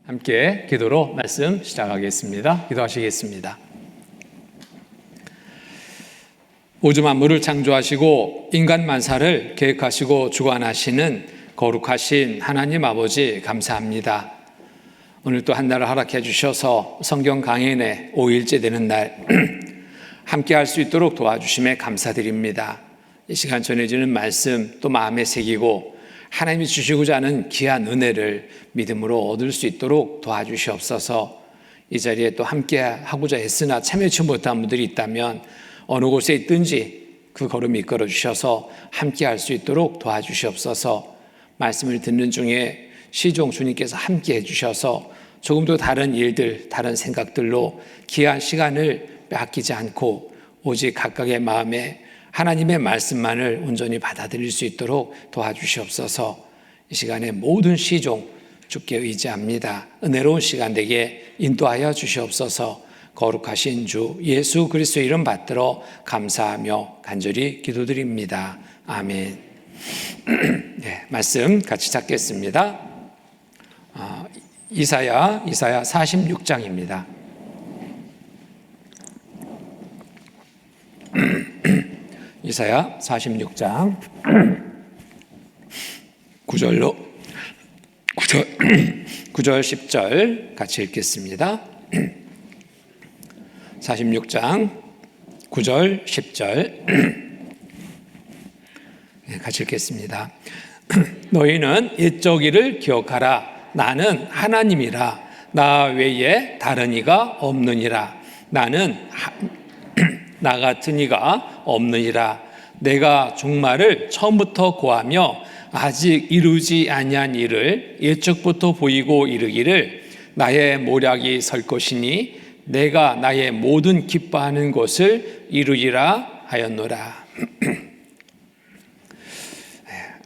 함께 기도로 말씀 시작하겠습니다. 기도하시겠습니다. 우주 만물을 창조하시고 인간 만사를 계획하시고 주관하시는 거룩하신 하나님 아버지 감사합니다. 오늘 또 한 달을 허락해 주셔서 성경 강연의 5일째 되는 날 함께 할 수 있도록 도와주심에 감사드립니다. 이 시간 전해지는 말씀 또 마음에 새기고 하나님이 주시고자 하는 귀한 은혜를 믿음으로 얻을 수 있도록 도와주시옵소서. 이 자리에 또 함께 하고자 했으나 참여치 못한 분들이 있다면 어느 곳에 있든지 그 걸음 이끌어 주셔서 함께 할 수 있도록 도와주시옵소서. 말씀을 듣는 중에 시종 주님께서 함께 해주셔서 조금 더 다른 일들, 다른 생각들로 귀한 시간을 빼앗기지 않고 오직 각각의 마음에 하나님의 말씀만을 온전히 받아들일 수 있도록 도와주시옵소서. 이 시간에 모든 시종 주께 의지합니다. 은혜로운 시간 되게 인도하여 주시옵소서. 거룩하신 주 예수 그리스도의 이름 받들어 감사하며 간절히 기도드립니다. 아멘. 네, 말씀 같이 찾겠습니다. 이사야 46장입니다. 이사야 46장 9절 10절 같이 읽겠습니다. 46장 9절 10절 같이 읽겠습니다. 너희는 옛적 일을 기억하라. 나는 하나님이라. 나 외에 다른 이가 없느니라. 나는 나 같은 이가 없느니라. 내가 종말을 처음부터 고하며 아직 이루지 아니한 일을 옛적부터 보이고 이르기를 나의 모략이 설 것이니 내가 나의 모든 기뻐하는 것을 이루리라 하였노라.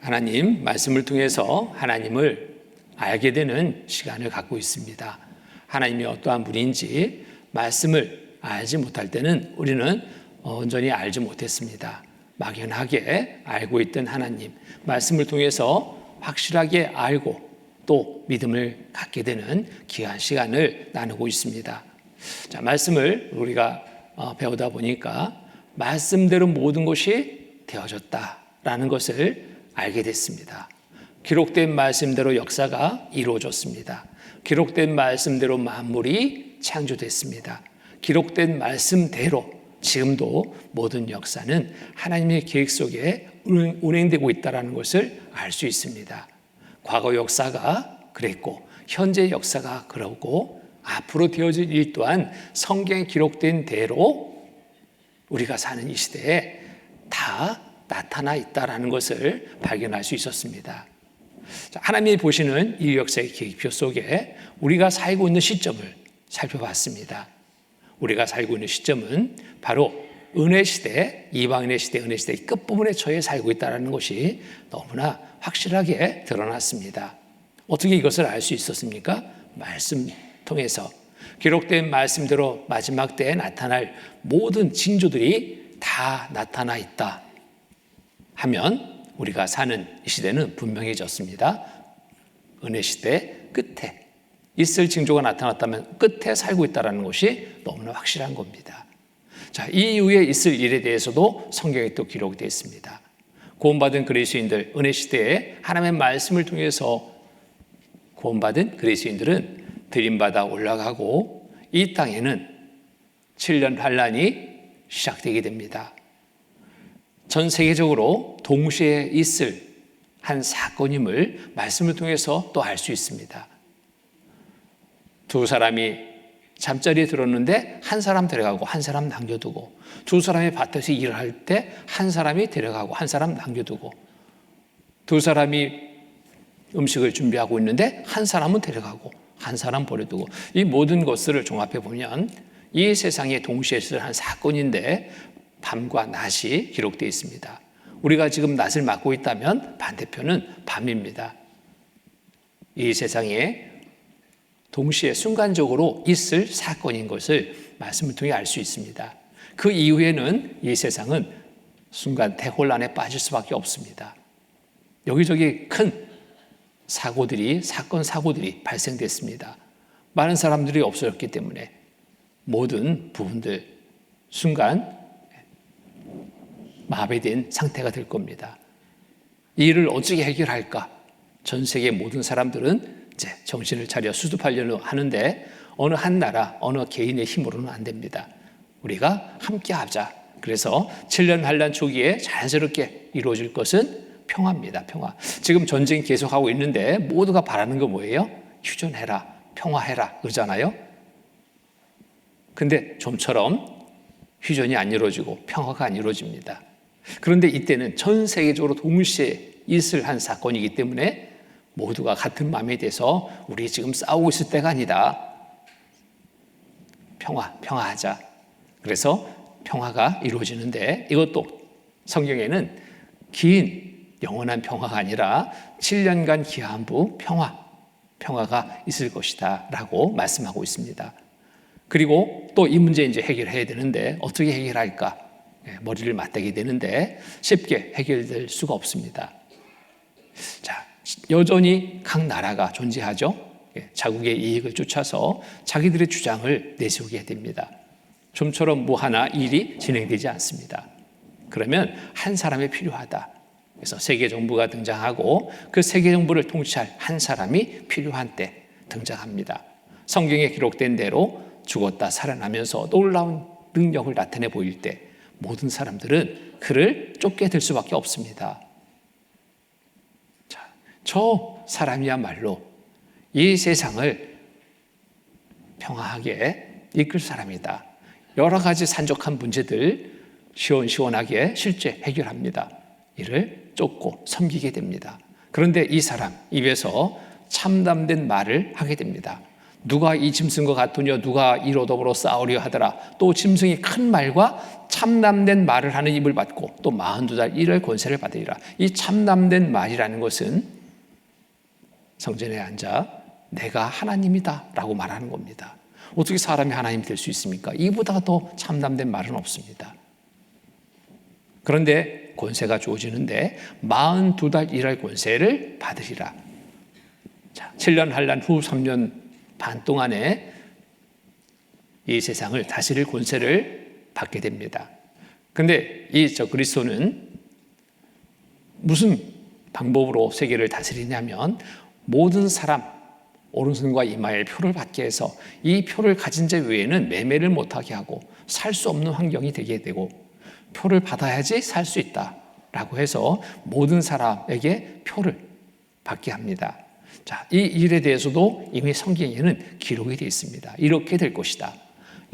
하나님 말씀을 통해서 하나님을 알게 되는 시간을 갖고 있습니다. 하나님이 어떠한 분인지 말씀을 알지 못할 때는 우리는 온전히 알지 못했습니다. 막연하게 알고 있던 하나님 말씀을 통해서 확실하게 알고 또 믿음을 갖게 되는 귀한 시간을 나누고 있습니다. 자, 말씀을 우리가 배우다 보니까 말씀대로 모든 것이 되어졌다라는 것을 알게 됐습니다. 기록된 말씀대로 역사가 이루어졌습니다. 기록된 말씀대로 만물이 창조됐습니다. 기록된 말씀대로 지금도 모든 역사는 하나님의 계획 속에 운행되고 있다는 것을 알 수 있습니다. 과거 역사가 그랬고 현재 역사가 그러고 앞으로 되어질 일 또한 성경에 기록된 대로 우리가 사는 이 시대에 다 나타나 있다는 것을 발견할 수 있었습니다. 하나님이 보시는 이 역사의 계획표 속에 우리가 살고 있는 시점을 살펴봤습니다. 우리가 살고 있는 시점은 바로 은혜 시대, 이방인의 시대, 은혜 시대의 끝부분에 처해 살고 있다는 것이 너무나 확실하게 드러났습니다. 어떻게 이것을 알 수 있었습니까? 말씀 통해서 기록된 말씀대로 마지막 때에 나타날 모든 징조들이 다 나타나 있다 하면 우리가 사는 이 시대는 분명해졌습니다. 은혜 시대 끝에 있을 징조가 나타났다면 끝에 살고 있다는 것이 너무나 확실한 겁니다. 자, 이 이후에 있을 일에 대해서도 성경에 또 기록되어 있습니다. 구원받은 그리스도인들, 은혜 시대에 하나님의 말씀을 통해서 구원받은 그리스도인들은 들임받아 올라가고 이 땅에는 7년 환란이 시작되게 됩니다. 전 세계적으로 동시에 있을 한 사건임을 말씀을 통해서 또 알 수 있습니다. 두 사람이 잠자리에 들었는데 한 사람 데려가고 한 사람 남겨두고, 두 사람이 밭에서 일을 할 때 한 사람이 데려가고 한 사람 남겨두고, 두 사람이 음식을 준비하고 있는데 한 사람은 데려가고 한 사람 버려두고, 이 모든 것들을 종합해 보면 이 세상에 동시에 있을 한 사건인데 밤과 낮이 기록되어 있습니다. 우리가 지금 낮을 맞고 있다면 반대편은 밤입니다. 이 세상에 동시에 순간적으로 있을 사건인 것을 말씀을 통해 알 수 있습니다. 그 이후에는 이 세상은 순간 대혼란에 빠질 수밖에 없습니다. 여기저기 큰 사고들이 발생됐습니다. 많은 사람들이 없어졌기 때문에 모든 부분들 순간 마비된 상태가 될 겁니다. 이 일을 어떻게 해결할까? 전 세계 모든 사람들은 이제 정신을 차려 수습하려고 하는데 어느 한 나라, 어느 개인의 힘으로는 안 됩니다. 우리가 함께 하자. 그래서 7년 환란 초기에 자연스럽게 이루어질 것은 평화입니다. 평화. 지금 전쟁 계속하고 있는데 모두가 바라는 거 뭐예요? 휴전해라, 평화해라 그러잖아요. 근데 좀처럼 휴전이 안 이루어지고 평화가 안 이루어집니다. 그런데 이때는 전 세계적으로 동시에 있을 한 사건이기 때문에 모두가 같은 마음이 돼서 우리 지금 싸우고 있을 때가 아니다. 평화하자. 그래서 평화가 이루어지는데 이것도 성경에는 긴 영원한 평화가 아니라 7년간 기한부 평화가 있을 것이다 라고 말씀하고 있습니다. 그리고 또 이 문제 이제 해결해야 되는데 어떻게 해결할까? 머리를 맞대게 되는데 쉽게 해결될 수가 없습니다. 자, 여전히 각 나라가 존재하죠. 자국의 이익을 쫓아서 자기들의 주장을 내세우게 됩니다. 좀처럼 뭐 하나 일이 진행되지 않습니다. 그러면 한 사람이 필요하다. 그래서 세계 정부가 등장하고 그 세계 정부를 통치할 한 사람이 필요한 때 등장합니다. 성경에 기록된 대로 죽었다 살아나면서 놀라운 능력을 나타내 보일 때 모든 사람들은 그를 쫓게 될 수밖에 없습니다. 자, 저 사람이야말로 이 세상을 평화하게 이끌 사람이다. 여러 가지 산적한 문제들 시원시원하게 실제 해결합니다. 이를 쫓고 섬기게 됩니다. 그런데 이 사람 입에서 참담된 말을 하게 됩니다. 누가 이 짐승과 같으며 누가 이로 더불어 싸우려 하더라. 또 짐승이 큰 말과 참담된 말을 하는 입을 받고 또 42달 일할 권세를 받으리라. 이 참담된 말이라는 것은 성전에 앉아 내가 하나님이다 라고 말하는 겁니다. 어떻게 사람이 하나님이 될 수 있습니까? 이보다 더 참담된 말은 없습니다. 그런데 권세가 주어지는데 42달 일할 권세를 받으리라. 자, 7년 환란 후 3년 반 동안에 이 세상을 다스릴 권세를 받게 됩니다. 그런데 이 그리스도는 무슨 방법으로 세계를 다스리냐면 모든 사람 오른손과 이마에 표를 받게 해서 이 표를 가진 자 외에는 매매를 못하게 하고 살 수 없는 환경이 되게 되고 표를 받아야지 살 수 있다라고 해서 모든 사람에게 표를 받게 합니다. 자, 이 일에 대해서도 이미 성경에는 기록이 되어 있습니다. 이렇게 될 것이다.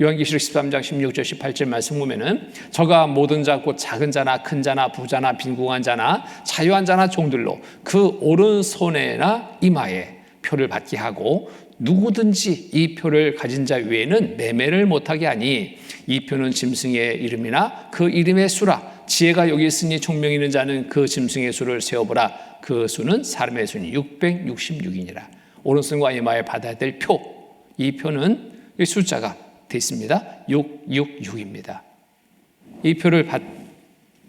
요한계시록 13장 16절 18절 말씀 보면은 저가 모든 자 곧 작은 자나 큰 자나 부자나 빈궁한 자나 자유한 자나 종들로 그 오른손에나 이마에 표를 받게 하고 누구든지 이 표를 가진 자 외에는 매매를 못하게 하니 이 표는 짐승의 이름이나 그 이름의 수라. 지혜가 여기 있으니 총명 있는 자는 그 짐승의 수를 세어보라. 그 수는 사람의 수는 666이니라. 오른손과 이마에 받아야 될 표, 이 표는 이 숫자가 되어 있습니다. 666입니다. 이 표를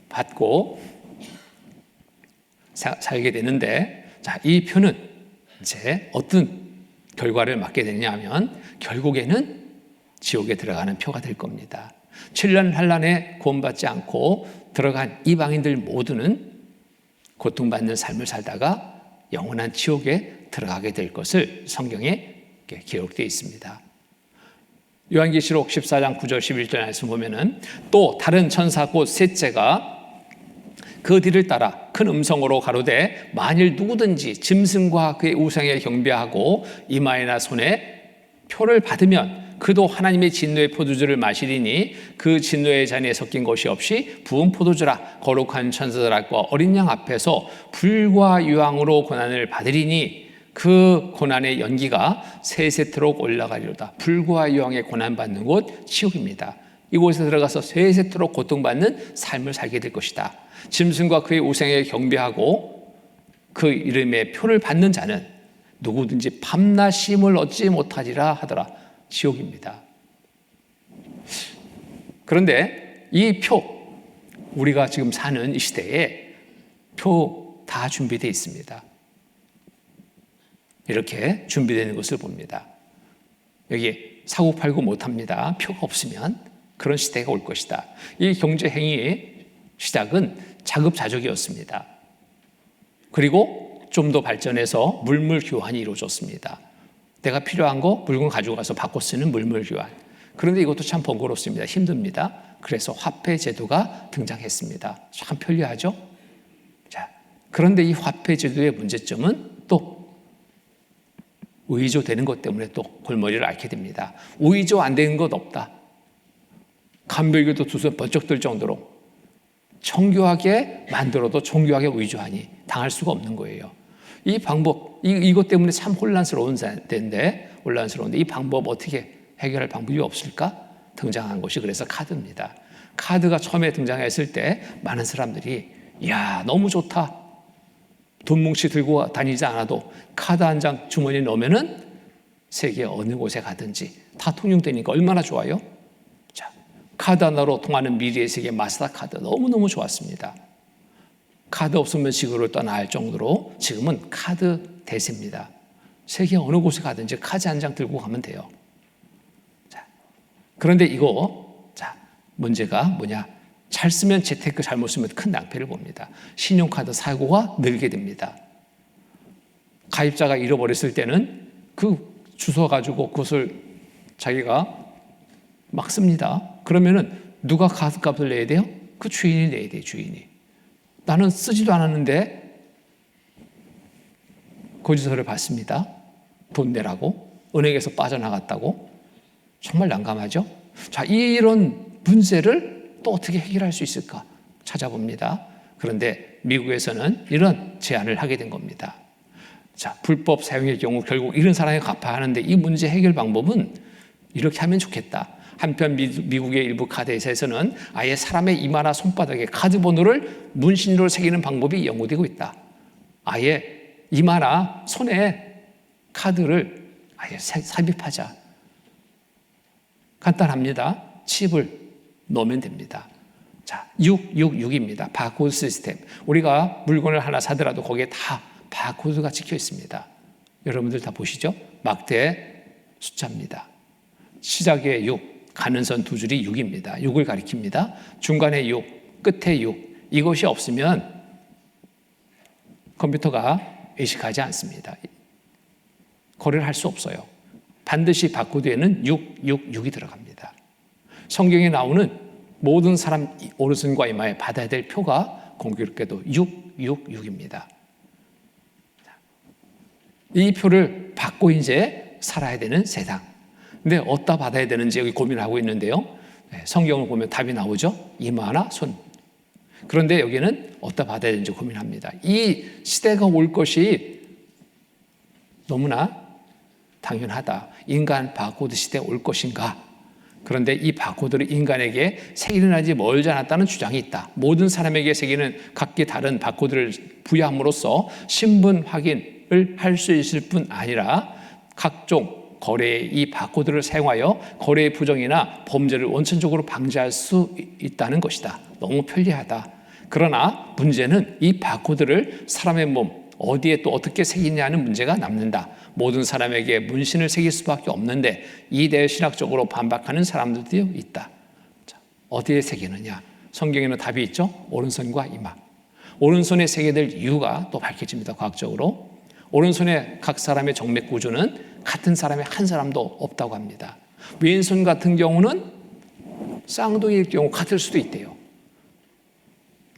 받고 살게 되는데, 자, 이 표는 이제 어떤 결과를 맞게 되느냐 하면 결국에는 지옥에 들어가는 표가 될 겁니다. 7년 환란에 구원받지 않고 들어간 이방인들 모두는 고통받는 삶을 살다가 영원한 지옥에 들어가게 될 것을 성경에 기록되어 있습니다. 요한계시록 14장 9절 11절 말씀 보면은 또 다른 천사 곧 셋째가 그 뒤를 따라 큰 음성으로 가로되 만일 누구든지 짐승과 그의 우상에 경배하고 이마에나 손에 표를 받으면 그도 하나님의 진노의 포도주를 마시리니 그 진노의 잔에 섞인 것이 없이 부은 포도주라. 거룩한 천사들과 어린 양 앞에서 불과 유황으로 고난을 받으리니 그 고난의 연기가 세세토록 올라가리로다. 불과 유황의 고난받는 곳 지옥입니다. 이곳에 들어가서 세세토록 고통받는 삶을 살게 될 것이다. 짐승과 그의 우상에 경배하고 그 이름의 표를 받는 자는 누구든지 밤낮 쉼을 얻지 못하리라 하더라. 지옥입니다. 그런데 이 표, 우리가 지금 사는 이 시대에 표 다 준비되어 있습니다. 이렇게 준비되는 것을 봅니다. 여기 사고 팔고 못합니다. 표가 없으면. 그런 시대가 올 것이다. 이 경제 행위의 시작은 자급자족이었습니다. 그리고 좀 더 발전해서 물물 교환이 이루어졌습니다. 내가 필요한 거 물건 가지고 가서 바꿔 쓰는 물물 교환. 그런데 이것도 참 번거롭습니다. 힘듭니다. 그래서 화폐 제도가 등장했습니다. 참 편리하죠? 자, 그런데 이 화폐 제도의 문제점은 또 의조되는 것 때문에 또 골머리를 앓게 됩니다. 의조 안 되는 것 없다. 간별교도 두 손 번쩍 들 정도로 정교하게 만들어도 정교하게 의조하니 당할 수가 없는 거예요. 이 방법, 이것 때문에 참 혼란스러운데 이 방법 어떻게 해결할 방법이 없을까? 등장한 것이 그래서 카드입니다. 카드가 처음에 등장했을 때 많은 사람들이 이야 너무 좋다. 돈 뭉치 들고 다니지 않아도 카드 한 장 주머니에 넣으면은 세계 어느 곳에 가든지 다 통용되니까 얼마나 좋아요? 자, 카드 하나로 통하는 미래의 세계 마스터카드 너무너무 좋았습니다. 카드 없으면 지구를 떠나야 할 정도로 지금은 카드 대세입니다. 세계 어느 곳에 가든지 카드 한 장 들고 가면 돼요. 자, 그런데 문제가 뭐냐? 잘 쓰면 재테크, 잘못 쓰면 큰 낭패를 봅니다. 신용카드 사고가 늘게 됩니다. 가입자가 잃어버렸을 때는 그 주소 가지고 그것을 자기가 막 씁니다. 그러면은 누가 카드값을 내야 돼요? 그 주인이 내야 돼요, 주인이. 나는 쓰지도 않았는데 고지서를 받습니다. 돈 내라고. 은행에서 빠져나갔다고. 정말 난감하죠? 자, 이런 문제를 또 어떻게 해결할 수 있을까 찾아봅니다. 그런데 미국에서는 이런 제안을 하게 된 겁니다. 자, 불법 사용의 경우 결국 이런 사람이 갚아야 하는데 이 문제 해결 방법은 이렇게 하면 좋겠다. 한편 미국의 일부 카드 회사에서는 아예 사람의 이마나 손바닥에 카드 번호를 문신으로 새기는 방법이 연구되고 있다. 아예 이마나 손에 카드를 아예 삽입하자. 간단합니다. 칩을 넣으면 됩니다. 자, 666입니다. 바코드 시스템. 우리가 물건을 하나 사더라도 거기에 다 바코드가 찍혀 있습니다. 여러분들 다 보시죠? 막대 숫자입니다. 시작에 6, 가는 선 두 줄이 6입니다. 6을 가리킵니다. 중간에 6, 끝에 6. 이것이 없으면 컴퓨터가 의식하지 않습니다. 거래를 할 수 없어요. 반드시 바코드에는 666이 들어갑니다. 성경에 나오는 모든 사람 오른손과 이마에 받아야 될 표가 공교롭게도 666입니다. 이 표를 받고 이제 살아야 되는 세상. 근데 어디다 받아야 되는지 여기 고민하고 있는데요. 성경을 보면 답이 나오죠. 이마나 손. 그런데 여기는 어디다 받아야 되는지 고민합니다. 이 시대가 올 것이 너무나 당연하다. 인간 바코드 시대에 올 것인가? 그런데 이 바코드를 인간에게 새기는 아직 멀지 않았다는 주장이 있다. 모든 사람에게 새기는 각기 다른 바코드를 부여함으로써 신분 확인을 할 수 있을 뿐 아니라 각종 거래에 이 바코드를 사용하여 거래의 부정이나 범죄를 원천적으로 방지할 수 있다는 것이다. 너무 편리하다. 그러나 문제는 이 바코드를 사람의 몸 어디에 또 어떻게 새기냐는 문제가 남는다. 모든 사람에게 문신을 새길 수밖에 없는데 이대에 신학적으로 반박하는 사람들도 있다. 자, 어디에 새기느냐? 성경에는 답이 있죠. 오른손과 이마. 오른손에 새겨야 될 이유가 또 밝혀집니다. 과학적으로. 오른손의 각 사람의 정맥 구조는 같은 사람의 한 사람도 없다고 합니다. 왼손 같은 경우는 쌍둥이일 경우 같을 수도 있대요.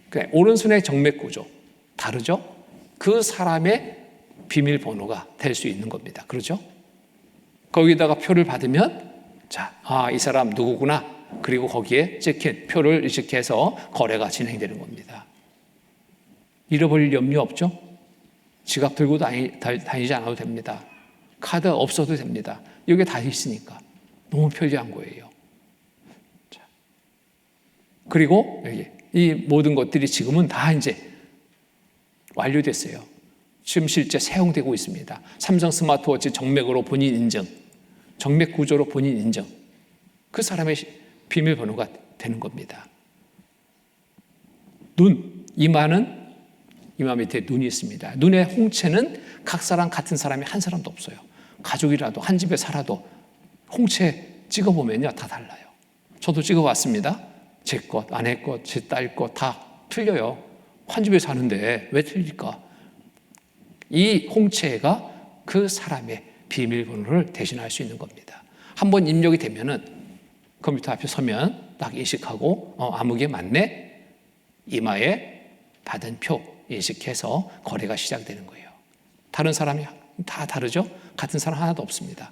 그러니까 오른손의 정맥 구조 다르죠? 그 사람의 비밀번호가 될 수 있는 겁니다. 그렇죠? 거기다가 표를 받으면 자, 이 사람 누구구나. 그리고 거기에 찍힌 표를 의식해서 거래가 진행되는 겁니다. 잃어버릴 염려 없죠? 지갑 들고 다니지 않아도 됩니다. 카드 없어도 됩니다. 여기에 다 있으니까 너무 편리한 거예요. 자, 그리고 여기 이 모든 것들이 지금은 다 이제 완료됐어요. 지금 실제 사용되고 있습니다. 삼성 스마트워치 정맥으로 본인 인증, 정맥 구조로 본인 인증. 그 사람의 비밀번호가 되는 겁니다. 눈, 이마는 이마 밑에 눈이 있습니다. 눈의 홍채는 각 사람 같은 사람이 한 사람도 없어요. 가족이라도 한 집에 살아도 홍채 찍어보면요, 다 달라요. 저도 찍어봤습니다. 제 것, 아내 것, 제 딸 것 다 틀려요. 한 집에 사는데 왜 틀릴까? 이 홍채가 그 사람의 비밀번호를 대신할 수 있는 겁니다. 한번 입력이 되면은 컴퓨터 앞에 서면 딱 인식하고 아무개 맞네? 이마에 받은 표 인식해서 거래가 시작되는 거예요. 다른 사람이 다 다르죠? 같은 사람 하나도 없습니다.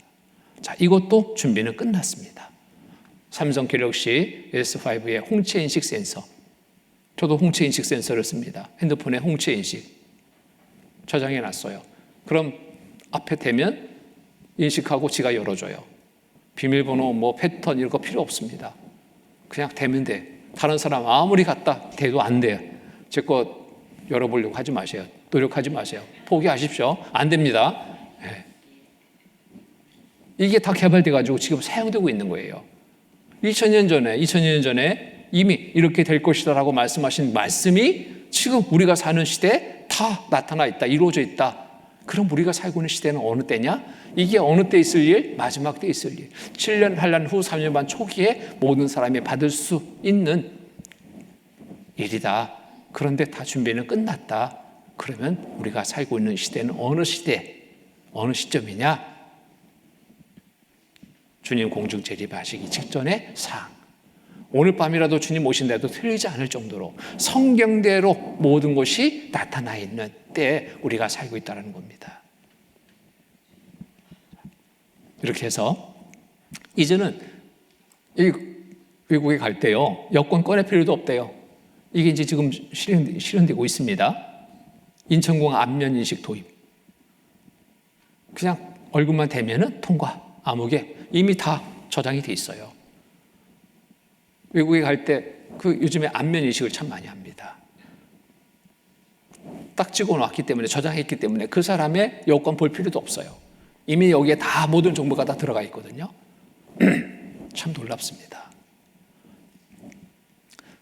자, 이것도 준비는 끝났습니다. 삼성 갤럭시 S5의 홍채 인식 센서. 저도 홍채 인식 센서를 씁니다. 핸드폰에 홍채 인식 저장해 놨어요. 그럼 앞에 대면 인식하고 지가 열어줘요. 비밀번호, 뭐 패턴 이런 거 필요 없습니다. 그냥 대면 돼. 다른 사람 아무리 갖다 대도 안 돼요. 제 거 열어보려고 하지 마세요. 노력하지 마세요. 포기하십시오. 안 됩니다. 네. 이게 다 개발돼가지고 지금 사용되고 있는 거예요. 2000년 전에 이미 이렇게 될 것이다라고 말씀하신 말씀이 지금 우리가 사는 시대에 다 나타나 있다, 이루어져 있다. 그럼 우리가 살고 있는 시대는 어느 때냐? 이게 어느 때 있을 일? 마지막 때 있을 일. 7년 환란 후 3년 반 초기에 모든 사람이 받을 수 있는 일이다. 그런데 다 준비는 끝났다. 그러면 우리가 살고 있는 시대는 어느 시대, 어느 시점이냐? 주님 공중 재림하시기 직전의 상황. 오늘 밤이라도 주님 오신다 해도 틀리지 않을 정도로 성경대로 모든 것이 나타나 있는 때에 우리가 살고 있다는 겁니다. 이렇게 해서 이제는 외국에 갈 때요, 여권 꺼낼 필요도 없대요. 이게 이제 지금 실현되고 있습니다. 인천공항 안면인식 도입. 그냥 얼굴만 대면은 통과. 아무개 이미 다 저장이 돼 있어요. 외국에 갈 때 요즘에 안면 인식을 참 많이 합니다. 딱 찍어놨기 때문에, 저장했기 때문에 그 사람의 여권 볼 필요도 없어요. 이미 여기에 다 모든 정보가 다 들어가 있거든요. 참 놀랍습니다.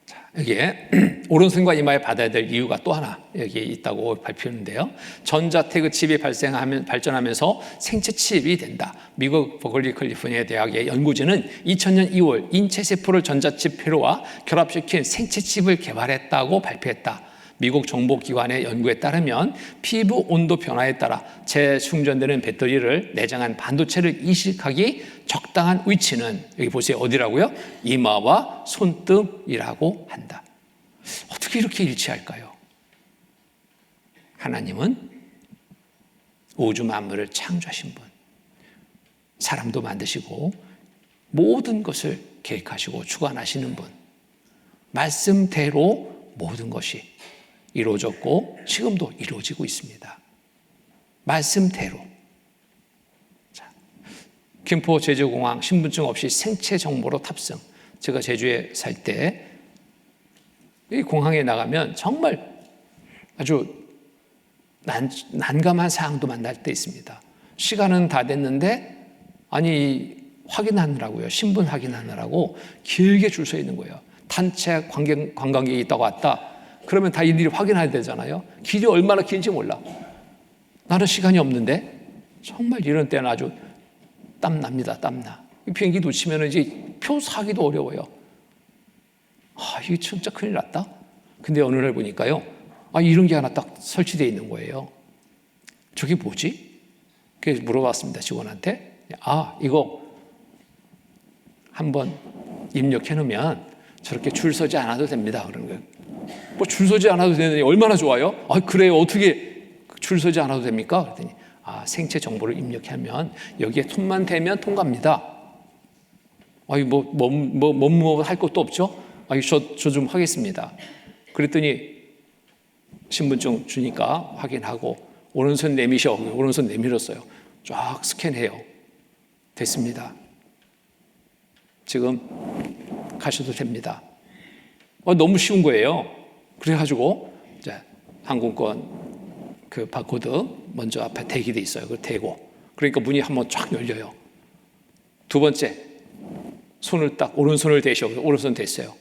자, 여기에 오른손과 이마에 받아야 될 이유가 또 하나 여기에 있다고 발표했는데요. 전자태그 칩이 발전하면서 생체 칩이 된다. 미국 버클리 캘리포니아 대학의 연구진은 2000년 2월 인체세포를 전자칩 회로와 결합시킨 생체 칩을 개발했다고 발표했다. 미국 정보기관의 연구에 따르면 피부 온도 변화에 따라 재충전되는 배터리를 내장한 반도체를 이식하기 적당한 위치는, 여기 보세요, 어디라고요? 이마와 손등이라고 한다. 어떻게 이렇게 일치할까요? 하나님은 우주 만물을 창조하신 분, 사람도 만드시고 모든 것을 계획하시고 주관하시는 분, 말씀대로 모든 것이 이루어졌고 지금도 이루어지고 있습니다. 말씀대로. 자, 김포 제주공항 신분증 없이 생체 정보로 탑승. 제가 제주에 살 때 이 공항에 나가면 정말 아주 난감한 상황도 만날 때 있습니다. 시간은 다 됐는데 확인하느라고요. 신분 확인하느라고 길게 줄 서 있는 거예요. 단체 관광객이 있다고 왔다. 그러면 다 일일이 확인해야 되잖아요. 길이 얼마나 긴지 몰라. 나는 시간이 없는데 정말 이런 때는 아주 땀납니다. 땀나. 비행기 놓치면 이제 표 사기도 어려워요. 이게 진짜 큰일 났다. 근데 어느 날 보니까요, 이런 게 하나 딱 설치되어 있는 거예요. 저게 뭐지? 그래서 물어봤습니다, 직원한테. 이거 한번 입력해 놓으면 저렇게 줄 서지 않아도 됩니다. 그러는 거예요. 뭐 줄 서지 않아도 되느니 얼마나 좋아요? 그래요. 어떻게 줄 서지 않아도 됩니까? 그랬더니 생체 정보를 입력하면 여기에 손만 대면 통과합니다. 뭐 할 것도 없죠? 저 좀 하겠습니다. 그랬더니 신분증 주니까 확인하고 오른손 내미셔. 오른손 내밀었어요. 쫙 스캔해요. 됐습니다. 지금 가셔도 됩니다. 너무 쉬운 거예요. 그래가지고 이제 항공권 그 바코드 먼저 앞에 대기돼 있어요. 그걸 대고, 그러니까 문이 한번 쫙 열려요. 두 번째, 손을 딱 오른손을 대셔. 오른손 댔어요.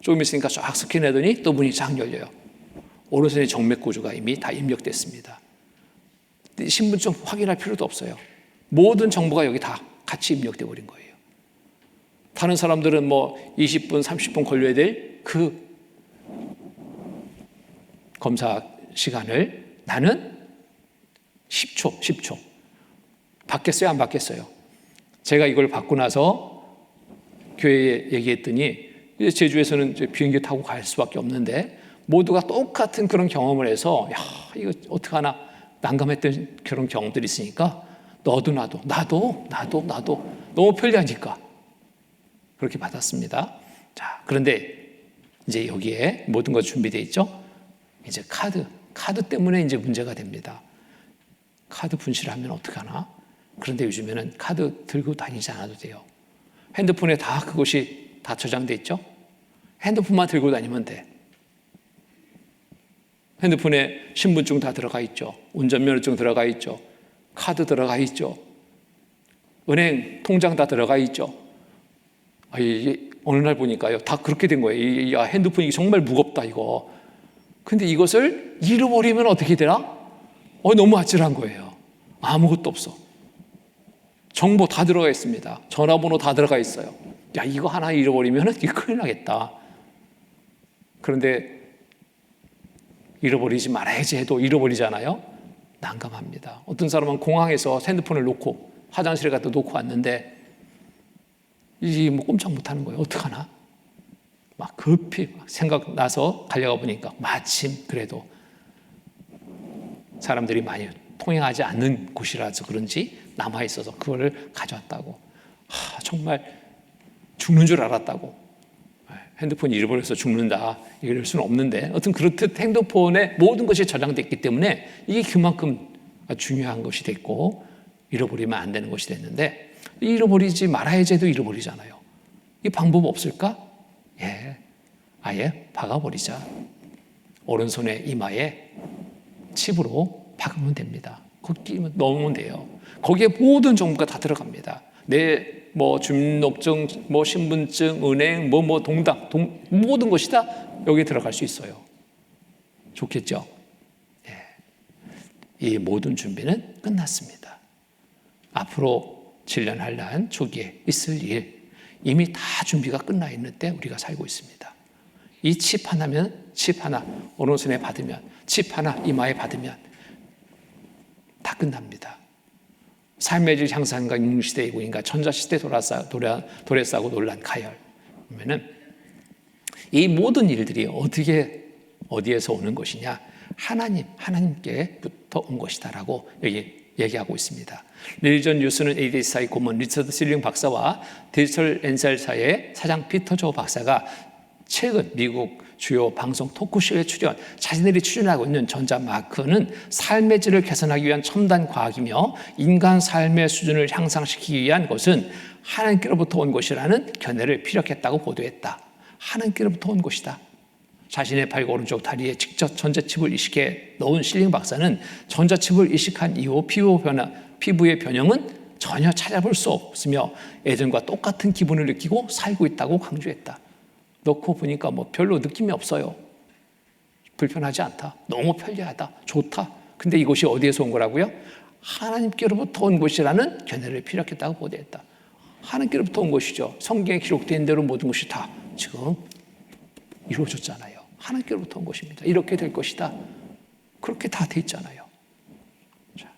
조금 있으니까 쫙 스캔하더니 또 문이 쫙 열려요. 오른손의 정맥 구조가 이미 다 입력됐습니다. 신분증 확인할 필요도 없어요. 모든 정보가 여기 다 같이 입력돼 버린 거예요. 다른 사람들은 뭐 20분, 30분 걸려야 될 그 검사 시간을 나는 10초. 받겠어요? 안 받겠어요? 제가 이걸 받고 나서 교회에 얘기했더니 제주에서는 비행기 타고 갈 수밖에 없는데 모두가 똑같은 그런 경험을 해서 야, 이거 어떡하나 난감했던 그런 경험들이 있으니까 너도 나도 너무 편리하니까 그렇게 받았습니다. 자, 그런데 이제 여기에 모든 것 준비되어 있죠? 이제 카드 때문에 이제 문제가 됩니다. 카드 분실하면 어떡하나? 그런데 요즘에는 카드 들고 다니지 않아도 돼요. 핸드폰에 다 그것이 다 저장돼 있죠? 핸드폰만 들고 다니면 돼. 핸드폰에 신분증 다 들어가 있죠. 운전면허증 들어가 있죠. 카드 들어가 있죠. 은행 통장 다 들어가 있죠. 이게 어느 날 보니까요, 다 그렇게 된 거예요. 야, 핸드폰이 정말 무겁다 이거. 근데 이것을 잃어버리면 어떻게 되나? 너무 아찔한 거예요. 아무것도 없어. 정보 다 들어가 있습니다. 전화번호 다 들어가 있어요. 야, 이거 하나 잃어버리면 이거 큰일 나겠다. 그런데 잃어버리지 말아야지 해도 잃어버리잖아요. 난감합니다. 어떤 사람은 공항에서 핸드폰을 놓고 화장실에 갖다 놓고 왔는데 이게 뭐 꼼짝 못하는 거예요. 어떡하나? 막 급히 생각나서 달려가 보니까 마침 그래도 사람들이 많이 통행하지 않는 곳이라서 그런지 남아있어서 그거를 가져왔다고. 정말 죽는 줄 알았다고. 핸드폰이 잃어버려서 죽는다 이럴 수는 없는데 어떤 그렇듯 핸드폰에 모든 것이 저장되어 있기 때문에 이게 그만큼 중요한 것이 됐고 잃어버리면 안 되는 것이 됐는데 잃어버리지 말아야지 해도 잃어버리잖아요. 이 방법 없을까? 아예 박아버리자. 오른손에 이마에 칩으로 박으면 됩니다. 거기 넣으면 돼요. 거기에 모든 정보가 다 들어갑니다. 내 주민등록증, 신분증, 은행, 동당, 모든 것이 다 여기에 들어갈 수 있어요. 좋겠죠? 이 모든 준비는 끝났습니다. 앞으로 7년 한란 초기에 있을 일 이미 다 준비가 끝나 있는 때 우리가 살고 있습니다. 이 칩 하나 오른손에 받으면, 칩 하나 이마에 받으면 다 끝납니다. 삶의 질 향상과 인문시대의 고인과 전자시대 도래 싸고 놀란 가열. 그러면은 이 모든 일들이 어디에서 오는 것이냐? 하나님께부터 온 것이다라고 여기 얘기하고 있습니다. 릴리전 뉴스는 ADSI 고문 리처드 실링 박사와 디지털 엔셀사의 사장 피터 조 박사가 최근 미국 주요 방송 토크쇼에 출연, 자신들이 출연하고 있는 전자마크는 삶의 질을 개선하기 위한 첨단 과학이며 인간 삶의 수준을 향상시키기 위한 것은 하나님께로부터 온 것이라는 견해를 피력했다고 보도했다. 하나님께로부터 온 것이다. 자신의 팔과 오른쪽 다리에 직접 전자칩을 이식해 넣은 실링 박사는 전자칩을 이식한 이후 피부의 변형은 전혀 찾아볼 수 없으며 예전과 똑같은 기분을 느끼고 살고 있다고 강조했다. 넣고 보니까 별로 느낌이 없어요. 불편하지 않다. 너무 편리하다. 좋다. 근데 이것이 어디에서 온 거라고요? 하나님께로부터 온 것이라는 견해를 피력했다고 보도했다. 하나님께로부터 온 것이죠. 성경에 기록된 대로 모든 것이 다 지금 이루어졌잖아요. 하나님께로부터 온 것입니다. 이렇게 될 것이다. 그렇게 다 돼 있잖아요. 자,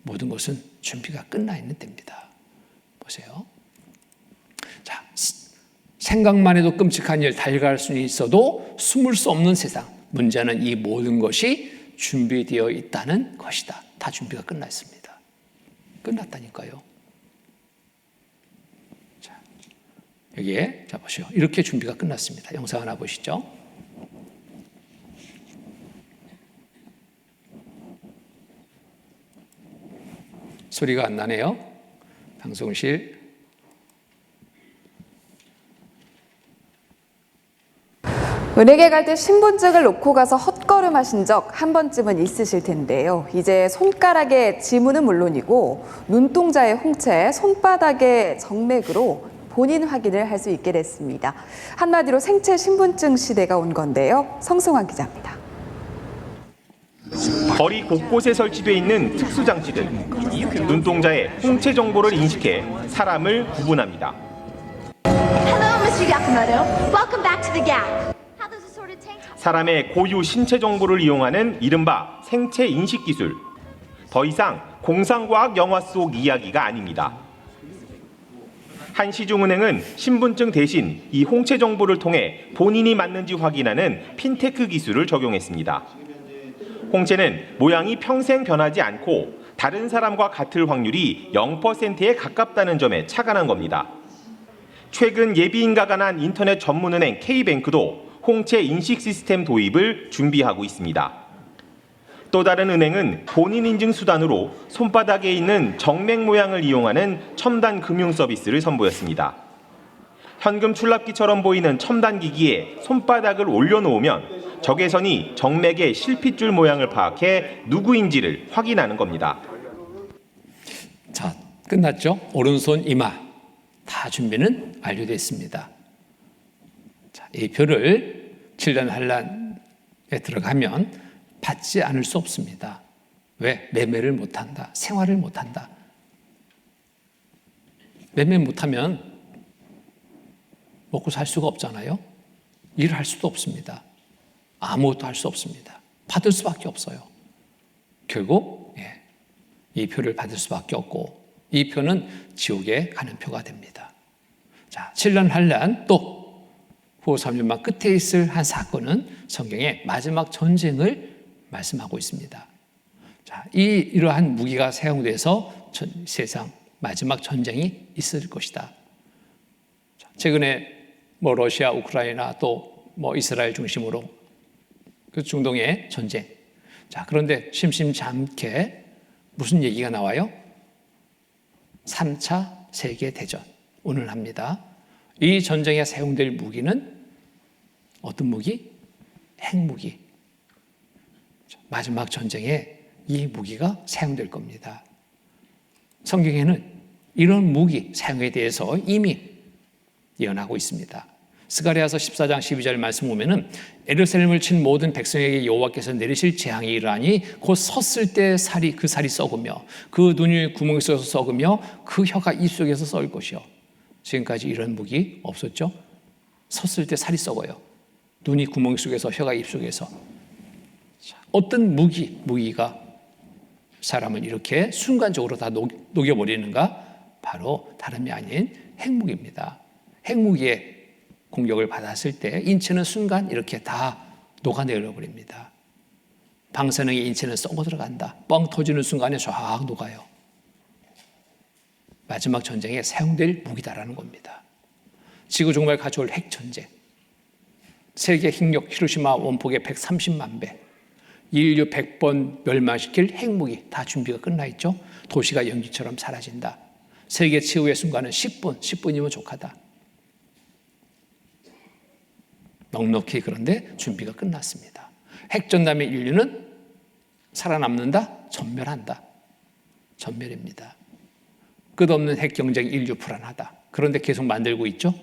모든 것은 준비가 끝나 있는 때입니다. 보세요. 자, 생각만 해도 끔찍한 일, 달갈 수는 있어도 숨을 수 없는 세상. 문제는 이 모든 것이 준비되어 있다는 것이다. 다 준비가 끝나 있습니다. 끝났다니까요. 자, 여기에 자 보시오. 이렇게 준비가 끝났습니다. 영상 하나 보시죠. 소리가 안 나네요. 방송실. 은행에 갈 때 신분증을 놓고 가서 헛걸음하신 적 한 번쯤은 있으실 텐데요. 이제 손가락의 지문은 물론이고 눈동자의 홍채, 손바닥의 정맥으로 본인 확인을 할 수 있게 됐습니다. 한마디로 생체 신분증 시대가 온 건데요. 성승환 기자입니다. 거리 곳곳에 설치되어 있는 특수장치들, 눈동자의 홍채 정보를 인식해 사람을 구분합니다. Hello, Mr. Yakamoto. Welcome back to the Gap. How does assorted tank top? 사람의 고유 신체 정보를 이용하는 이른바 생체 인식 기술. 더 이상 공상과학 영화 속 이야기가 아닙니다. 한시중은행은 신분증 대신 이 홍채 정보를 통해 본인이 맞는지 확인하는 핀테크 기술을 적용했습니다. 홍채는 모양이 평생 변하지 않고 다른 사람과 같을 확률이 0%에 가깝다는 점에 착안한 겁니다. 최근 예비인가가 난 인터넷 전문은행 K뱅크도 홍채 인식 시스템 도입을 준비하고 있습니다. 또 다른 은행은 본인 인증 수단으로 손바닥에 있는 정맥 모양을 이용하는 첨단 금융 서비스를 선보였습니다. 현금 출납기처럼 보이는 첨단 기기에 손바닥을 올려놓으면 적외선이 정맥의 실핏줄 모양을 파악해 누구인지를 확인하는 겁니다. 자, 끝났죠? 오른손 이마 다 준비는 완료됐습니다. 자, 이 표를 7년 한란에 들어가면 받지 않을 수 없습니다. 왜? 매매를 못한다. 생활을 못한다. 매매 못하면 먹고 살 수가 없잖아요. 일을 할 수도 없습니다. 아무것도 할 수 없습니다. 받을 수밖에 없어요. 결국 이 표를 받을 수밖에 없고 이 표는 지옥에 가는 표가 됩니다. 자, 7년 한란 또 후후 3년만 끝에 있을 한 사건은 성경의 마지막 전쟁을 말씀하고 있습니다. 자, 이러한 무기가 사용돼서 세상 마지막 전쟁이 있을 것이다. 자, 최근에 러시아, 우크라이나 또 이스라엘 중심으로 그 중동의 전쟁. 자, 그런데 심심치 않게 무슨 얘기가 나와요? 3차 세계대전 오늘 합니다. 이 전쟁에 사용될 무기는 어떤 무기? 핵무기. 마지막 전쟁에 이 무기가 사용될 겁니다. 성경에는 이런 무기 사용에 대해서 이미 예언하고 있습니다. 스가랴서 14장 12절 말씀 보면은 예루살렘을 친 모든 백성에게 여호와께서 내리실 재앙이 이르하니 곧 섰을 때 그 살이 썩으며 그 눈이 구멍이 썩어서 썩으며 그 혀가 입속에서 썩을 것이요. 지금까지 이런 무기 없었죠? 섰을 때 살이 썩어요. 눈이 구멍 속에서 혀가 입속에서. 어떤 무기가 사람을 이렇게 순간적으로 다 녹여버리는가? 바로 다름이 아닌 핵무기입니다. 핵무기의 공격을 받았을 때 인체는 순간 이렇게 다 녹아내려 버립니다. 방사능의 인체는 썩어 들어간다. 뻥 터지는 순간에 쫙 녹아요. 마지막 전쟁에 사용될 무기다라는 겁니다. 지구 종말 가져올 핵전쟁. 세계 핵력 히로시마 원폭의 130만 배. 인류 100번 멸망시킬 핵무기 다 준비가 끝나 있죠. 도시가 연기처럼 사라진다. 세계 최후의 순간은 10분이면 족하다. 넉넉히 그런데 준비가 끝났습니다. 핵전담의 인류는 살아남는다? 전멸한다. 전멸입니다. 끝없는 핵경쟁 인류 불안하다. 그런데 계속 만들고 있죠.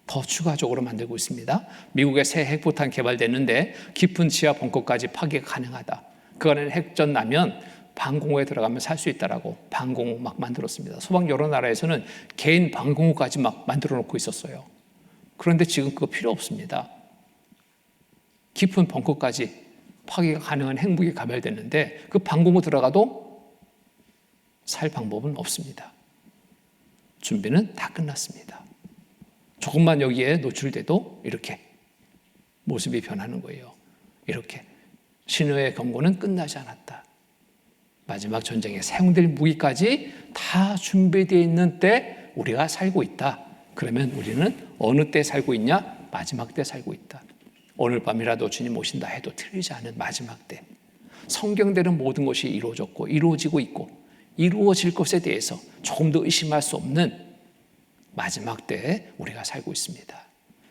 더 추가적으로 만들고 있습니다. 미국의 새 핵포탄 개발됐는데 깊은 지하 벙커까지 파괴가 가능하다. 그 안에는 핵전 나면 방공호에 들어가면 살 수 있다라고 방공호 막 만들었습니다. 소방 여러 나라에서는 개인 방공호까지 막 만들어 놓고 있었어요. 그런데 지금 그거 필요 없습니다. 깊은 벙커까지 파괴가 가능한 핵무기 개발됐는데 그 방공호 들어가도 살 방법은 없습니다. 준비는 다 끝났습니다. 조금만 여기에 노출돼도 이렇게 모습이 변하는 거예요. 이렇게 신호의 경고는 끝나지 않았다. 마지막 전쟁에 사용될 무기까지 다 준비되어 있는 때 우리가 살고 있다. 그러면 우리는 어느 때 살고 있냐? 마지막 때 살고 있다. 오늘 밤이라도 주님 오신다 해도 틀리지 않은 마지막 때. 성경대로 모든 것이 이루어졌고 이루어지고 있고 이루어질 것에 대해서 조금 더 의심할 수 없는 마지막 때에 우리가 살고 있습니다.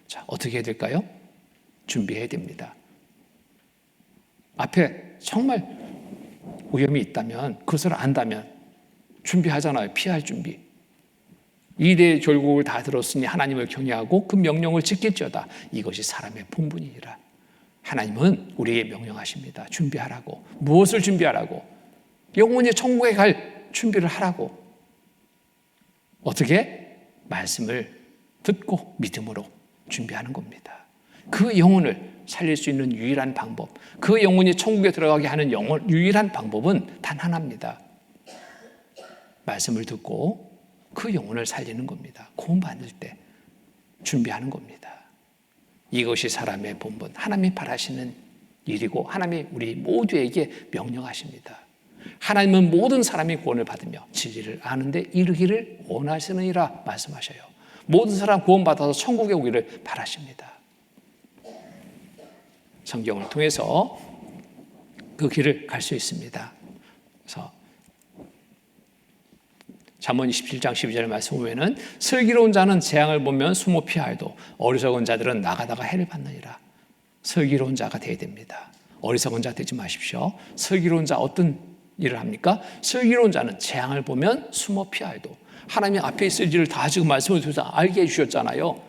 자, 어떻게 해야 될까요? 준비해야 됩니다. 앞에 정말 위험이 있다면 그것을 안다면 준비하잖아요. 피할 준비. 이대 결국을 다 들었으니 하나님을 경외하고 그 명령을 지킬지어다. 이것이 사람의 본분이니라. 하나님은 우리에게 명령하십니다. 준비하라고. 무엇을 준비하라고? 영원히 천국에 갈 준비를 하라고. 어떻게? 말씀을 듣고 믿음으로 준비하는 겁니다. 그 영혼을 살릴 수 있는 유일한 방법, 그 영혼이 천국에 들어가게 하는 유일한 방법은 단 하나입니다. 말씀을 듣고 그 영혼을 살리는 겁니다. 구원받을 때 준비하는 겁니다. 이것이 사람의 본분, 하나님이 바라시는 일이고 하나님이 우리 모두에게 명령하십니다. 하나님은 모든 사람이 구원을 받으며 진리를 아는데 이르기를 원하시느니라 말씀하셔요. 모든 사람 구원받아서 천국에 오기를 바라십니다. 성경을 통해서 그 길을 갈 수 있습니다. 그래서 잠언 27장 12절 말씀 보면은 슬기로운 자는 재앙을 보면 숨어 피하여도 어리석은 자들은 나가다가 해를 받느니라. 슬기로운 자가 되어야 됩니다. 어리석은 자 되지 마십시오. 슬기로운 자 어떤 일을 합니까? 슬기로운 자는 재앙을 보면 숨어 피하여도, 하나님이 앞에 있을 일을 다 지금 말씀을 통해서 알게 해주셨잖아요.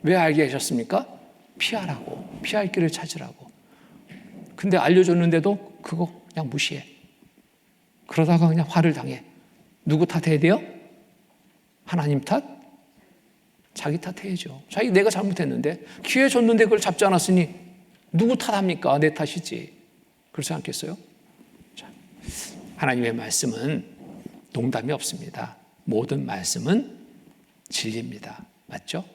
왜 알게 하셨습니까? 피하라고, 피할 길을 찾으라고. 근데 알려줬는데도 그거 그냥 무시해. 그러다가 그냥 화를 당해. 누구 탓해야 돼요? 하나님 탓? 자기 탓해야죠. 자기 내가 잘못했는데, 기회 줬는데 그걸 잡지 않았으니 누구 탓합니까? 내 탓이지. 그렇지 않겠어요? 자, 하나님의 말씀은 농담이 없습니다. 모든 말씀은 진리입니다. 맞죠?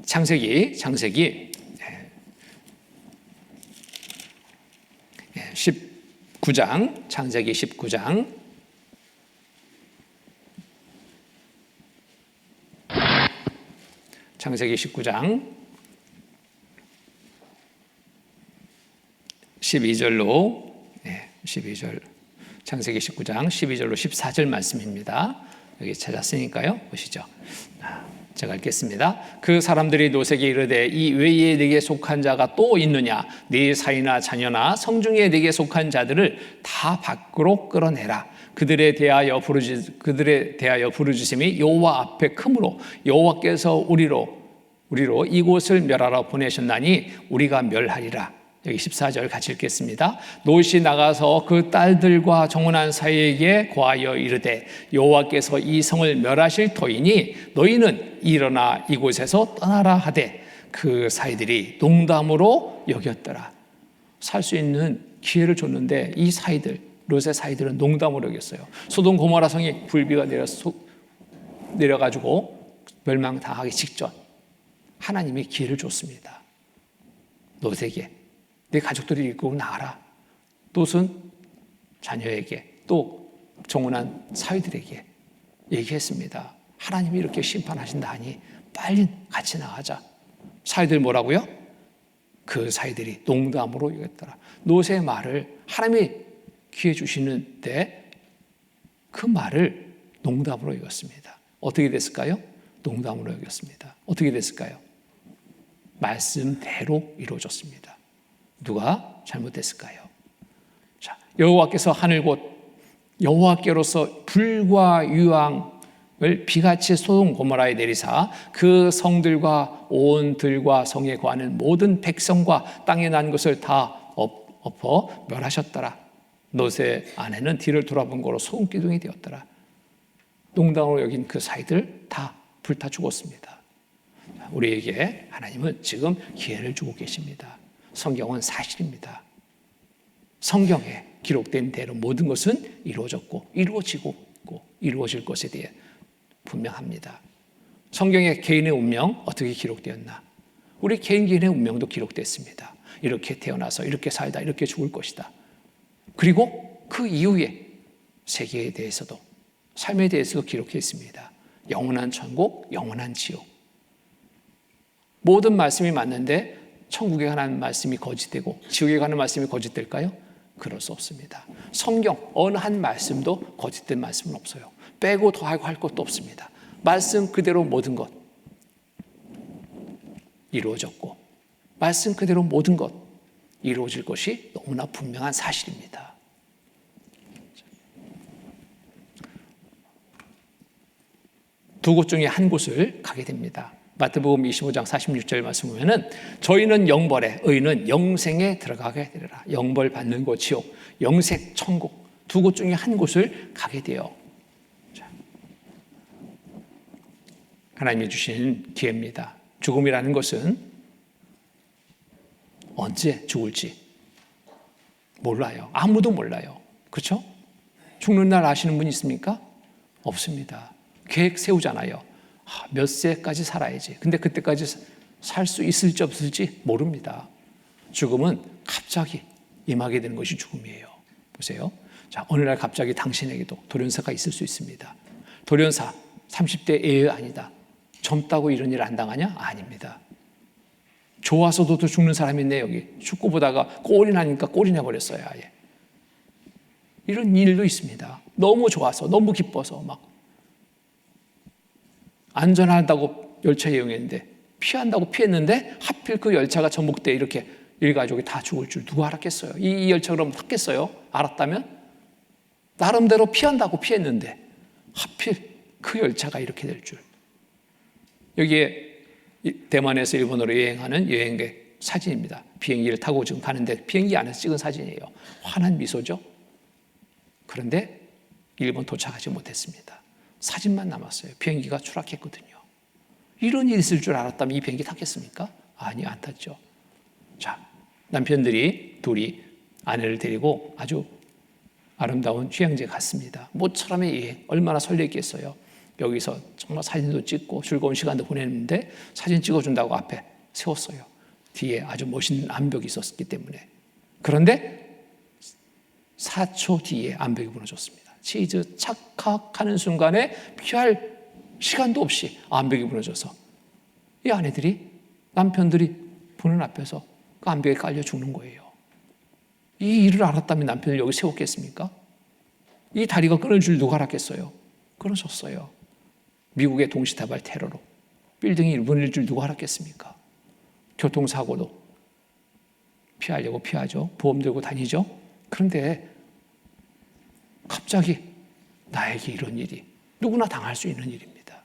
창세기 19장, 창세기 19장 12절로 12절, 창세기 19장 12절로 14절 말씀입니다. 여기 찾았으니까요. 보시죠. 제가 읽겠습니다. 그 사람들이 노새에게 이르되 이 외에 네게 속한 자가 또 있느냐? 네 사이나 자녀나 성중에 네게 속한 자들을 다 밖으로 끌어내라. 그들에 대하여 부르짖음이 여호와 앞에 크므로 여호와께서 우리로 이곳을 멸하러 보내셨나니 우리가 멸하리라. 여기 14절 같이 읽겠습니다. 롯이 나가서 그 딸들과 정혼한 사이에게 고하여 이르되 여호와께서 이 성을 멸하실 터이니 너희는 일어나 이곳에서 떠나라 하되 그 사이들이 농담으로 여겼더라. 살 수 있는 기회를 줬는데 이 사이들, 롯의 사이들은 농담으로 여겼어요. 소돔 고모라 성이 불비가 내려가지고 멸망당하기 직전 하나님이 기회를 줬습니다. 롯에게 내 가족들이 이끌고 나가라. 롯은 자녀에게 또 정혼한 사위들에게 얘기했습니다. 하나님이 이렇게 심판하신다니 빨리 같이 나가자. 사위들 뭐라고요? 그 사위들이 농담으로 여겼더라. 롯의 말을 하나님이 기회 주시는데 그 말을 농담으로 여겼습니다. 어떻게 됐을까요? 농담으로 여겼습니다. 어떻게 됐을까요? 말씀대로 이루어졌습니다. 누가 잘못됐을까요? 자, 여호와께서 하늘 곧 여호와께로서 불과 유황을 비같이 소돔 고모라에 내리사 그 성들과 온 들과 성에 거하는 모든 백성과 땅에 난 것을 다 엎어 멸하셨더라. 롯의 아내는 뒤를 돌아본 거로 소금 기둥이 되었더라. 농담으로 여긴 그 사이들 다 불타 죽었습니다. 우리에게 하나님은 지금 기회를 주고 계십니다. 성경은 사실입니다. 성경에 기록된 대로 모든 것은 이루어졌고 이루어지고 있고 이루어질 것에 대해 분명합니다. 성경에 개인의 운명 어떻게 기록되었나? 우리 개인의 운명도 기록됐습니다. 이렇게 태어나서 이렇게 살다 이렇게 죽을 것이다. 그리고 그 이후에 세계에 대해서도 삶에 대해서도 기록해 있습니다. 영원한 천국, 영원한 지옥. 모든 말씀이 맞는데 천국에 관한 말씀이 거짓되고 지옥에 관한 말씀이 거짓될까요? 그럴 수 없습니다. 성경 어느 한 말씀도 거짓된 말씀은 없어요. 빼고 더하고 할 것도 없습니다. 말씀 그대로 모든 것 이루어졌고 말씀 그대로 모든 것 이루어질 것이 너무나 분명한 사실입니다. 두 곳 중에 한 곳을 가게 됩니다. 마태복음 25장 46절 말씀 보면은 저희는 영벌에, 의인은 영생에 들어가게 되리라. 영벌 받는 곳 지옥, 영생 천국 두 곳 중에 한 곳을 가게 돼요. 자, 하나님이 주신 기회입니다. 죽음이라는 것은 언제 죽을지 몰라요. 아무도 몰라요. 그렇죠? 죽는 날 아시는 분 있습니까? 없습니다. 계획 세우잖아요. 몇 세까지 살아야지. 근데 그때까지 살 수 있을지 없을지 모릅니다. 죽음은 갑자기 임하게 되는 것이 죽음이에요. 보세요. 자, 어느 날 갑자기 당신에게도 돌연사가 있을 수 있습니다. 돌연사, 30대 애가 아니다. 젊다고 이런 일 안 당하냐? 아닙니다. 좋아서도 또 죽는 사람이 있네, 여기. 축구 보다가 골이 나니까 골이 나버렸어요, 아예. 이런 일도 있습니다. 너무 좋아서, 너무 기뻐서 막 안전하다고 열차 이용했는데 피한다고 피했는데 하필 그 열차가 전복돼 이렇게 일가족이 다 죽을 줄 누가 알았겠어요? 이 열차 그럼 탔겠어요? 알았다면? 나름대로 피한다고 피했는데 하필 그 열차가 이렇게 될 줄. 여기에 대만에서 일본으로 여행하는 여행객 사진입니다. 비행기를 타고 지금 가는데 비행기 안에서 찍은 사진이에요. 환한 미소죠. 그런데 일본 도착하지 못했습니다. 사진만 남았어요. 비행기가 추락했거든요. 이런 일이 있을 줄 알았다면 이 비행기 탔겠습니까? 아니, 안 탔죠. 자, 남편들이 둘이 아내를 데리고 아주 아름다운 휴양지에 갔습니다. 모처럼의 여행, 얼마나 설레겠어요. 여기서 정말 사진도 찍고 즐거운 시간도 보냈는데 사진 찍어준다고 앞에 세웠어요. 뒤에 아주 멋있는 암벽이 있었기 때문에. 그런데 4초 뒤에 암벽이 무너졌습니다. 치즈 착각하는 순간에 피할 시간도 없이 암벽이 무너져서 이 아내들이, 남편들이 보는 앞에서 그 암벽에 깔려 죽는 거예요. 이 일을 알았다면 남편을 여기 세웠겠습니까? 이 다리가 끊어질 줄 누가 알았겠어요? 끊어졌어요. 미국의 동시다발 테러로 빌딩이 무너질 줄 누가 알았겠습니까? 교통사고도 피하려고 피하죠. 보험 들고 다니죠. 그런데 갑자기 나에게 이런 일이, 누구나 당할 수 있는 일입니다.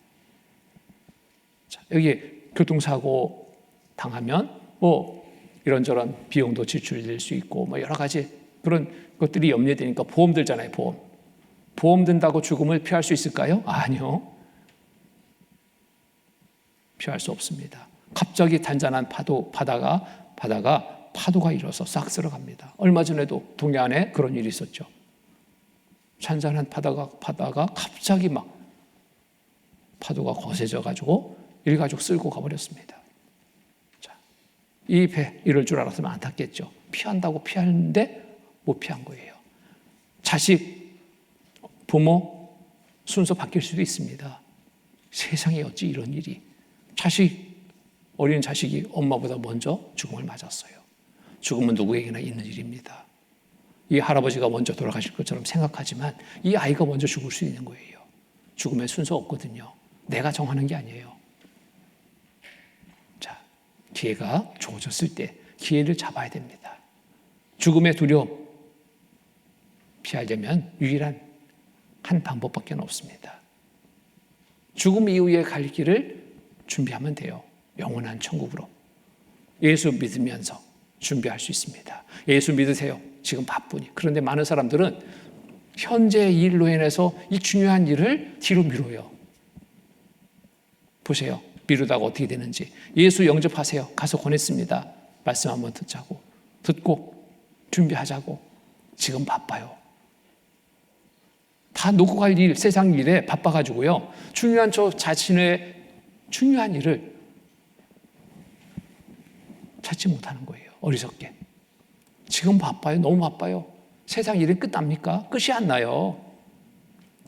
자, 여기 교통사고 당하면 뭐 이런저런 비용도 지출될 수 있고 뭐 여러 가지 그런 것들이 염려되니까 보험 들잖아요. 보험 든다고 죽음을 피할 수 있을까요? 아니요. 피할 수 없습니다. 갑자기 단단한 바다가 파도가 일어서 싹 쓸어갑니다. 얼마 전에도 동해안에 그런 일이 있었죠. 잔잔한 바다가 갑자기 막 파도가 거세져 가지고 일가족 쓸고 가버렸습니다. 자, 이 배 이럴 줄 알았으면 안 탔겠죠. 피한다고 피하는데 못 피한 거예요. 자식, 부모 순서 바뀔 수도 있습니다. 세상에 어찌 이런 일이. 어린 자식이 엄마보다 먼저 죽음을 맞았어요. 죽음은 누구에게나 있는 일입니다. 이 할아버지가 먼저 돌아가실 것처럼 생각하지만 이 아이가 먼저 죽을 수 있는 거예요. 죽음의 순서 없거든요. 내가 정하는 게 아니에요. 자, 기회가 주어졌을 때 기회를 잡아야 됩니다. 죽음의 두려움 피하려면 유일한 한 방법밖에 없습니다. 죽음 이후에 갈 길을 준비하면 돼요. 영원한 천국으로. 예수 믿으면서 준비할 수 있습니다. 예수 믿으세요. 지금 바쁘니. 그런데 많은 사람들은 현재의 일로 인해서 이 중요한 일을 뒤로 미뤄요. 보세요. 미루다가 어떻게 되는지. 예수 영접하세요. 가서 권했습니다. 말씀 한번 듣고 준비하자고. 지금 바빠요. 다 놓고 갈 일, 세상 일에 바빠가지고요. 중요한 저 자신의 중요한 일을 찾지 못하는 거예요. 어리석게. 지금 바빠요. 너무 바빠요. 세상 일은 끝납니까? 끝이 안 나요.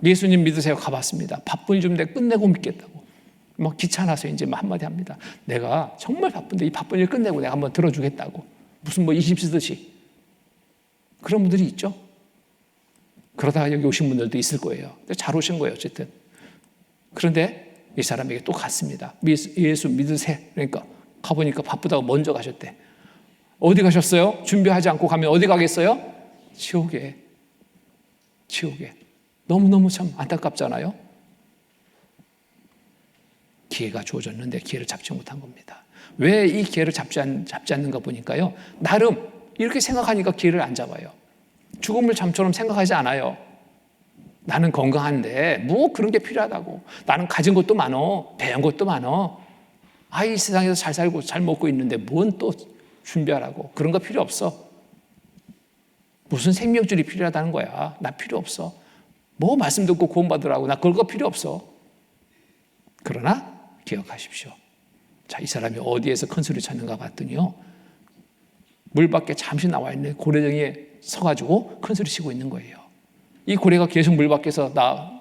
예수님 믿으세요. 가봤습니다. 바쁜 일 좀 내가 끝내고 믿겠다고. 막 귀찮아서 이제 한마디 합니다. 내가 정말 바쁜데 이 바쁜 일 끝내고 내가 한번 들어주겠다고. 무슨 뭐 20시듯이. 그런 분들이 있죠. 그러다가 여기 오신 분들도 있을 거예요. 잘 오신 거예요. 어쨌든. 그런데 이 사람에게 또 갔습니다. 예수 믿으세요. 그러니까 가보니까 바쁘다고 먼저 가셨대. 어디 가셨어요? 준비하지 않고 가면 어디 가겠어요? 지옥에. 너무너무 참 안타깝잖아요. 기회가 주어졌는데 기회를 잡지 못한 겁니다. 왜 이 기회를 잡지 않는가 보니까요. 나름 이렇게 생각하니까 기회를 안 잡아요. 죽음을 잠처럼 생각하지 않아요. 나는 건강한데 뭐 그런 게 필요하다고. 나는 가진 것도 많어. 배운 것도 많어. 이 세상에서 잘 살고 잘 먹고 있는데 뭔 또 준비하라고. 그런 거 필요 없어. 무슨 생명줄이 필요하다는 거야. 나 필요 없어. 뭐 말씀 듣고 구원받으라고. 나 그런 거 필요 없어. 그러나 기억하십시오. 자, 이 사람이 어디에서 큰 소리 찾는가 봤더니요. 물 밖에 잠시 나와 있는 고래정에 서가지고 큰 소리 치고 있는 거예요. 이 고래가 계속 물 밖에서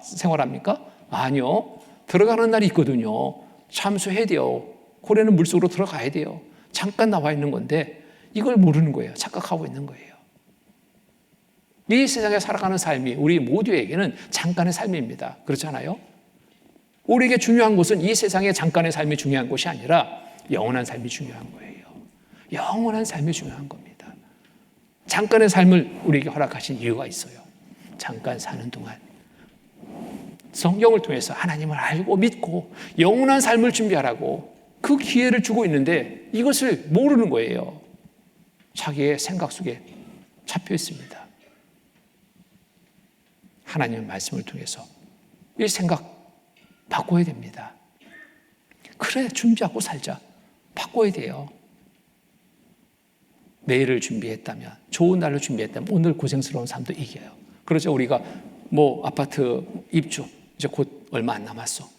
생활합니까? 아니요. 들어가는 날이 있거든요. 참수해야 돼요. 고래는 물속으로 들어가야 돼요. 잠깐 나와 있는 건데 이걸 모르는 거예요. 착각하고 있는 거예요. 이 세상에 살아가는 삶이 우리 모두에게는 잠깐의 삶입니다. 그렇지 않아요? 우리에게 중요한 것은 이 세상의 잠깐의 삶이 중요한 것이 아니라 영원한 삶이 중요한 거예요. 영원한 삶이 중요한 겁니다. 잠깐의 삶을 우리에게 허락하신 이유가 있어요. 잠깐 사는 동안 성경을 통해서 하나님을 알고 믿고 영원한 삶을 준비하라고 그 기회를 주고 있는데 이것을 모르는 거예요. 자기의 생각 속에 잡혀 있습니다. 하나님의 말씀을 통해서 이 생각 바꿔야 됩니다. 그래, 준비하고 살자. 바꿔야 돼요. 내일을 준비했다면, 좋은 날로 준비했다면 오늘 고생스러운 삶도 이겨요. 그렇죠. 우리가 아파트 입주 이제 곧 얼마 안 남았어.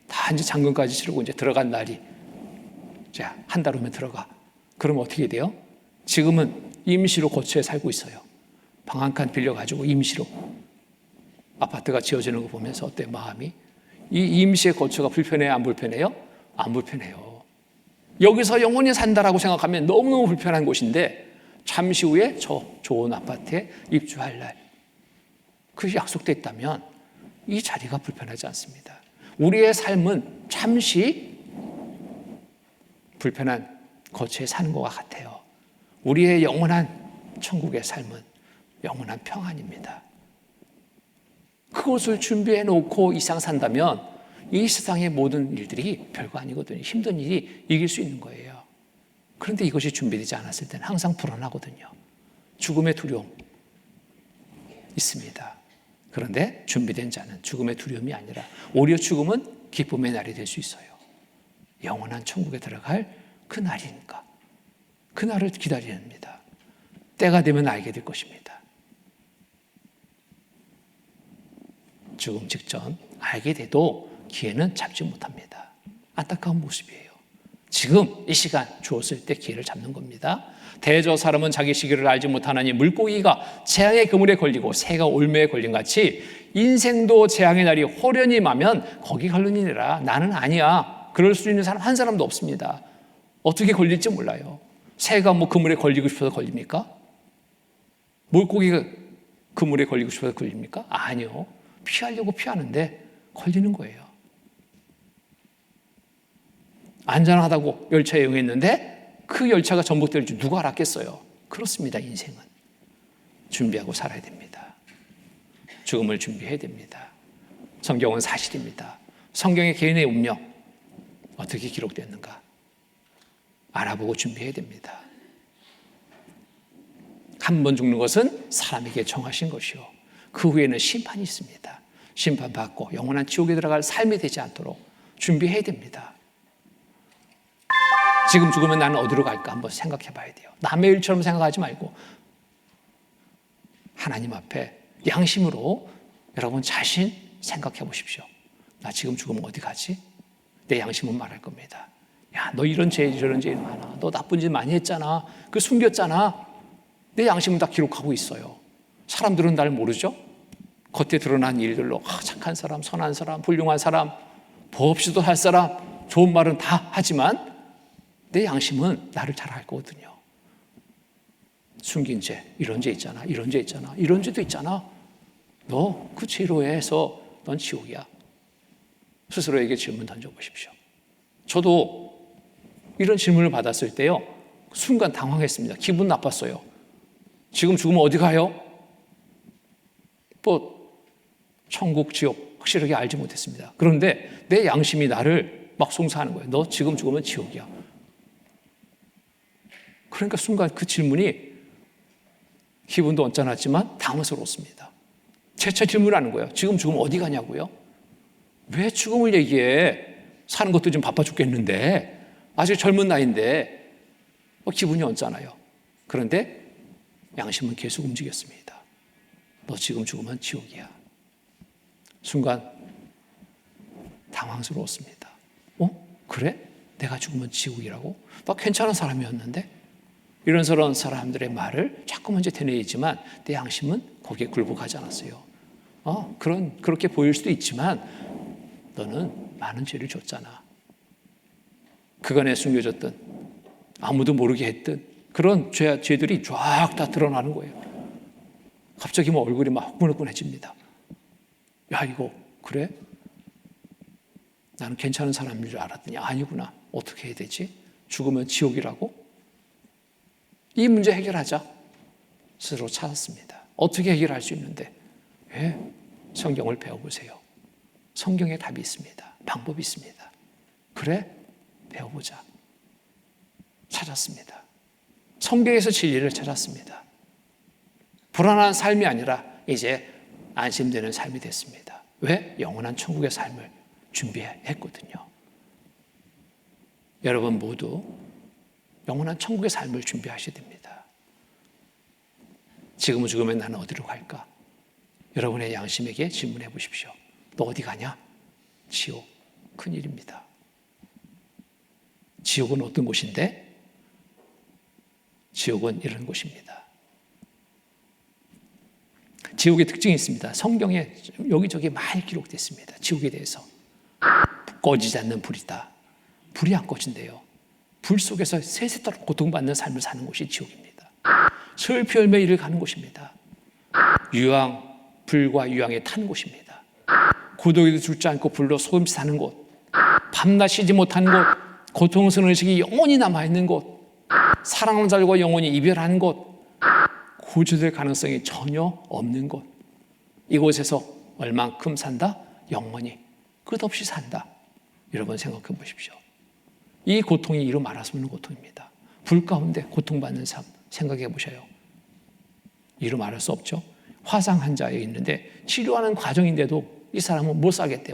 다 이제 잔금까지 치르고 이제 들어간 날이 이제 한 달 후면 들어가. 그러면 어떻게 돼요? 지금은 임시로 거처에 살고 있어요. 방 한 칸 빌려가지고 임시로 아파트가 지어지는 거 보면서 어때 마음이? 이 임시의 거처가 불편해요? 안 불편해요? 안 불편해요. 여기서 영원히 산다라고 생각하면 너무너무 불편한 곳인데 잠시 후에 저 좋은 아파트에 입주할 날 그 약속돼 있다면 이 자리가 불편하지 않습니다. 우리의 삶은 잠시 불편한 거처에 사는 것과 같아요. 우리의 영원한 천국의 삶은 영원한 평안입니다. 그것을 준비해 놓고 이상 산다면 이 세상의 모든 일들이 별거 아니거든요. 힘든 일이 이길 수 있는 거예요. 그런데 이것이 준비되지 않았을 때는 항상 불안하거든요. 죽음의 두려움 있습니다. 그런데 준비된 자는 죽음의 두려움이 아니라 오히려 죽음은 기쁨의 날이 될 수 있어요. 영원한 천국에 들어갈 그 날이니까 그 날을 기다립니다. 때가 되면 알게 될 것입니다. 죽음 직전 알게 돼도 기회는 잡지 못합니다. 안타까운 모습이에요. 지금 이 시간 주었을 때 기회를 잡는 겁니다. 대저 사람은 자기 시기를 알지 못하나니 물고기가 재앙의 그물에 걸리고 새가 올매에 걸린 같이 인생도 재앙의 날이 호련히 마면 거기 걸리니라. 나는 아니야. 그럴 수 있는 사람 한 사람도 없습니다. 어떻게 걸릴지 몰라요. 새가 그물에 걸리고 싶어서 걸립니까? 물고기가 그물에 걸리고 싶어서 걸립니까? 아니요. 피하려고 피하는데 걸리는 거예요. 안전하다고 열차에 응했는데 그 열차가 전복될 줄 누가 알았겠어요? 그렇습니다. 인생은 준비하고 살아야 됩니다. 죽음을 준비해야 됩니다. 성경은 사실입니다. 성경의 개인의 운명 어떻게 기록됐는가 알아보고 준비해야 됩니다. 한 번 죽는 것은 사람에게 정하신 것이요 그 후에는 심판이 있습니다. 심판받고 영원한 지옥에 들어갈 삶이 되지 않도록 준비해야 됩니다. 지금 죽으면 나는 어디로 갈까 한번 생각해 봐야 돼요. 남의 일처럼 생각하지 말고 하나님 앞에 양심으로 여러분 자신 생각해 보십시오. 나 지금 죽으면 어디 가지? 내 양심은 말할 겁니다. 야, 너 이런 죄 저런 죄 많아. 너 나쁜 짓 많이 했잖아. 그 숨겼잖아. 내 양심은 다 기록하고 있어요. 사람들은 날 모르죠? 겉에 드러난 일들로 착한 사람, 선한 사람, 훌륭한 사람, 법 없이도 할 사람, 좋은 말은 다 하지만 내 양심은 나를 잘 알거든요. 숨긴 죄, 이런 죄 있잖아, 이런 죄 있잖아, 이런 죄도 있잖아. 너 그 죄로 해서 넌 지옥이야. 스스로에게 질문 던져보십시오. 저도 이런 질문을 받았을 때요, 순간 당황했습니다. 기분 나빴어요. 지금 죽으면 어디 가요? 천국, 지옥 확실하게 알지 못했습니다. 그런데 내 양심이 나를 막 송사하는 거예요. 너 지금 죽으면 지옥이야. 그러니까 순간 그 질문이 기분도 언짢았지만 당황스러웠습니다. 재차 질문하는 거예요. 지금 죽으면 어디 가냐고요? 왜 죽음을 얘기해? 사는 것도 좀 바빠 죽겠는데 아직 젊은 나이인데 기분이 언짢아요. 그런데 양심은 계속 움직였습니다. 너 지금 죽으면 지옥이야. 순간 당황스러웠습니다. 그래? 내가 죽으면 지옥이라고? 나 괜찮은 사람이었는데? 이런저런 사람들의 말을 자꾸 먼저 되뇌이지만 내 양심은 거기에 굴복하지 않았어요. 그렇게 보일 수도 있지만 너는 많은 죄를 졌잖아. 그간에 숨겨졌던 아무도 모르게 했던 그런 죄들이 쫙 다 드러나는 거예요. 갑자기 얼굴이 막 후끈후끈해집니다. 야, 이거 그래? 나는 괜찮은 사람인 줄 알았더니 아니구나. 어떻게 해야 되지? 죽으면 지옥이라고? 이 문제 해결하자. 스스로 찾았습니다. 어떻게 해결할 수 있는데? 성경을 배워보세요. 성경에 답이 있습니다. 방법이 있습니다. 그래? 배워보자. 찾았습니다. 성경에서 진리를 찾았습니다. 불안한 삶이 아니라 이제 안심되는 삶이 됐습니다. 왜? 영원한 천국의 삶을 준비했거든요. 여러분 모두 영원한 천국의 삶을 준비하셔야 됩니다. 지금 죽으면 나는 어디로 갈까? 여러분의 양심에게 질문해 보십시오. 너 어디 가냐? 지옥. 큰일입니다. 지옥은 어떤 곳인데? 지옥은 이런 곳입니다. 지옥의 특징이 있습니다. 성경에 여기저기 많이 기록되어 있습니다. 지옥에 대해서. 꺼지지 않는 불이다. 불이 안 꺼진대요. 불 속에서 세세토록 고통받는 삶을 사는 곳이 지옥입니다. 슬피 열매 이를 가는 곳입니다. 불과 유황에 탄 곳입니다. 고독에도 죽지 않고 불로 소금치 사는 곳, 밤낮 쉬지 못하는 곳, 고통스러운 의식이 영원히 남아있는 곳, 사랑하는 자들과 영원히 이별하는 곳, 구조될 가능성이 전혀 없는 곳. 이곳에서 얼만큼 산다? 영원히 끝없이 산다. 여러분 생각해 보십시오. 이 고통이 이루 말할 수 없는 고통입니다. 불 가운데 고통받는 삶 생각해 보셔요. 이루 말할 수 없죠. 화상 환자에 있는데 치료하는 과정인데도 이 사람은 못 살겠대.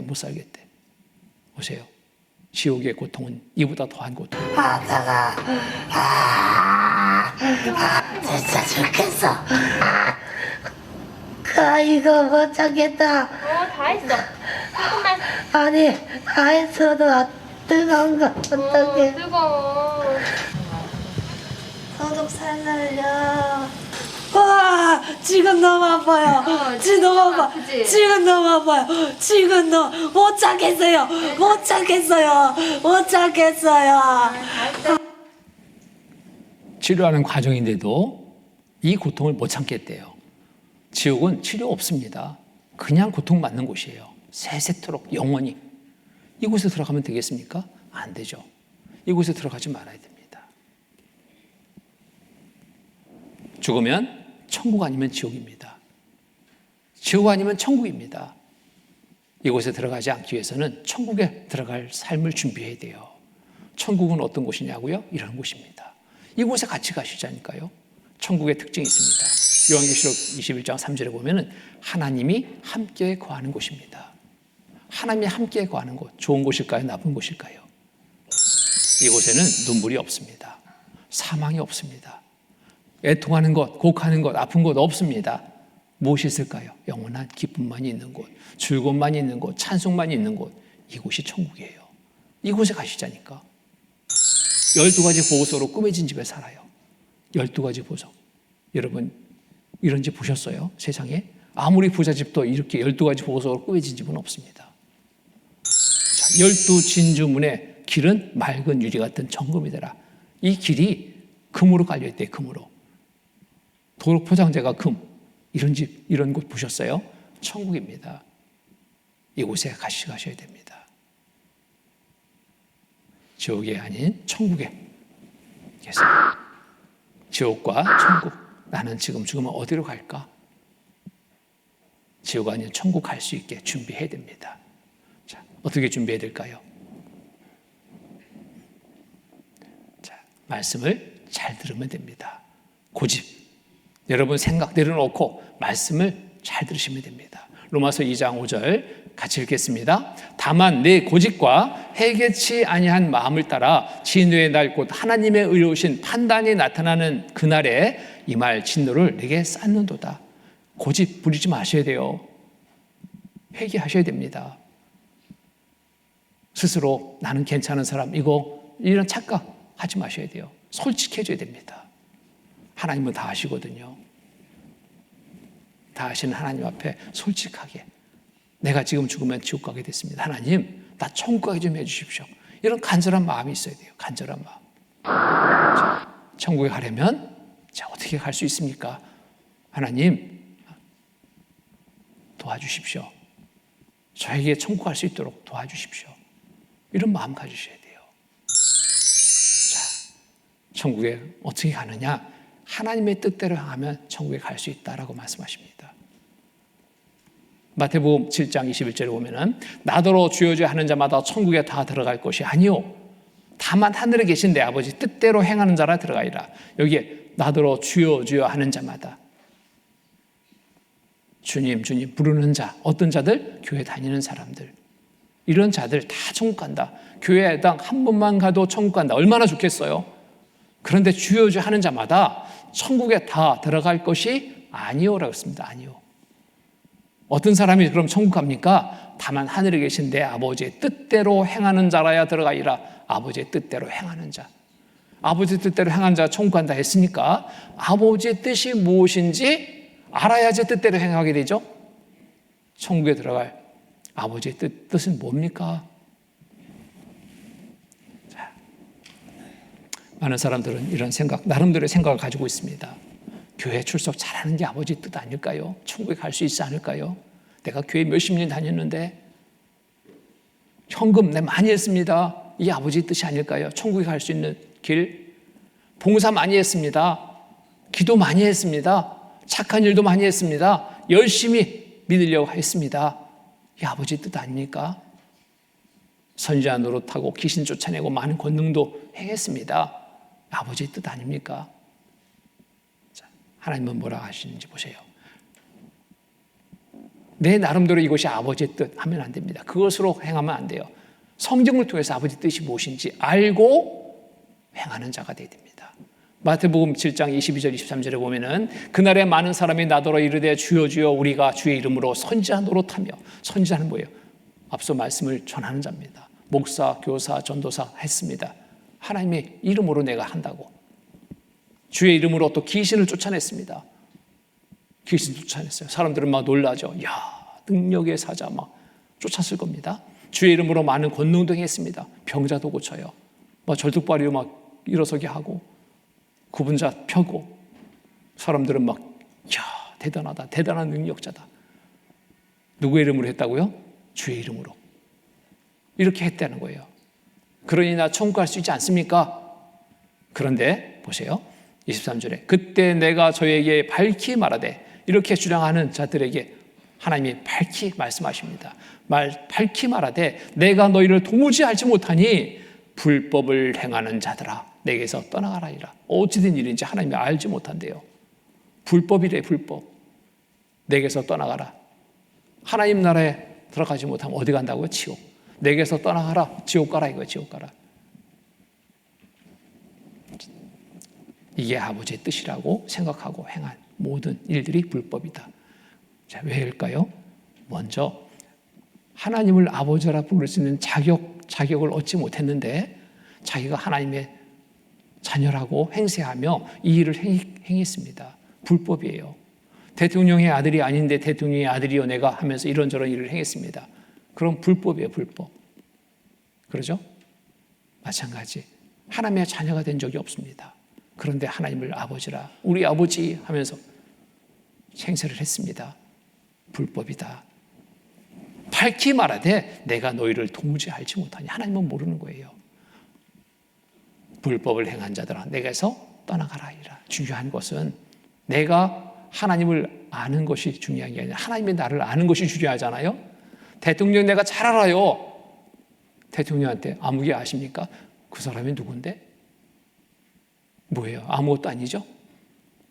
보세요. 지옥의 고통은 이보다 더한 고통. 하다가 진짜 죽겠어. 이거 못 참겠다. 다 했어. 조금만. 아니 다 했어도 뜨거운 거 어떡해. 뜨거워. 소독 살살려. 와 지금 너무 아파요. 지금 너무 아파. 아프지? 지금 너무 아파요. 지금 너무 못 참겠어요. 치료하는 과정인데도 이 고통을 못 참겠대요. 지옥은 치료 없습니다. 그냥 고통받는 곳이에요. 세세토록 영원히. 이곳에 들어가면 되겠습니까? 안 되죠. 이곳에 들어가지 말아야 됩니다. 죽으면 천국 아니면 지옥입니다. 지옥 아니면 천국입니다. 이곳에 들어가지 않기 위해서는 천국에 들어갈 삶을 준비해야 돼요. 천국은 어떤 곳이냐고요? 이런 곳입니다. 이곳에 같이 가시자니까요. 천국의 특징이 있습니다. 요한계시록 21장 3절에 보면은 하나님이 함께 거하는 곳입니다. 하나님이 함께 거하는 곳, 좋은 곳일까요? 나쁜 곳일까요? 이곳에는 눈물이 없습니다. 사망이 없습니다. 애통하는 것, 곡하는 것, 아픈 것 없습니다. 무엇이 있을까요? 영원한 기쁨만이 있는 곳, 즐거움만이 있는 곳, 찬송만이 있는 곳. 이곳이 천국이에요. 이곳에 가시자니까. 12가지 보석으로 꾸며진 집에 살아요. 12가지 보석. 여러분 이런 집 보셨어요? 세상에? 아무리 부잣집도 이렇게 12가지 보석으로 꾸며진 집은 없습니다. 12진주문의 길은 맑은 유리 같은 정금이 되라. 이 길이 금으로 깔려있대. 금으로. 도록 포장재가 금. 이런 집, 이런 곳 보셨어요? 천국입니다. 이곳에 가셔야 됩니다. 지옥이 아닌 천국에 계세요. 지옥과 천국. 나는 지금 죽으면 어디로 갈까? 지옥 아닌 천국 갈 수 있게 준비해야 됩니다. 자, 어떻게 준비해야 될까요? 말씀을 잘 들으면 됩니다. 고집. 여러분 생각 내려놓고 말씀을 잘 들으시면 됩니다. 로마서 2장 5절 같이 읽겠습니다. 다만 내 고집과 해개치 아니한 마음을 따라 진노의 날 곧 하나님의 의로우신 판단이 나타나는 그날에 이 말 진노를 내게 쌓는도다. 고집 부리지 마셔야 돼요. 회개하셔야 됩니다. 스스로 나는 괜찮은 사람, 이런 착각하지 마셔야 돼요. 솔직해져야 됩니다. 하나님은 다 아시거든요. 다 아시는 하나님 앞에 솔직하게 내가 지금 죽으면 지옥 가게 됐습니다. 하나님, 나 천국 가게 좀 해주십시오. 이런 간절한 마음이 있어야 돼요. 간절한 마음. 자, 천국에 가려면 어떻게 갈 수 있습니까? 하나님, 도와주십시오. 저에게 천국 갈 수 있도록 도와주십시오. 이런 마음 가지셔야 돼요. 자, 천국에 어떻게 가느냐? 하나님의 뜻대로 향하면 천국에 갈 수 있다라고 말씀하십니다. 마태복음 7장 21절에 보면은 나더러 주여 주여 하는 자마다 천국에 다 들어갈 것이 아니요 다만 하늘에 계신 내 아버지 뜻대로 행하는 자라 들어가리라. 여기에 나더러 주여 주여 하는 자마다, 주님 주님 부르는 자, 어떤 자들? 교회 다니는 사람들, 이런 자들 다 천국 간다. 교회당 한 번만 가도 천국 간다. 얼마나 좋겠어요. 그런데 주여 주여 하는 자마다 천국에 다 들어갈 것이 아니오라고 했습니다. 아니오. 어떤 사람이 그럼 천국 갑니까? 다만 하늘에 계신 내 아버지의 뜻대로 행하는 자라야 들어가리라. 아버지의 뜻대로 행하는 자. 아버지의 뜻대로 행하는 자가 천국 간다 했으니까 아버지의 뜻이 무엇인지 알아야지 뜻대로 행하게 되죠. 천국에 들어갈 아버지의 뜻은 뭡니까? 자, 많은 사람들은 이런 생각, 나름대로의 생각을 가지고 있습니다. 교회 출석 잘하는 게 아버지 뜻 아닐까요? 천국에 갈 수 있지 않을까요? 내가 교회 몇십 년 다녔는데 현금 내 많이 했습니다. 이게 아버지 뜻이 아닐까요? 천국에 갈 수 있는 길. 봉사 많이 했습니다. 기도 많이 했습니다. 착한 일도 많이 했습니다. 열심히 믿으려고 했습니다. 이게 아버지 뜻 아닙니까? 선지자 노릇하고 귀신 쫓아내고 많은 권능도 행했습니다. 아버지 뜻 아닙니까? 하나님은 뭐라 하시는지 보세요. 내 나름대로 이것이 아버지의 뜻 하면 안 됩니다. 그것으로 행하면 안 돼요. 성경을 통해서 아버지 뜻이 무엇인지 알고 행하는 자가 되어야 됩니다. 마태복음 7장 22절 23절에 보면은 그날에 많은 사람이 나더러 이르되 주여 주여 우리가 주의 이름으로 선지자 노릇하며, 선지자는 뭐예요? 앞서 말씀을 전하는 자입니다. 목사, 교사, 전도사 했습니다. 하나님의 이름으로 내가 한다고. 주의 이름으로 또 귀신을 쫓아냈습니다. 귀신 쫓아냈어요. 사람들은 막 놀라죠. 야, 능력의 사자 막 쫓았을 겁니다. 주의 이름으로 많은 권능도 행했습니다. 병자도 고쳐요. 막 절뚝발이로 막 일어서게 하고 굽은 자 펴고, 사람들은 막 야, 대단하다, 대단한 능력자다. 누구의 이름으로 했다고요? 주의 이름으로. 이렇게 했다는 거예요. 그러니 나 천국 갈 수 있지 않습니까? 그런데 보세요. 23절에 그때 내가 저에게 밝히 말하되, 이렇게 주장하는 자들에게 하나님이 밝히 말씀하십니다. 밝히 말하되 내가 너희를 도무지 알지 못하니 불법을 행하는 자들아 내게서 떠나가라이라. 어찌된 일인지 하나님이 알지 못한대요. 불법이래. 불법. 내게서 떠나가라. 하나님 나라에 들어가지 못하면 어디 간다고요? 지옥. 내게서 떠나가라. 지옥 가라 이거예요. 지옥 가라. 이게 아버지의 뜻이라고 생각하고 행한 모든 일들이 불법이다. 자, 왜일까요? 먼저 하나님을 아버지라 부를 수 있는 자격을 얻지 못했는데 자기가 하나님의 자녀라고 행세하며 이 일을 행했습니다. 불법이에요. 대통령의 아들이 아닌데 대통령의 아들이요 내가 하면서 이런저런 일을 행했습니다. 그럼 불법이에요. 불법. 그러죠? 마찬가지. 하나님의 자녀가 된 적이 없습니다. 그런데 하나님을 아버지라, 우리 아버지 하면서 행세를 했습니다. 불법이다. 밝히 말하되 내가 너희를 도무지 알지 못하니. 하나님은 모르는 거예요. 불법을 행한 자들아 내게서 떠나가라이라. 중요한 것은 내가 하나님을 아는 것이 중요한 게 아니라 하나님이 나를 아는 것이 중요하잖아요. 대통령 내가 잘 알아요. 대통령한테 아무개 아십니까? 그 사람이 누군데? 뭐예요? 아무것도 아니죠?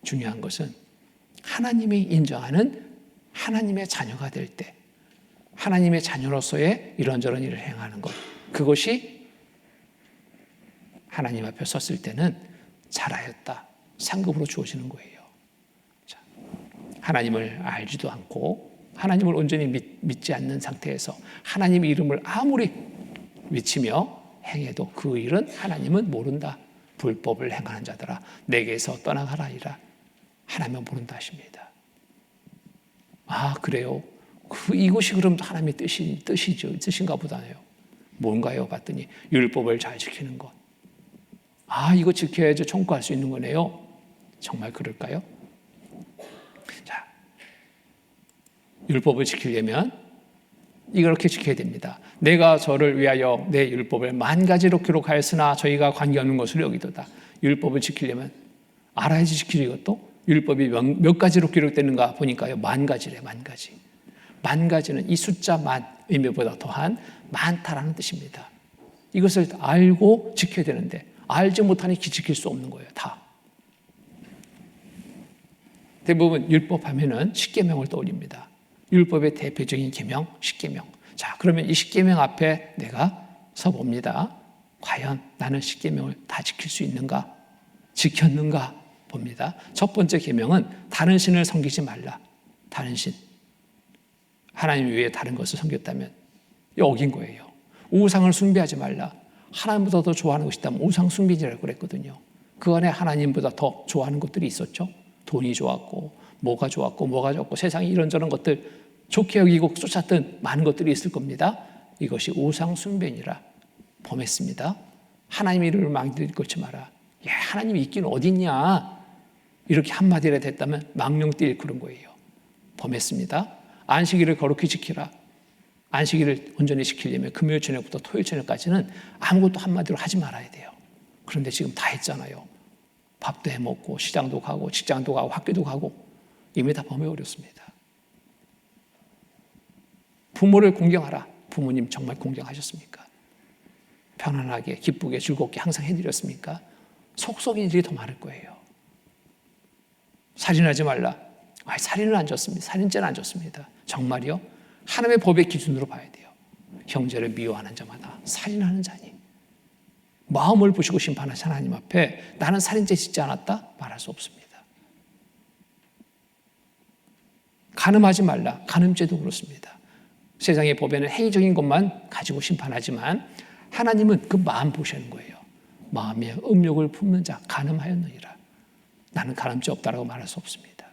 중요한 것은 하나님이 인정하는 하나님의 자녀가 될 때, 하나님의 자녀로서의 이런저런 일을 행하는 것, 그것이 하나님 앞에 섰을 때는 잘하였다, 상급으로 주어지는 거예요. 자, 하나님을 알지도 않고 하나님을 온전히 믿지 않는 상태에서 하나님의 이름을 아무리 외치며 행해도 그 일은 하나님은 모른다. 불법을 행하는 자들아 내게서 떠나가라이라. 하나님은 모른다 하십니다. 아, 그래요? 이것이 그럼 하나님의 뜻인가 보다네요. 뭔가요? 봤더니 율법을 잘 지키는 것. 아, 이거 지켜야지 청구할 수 있는 거네요. 정말 그럴까요? 자, 율법을 지키려면 이렇게 지켜야 됩니다. 내가 저를 위하여 내 율법을 10,000가지로 기록하였으나 저희가 관계없는 것으로 여기도다. 율법을 지키려면 알아야지 지키죠. 이것도 율법이 몇 가지로 기록되는가 보니까요, 10,000가지래. 10,000가지. 10,000가지는 이 숫자 만 의미보다 더한 많다라는 뜻입니다. 이것을 알고 지켜야 되는데 알지 못하니 지킬 수 없는 거예요. 다. 대부분 율법 하면은 십계명을 떠올립니다. 율법의 대표적인 계명, 십계명. 자, 그러면 이 십계명 앞에 내가 서봅니다. 과연 나는 십계명을 다 지킬 수 있는가? 지켰는가? 봅니다. 첫 번째 계명은 다른 신을 섬기지 말라. 다른 신. 하나님 외에 다른 것을 섬겼다면 어긴 거예요. 우상을 숭배하지 말라. 하나님보다 더 좋아하는 것이 있다면 우상 숭배지라고 그랬거든요. 그 안에 하나님보다 더 좋아하는 것들이 있었죠. 돈이 좋았고 뭐가 좋았고 세상에 이런저런 것들 좋게 여기고 쫓았던 많은 것들이 있을 겁니다. 이것이 우상 숭배니라 범했습니다. 하나님의 이름을 망들 것지 마라. 야, 하나님이 있긴 어딨냐, 이렇게 한마디라 됐다면 망령띠 일그런 거예요. 범했습니다. 안식일을 거룩히 지키라. 안식일을 온전히 지키려면 금요일 저녁부터 토요일 저녁까지는 아무것도 한마디로 하지 말아야 돼요. 그런데 지금 다 했잖아요. 밥도 해먹고 시장도 가고 직장도 가고 학교도 가고 이미 다 범해버렸습니다. 부모를 공경하라. 부모님 정말 공경하셨습니까? 편안하게 기쁘게 즐겁게 항상 해드렸습니까? 속속인 일이 더 많을 거예요. 살인하지 말라. 살인은 안 졌습니다. 살인죄는 안 졌습니다. 정말이요? 하나님의 법의 기준으로 봐야 돼요. 형제를 미워하는 자마다 살인하는 자니 마음을 보시고 심판하신 하나님 앞에 나는 살인죄 짓지 않았다 말할 수 없습니다. 간음하지 말라. 간음죄도 그렇습니다. 세상의 법에는 행위적인 것만 가지고 심판하지만 하나님은 그 마음 보시는 거예요. 마음에 음욕을 품는 자 간음하였느니라. 나는 간음죄 없다라고 말할 수 없습니다.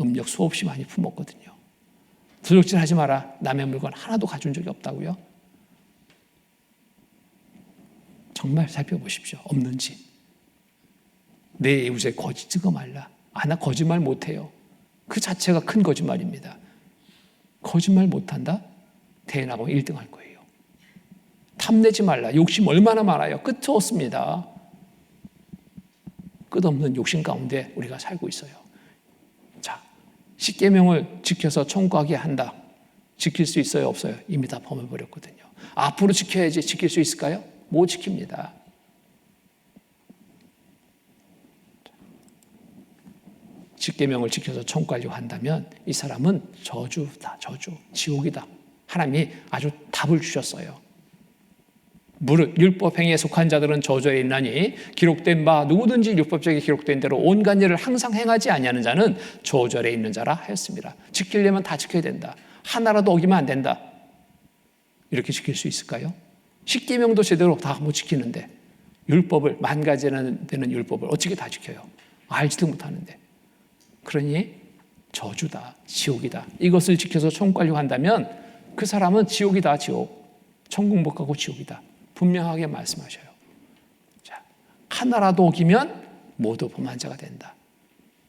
음욕 수없이 많이 품었거든요. 도적질하지 마라. 남의 물건 하나도 가져온 적이 없다고요? 정말 살펴보십시오. 없는지. 내 이웃에 거짓 증거 말라. 나 거짓말 못해요. 그 자체가 큰 거짓말입니다. 거짓말 못한다? 대인하고 1등 할 거예요. 탐내지 말라. 욕심 얼마나 많아요. 끝이 없습니다. 끝없는 욕심 가운데 우리가 살고 있어요. 자, 십계명을 지켜서 청구하게 한다. 지킬 수 있어요? 없어요? 이미 다 범해버렸거든요. 앞으로 지켜야지 지킬 수 있을까요? 못 지킵니다. 십계명을 지켜서 청구하려고 한다면 이 사람은 저주다. 저주, 지옥이다. 하나님이 아주 답을 주셨어요. 무릇 율법 행위에 속한 자들은 저주에 있나니 기록된 바 누구든지 율법적에 기록된 대로 온갖 일을 항상 행하지 아니하는 자는 저주 아래에 있는 자라 하였습니다. 지키려면 다 지켜야 된다. 하나라도 어기면 안 된다. 이렇게 지킬 수 있을까요? 십계명도 제대로 다 못 지키는데 율법을 10,000가지나 되는 율법을 어떻게 다 지켜요? 알지도 못하는데. 그러니 저주다, 지옥이다. 이것을 지켜서 청구하려고 한다면 그 사람은 지옥이다, 지옥. 천국 못 가고 지옥이다. 분명하게 말씀하셔요. 자, 하나라도 어기면 모두 범한자가 된다.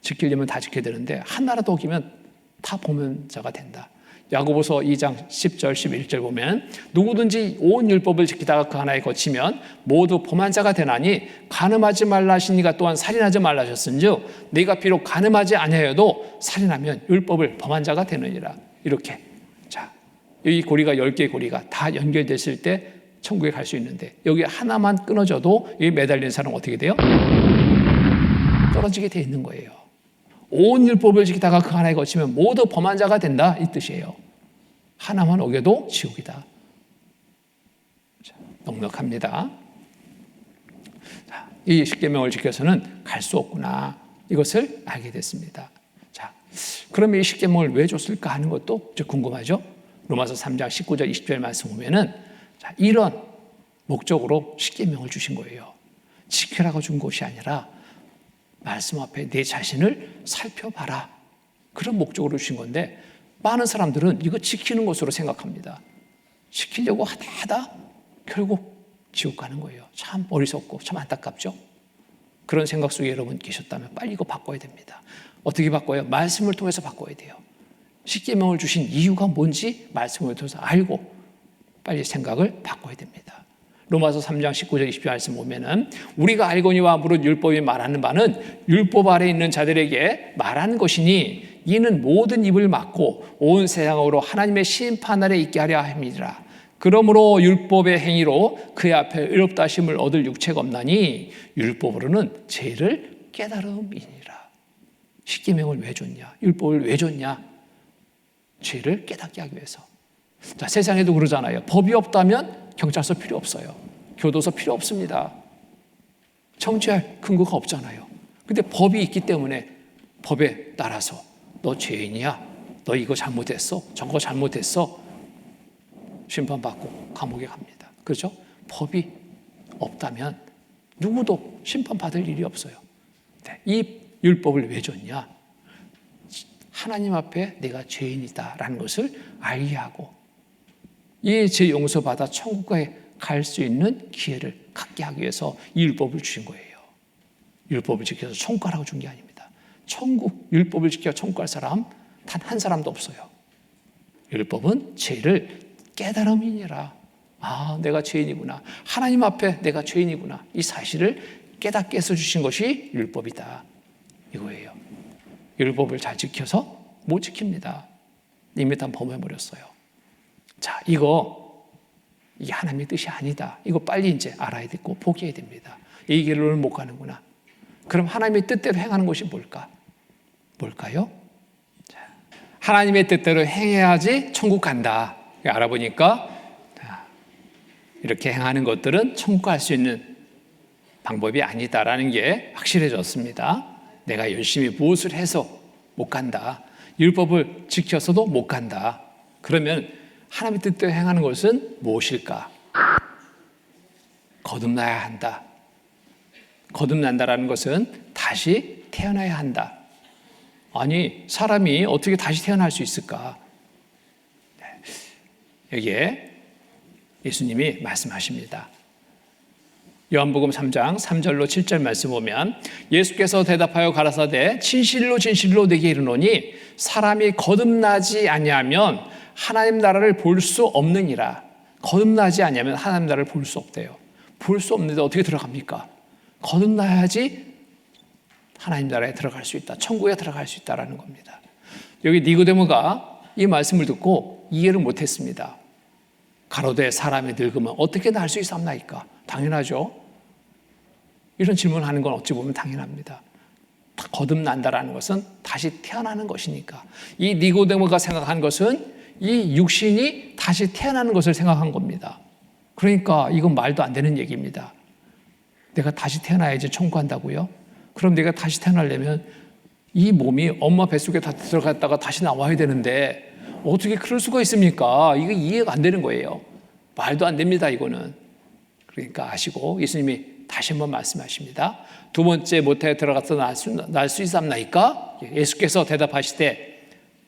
지키려면 다 지켜야 되는데 하나라도 어기면 다 범한자가 된다. 야고보서 2장 10절 11절 보면 누구든지 온 율법을 지키다가 그 하나에 거치면 모두 범한 자가 되나니 간음하지 말라 하시니가 또한 살인하지 말라 하셨은즉 네가 비록 간음하지 아니하여도 살인하면 율법을 범한 자가 되느니라. 이렇게. 자, 이 고리가 10개의 고리가 다 연결됐을 때 천국에 갈 수 있는데 여기 하나만 끊어져도 여기 매달린 사람은 어떻게 돼요? 떨어지게 돼 있는 거예요. 온 율법을 지키다가 그 하나에 거치면 모두 범한 자가 된다 이 뜻이에요. 하나만 어겨도 지옥이다. 자, 넉넉합니다. 자, 이 십계명을 지켜서는 갈 수 없구나 이것을 알게 됐습니다. 자, 그러면 이 십계명을 왜 줬을까 하는 것도 궁금하죠. 로마서 3장 19절 20절 말씀 보면은 자, 이런 목적으로 십계명을 주신 거예요. 지키라고 준 것이 아니라 말씀 앞에 내 자신을 살펴봐라. 그런 목적으로 주신 건데 많은 사람들은 이거 지키는 것으로 생각합니다. 지키려고 하다 결국 지옥 가는 거예요. 참 어리석고 참 안타깝죠. 그런 생각 속에 여러분 계셨다면 빨리 이거 바꿔야 됩니다. 어떻게 바꿔요? 말씀을 통해서 바꿔야 돼요. 십계명을 주신 이유가 뭔지 말씀을 통해서 알고 빨리 생각을 바꿔야 됩니다. 로마서 3장 19절 20절 말씀 보면은 우리가 알거니와 무릇 율법이 말하는 바는 율법 아래 있는 자들에게 말하는 것이니 이는 모든 입을 막고 온 세상으로 하나님의 심판 아래 있게 하려 함이니라. 그러므로 율법의 행위로 그의 앞에 의롭다 하심을 얻을 육체가 없나니 율법으로는 죄를 깨달음이니라. 십계명을 왜 줬냐? 율법을 왜 줬냐? 죄를 깨닫게 하기 위해서. 자, 세상에도 그러잖아요. 법이 없다면 경찰서 필요 없어요. 교도소 필요 없습니다. 정죄할 근거가 없잖아요. 근데 법이 있기 때문에 법에 따라서 너 죄인이야. 너 이거 잘못했어. 저거 잘못했어. 심판받고 감옥에 갑니다. 그렇죠? 법이 없다면 누구도 심판받을 일이 없어요. 이 율법을 왜 줬냐? 하나님 앞에 내가 죄인이다라는 것을 알게 하고 이 죄 용서받아 천국에 갈 수 있는 기회를 갖게 하기 위해서 이 율법을 주신 거예요. 율법을 지켜서 천국 가라고 준 게 아닙니다. 천국, 율법을 지켜 천국 갈 사람 단 한 사람도 없어요. 율법은 죄를 깨달음이니라. 아, 내가 죄인이구나. 하나님 앞에 내가 죄인이구나. 이 사실을 깨닫게 해서 주신 것이 율법이다. 이거예요. 율법을 잘 지켜서 못 지킵니다. 이미 다 범해버렸어요. 자, 이게 하나님의 뜻이 아니다. 이거 빨리 이제 알아야 되고 포기해야 됩니다. 이 길로는 못 가는구나. 그럼 하나님의 뜻대로 행하는 것이 뭘까요? 자, 하나님의 뜻대로 행해야지 천국 간다. 알아보니까 이렇게 행하는 것들은 천국 갈 수 있는 방법이 아니다라는 게 확실해졌습니다. 내가 열심히 무엇을 해서 못 간다. 율법을 지켜서도 못 간다. 그러면 하나님의 뜻대로 행하는 것은 무엇일까? 거듭나야 한다. 거듭난다라는 것은 다시 태어나야 한다. 아니, 사람이 어떻게 다시 태어날 수 있을까? 여기에 예수님이 말씀하십니다. 요한복음 3장 3절로 7절 말씀 보면 예수께서 대답하여 가라사대 진실로 진실로 내게 이르노니 사람이 거듭나지 아니하면 하나님 나라를 볼 수 없느니라. 거듭나지 아니하면 하나님 나라를 볼 수 없대요. 볼 수 없는데 어떻게 들어갑니까? 거듭나야지 하나님 나라에 들어갈 수 있다. 천국에 들어갈 수 있다라는 겁니다. 여기 니고데모가 이 말씀을 듣고 이해를 못했습니다. 가로되 사람이 늙으면 어떻게 날 수 있사옵나이까? 당연하죠. 이런 질문하는 건 어찌 보면 당연합니다. 거듭난다라는 것은 다시 태어나는 것이니까. 이 니고데모가 생각한 것은 이 육신이 다시 태어나는 것을 생각한 겁니다. 그러니까 이건 말도 안 되는 얘기입니다. 내가 다시 태어나야지 천국 간다고요? 그럼 내가 다시 태어나려면 이 몸이 엄마 뱃속에 다 들어갔다가 다시 나와야 되는데 어떻게 그럴 수가 있습니까? 이거 이해가 안 되는 거예요. 말도 안 됩니다, 이거는. 그러니까 아시고 예수님이 다시 한번 말씀하십니다. 두 번째 모태에 들어가서 날 수 있사옵나이까? 예수께서 대답하시되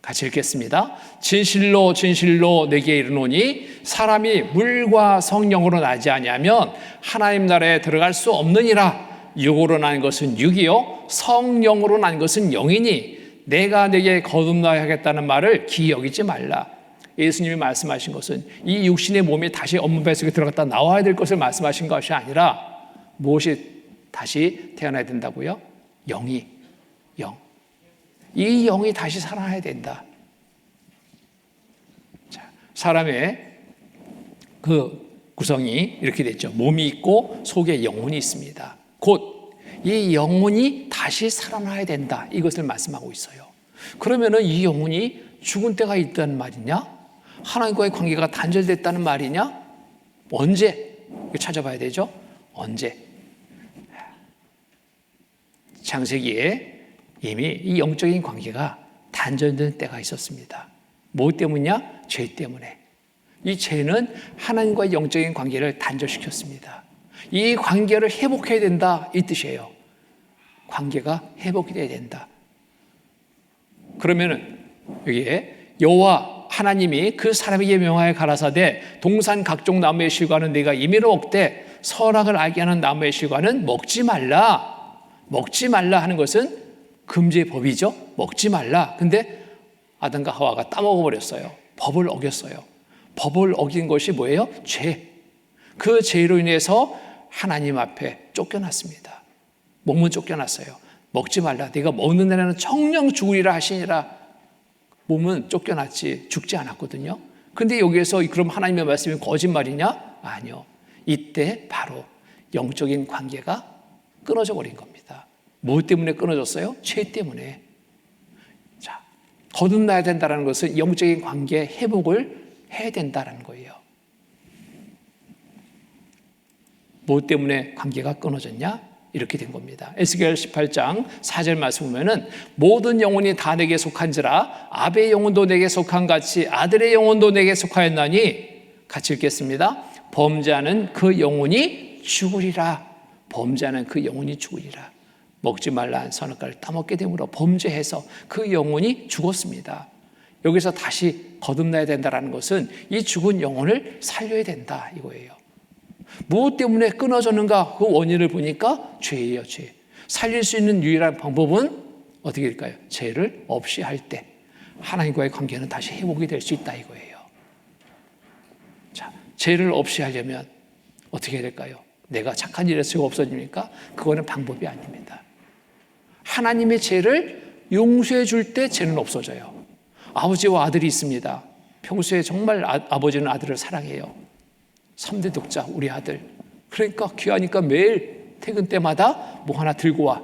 같이 읽겠습니다. 진실로 진실로 내게 이르노니 사람이 물과 성령으로 나지 아니하면 하나님 나라에 들어갈 수 없느니라. 육으로 난 것은 육이요 성령으로 난 것은 영이니 내가 내게 거듭나야 하겠다는 말을 기여기지 말라. 예수님이 말씀하신 것은 이 육신의 몸이 다시 엄마 뱃속에 들어갔다 나와야 될 것을 말씀하신 것이 아니라 무엇이 다시 태어나야 된다고요? 영. 이 영이 다시 살아나야 된다. 자, 사람의 그 구성이 이렇게 됐죠. 몸이 있고 속에 영혼이 있습니다. 곧 이 영혼이 다시 살아나야 된다. 이것을 말씀하고 있어요. 그러면은 이 영혼이 죽은 때가 있다는 말이냐? 하나님과의 관계가 단절됐다는 말이냐? 언제? 이거 찾아봐야 되죠. 언제? 창세기에 이미 이 영적인 관계가 단절된 때가 있었습니다. 뭐 때문이냐? 죄 때문에. 이 죄는 하나님과의 영적인 관계를 단절시켰습니다. 이 관계를 회복해야 된다, 이 뜻이에요. 관계가 회복이 돼야 된다. 그러면은 여기에 여호와 하나님이 그 사람에게 명하여 가라사대 동산 각종 나무의 실과는 네가 임의로 먹되 선악을 알게 하는 나무의 실과는 먹지 말라. 먹지 말라 하는 것은 금지의 법이죠. 먹지 말라. 근데 아담과 하와가 따먹어 버렸어요. 법을 어겼어요. 법을 어긴 것이 뭐예요? 죄. 그 죄로 인해서 하나님 앞에 쫓겨났습니다. 몸은 쫓겨났어요. 먹지 말라. 네가 먹는 날에는 정령 죽으리라 하시니라. 몸은 쫓겨났지 죽지 않았거든요. 근데 여기에서 그럼 하나님의 말씀이 거짓말이냐? 아니요. 이때 바로 영적인 관계가 끊어져 버린 겁니다. 뭐 때문에 끊어졌어요? 죄 때문에. 자, 거듭나야 된다는 것은 영적인 관계 회복을 해야 된다는 거예요. 뭐 때문에 관계가 끊어졌냐? 이렇게 된 겁니다. 에스겔 18장 4절 말씀 보면은 모든 영혼이 다 내게 속한지라 아베의 영혼도 내게 속한 같이 아들의 영혼도 내게 속하였나니 같이 읽겠습니다. 범죄하는 그 영혼이 죽으리라. 범죄하는 그 영혼이 죽으리라. 먹지 말라는 선악과를 따먹게 되므로 범죄해서 그 영혼이 죽었습니다. 여기서 다시 거듭나야 된다는 것은 이 죽은 영혼을 살려야 된다 이거예요. 무엇 때문에 끊어졌는가? 그 원인을 보니까 죄예요, 죄. 살릴 수 있는 유일한 방법은 어떻게 될까요? 죄를 없이 할 때 하나님과의 관계는 다시 회복이 될 수 있다 이거예요. 자, 죄를 없이 하려면 어떻게 해야 될까요? 내가 착한 일에서 죄가 없어집니까? 그거는 방법이 아닙니다. 하나님의 죄를 용서해 줄 때 죄는 없어져요. 아버지와 아들이 있습니다. 평소에 정말 아버지는 아들을 사랑해요. 3대 독자 우리 아들. 그러니까 귀하니까 매일 퇴근 때마다 뭐 하나 들고 와.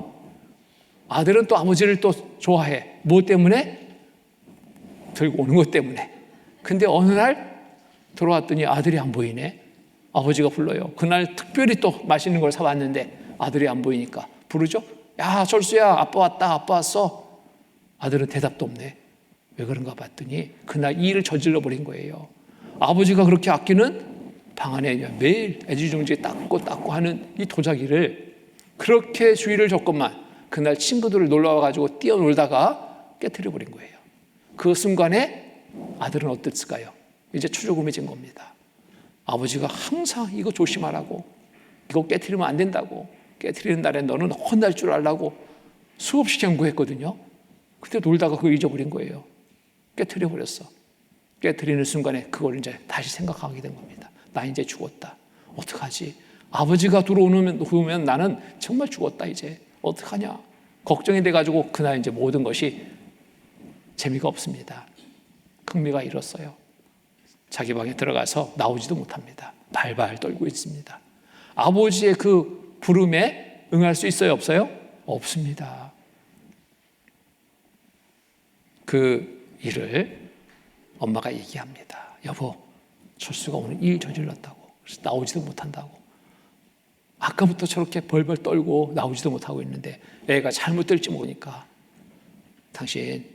아들은 또 아버지를 또 좋아해. 뭐 때문에? 들고 오는 것 때문에. 근데 어느 날 들어왔더니 아들이 안 보이네. 아버지가 불러요. 그날 특별히 또 맛있는 걸 사왔는데 아들이 안 보이니까 부르죠. 야, 철수야, 아빠 왔다. 아빠 왔어. 아들은 대답도 없네. 왜 그런가 봤더니 그날 이 일을 저질러 버린 거예요. 아버지가 그렇게 아끼는 방 안에 매일 애지중지 닦고 하는 이 도자기를 그렇게 주의를 줬건만 그날 친구들을 놀러 와가지고 뛰어놀다가 깨트려 버린 거예요. 그 순간에 아들은 어땠을까요? 이제 추조금해진 겁니다. 아버지가 항상 이거 조심하라고, 이거 깨트리면 안 된다고, 깨트리는 날에 너는 혼날 줄 알라고 수없이 경고했거든요. 근데 놀다가 그거 잊어버린 거예요. 깨트려 버렸어. 깨트리는 순간에 그걸 이제 다시 생각하게 된 겁니다. 나 이제 죽었다. 어떡하지? 아버지가 들어오면 나는 정말 죽었다 이제. 어떡하냐? 걱정이 돼가지고 그날 이제 모든 것이 재미가 없습니다. 흥미가 잃었어요. 자기 방에 들어가서 나오지도 못합니다. 발발 떨고 있습니다. 아버지의 그 부름에 응할 수 있어요? 없어요? 없습니다. 그 일을 엄마가 얘기합니다. 여보, 철수가 오늘 일 저질렀다고. 그래서 나오지도 못한다고. 아까부터 저렇게 벌벌 떨고 나오지도 못하고 있는데 애가 잘못될지 모르니까 당신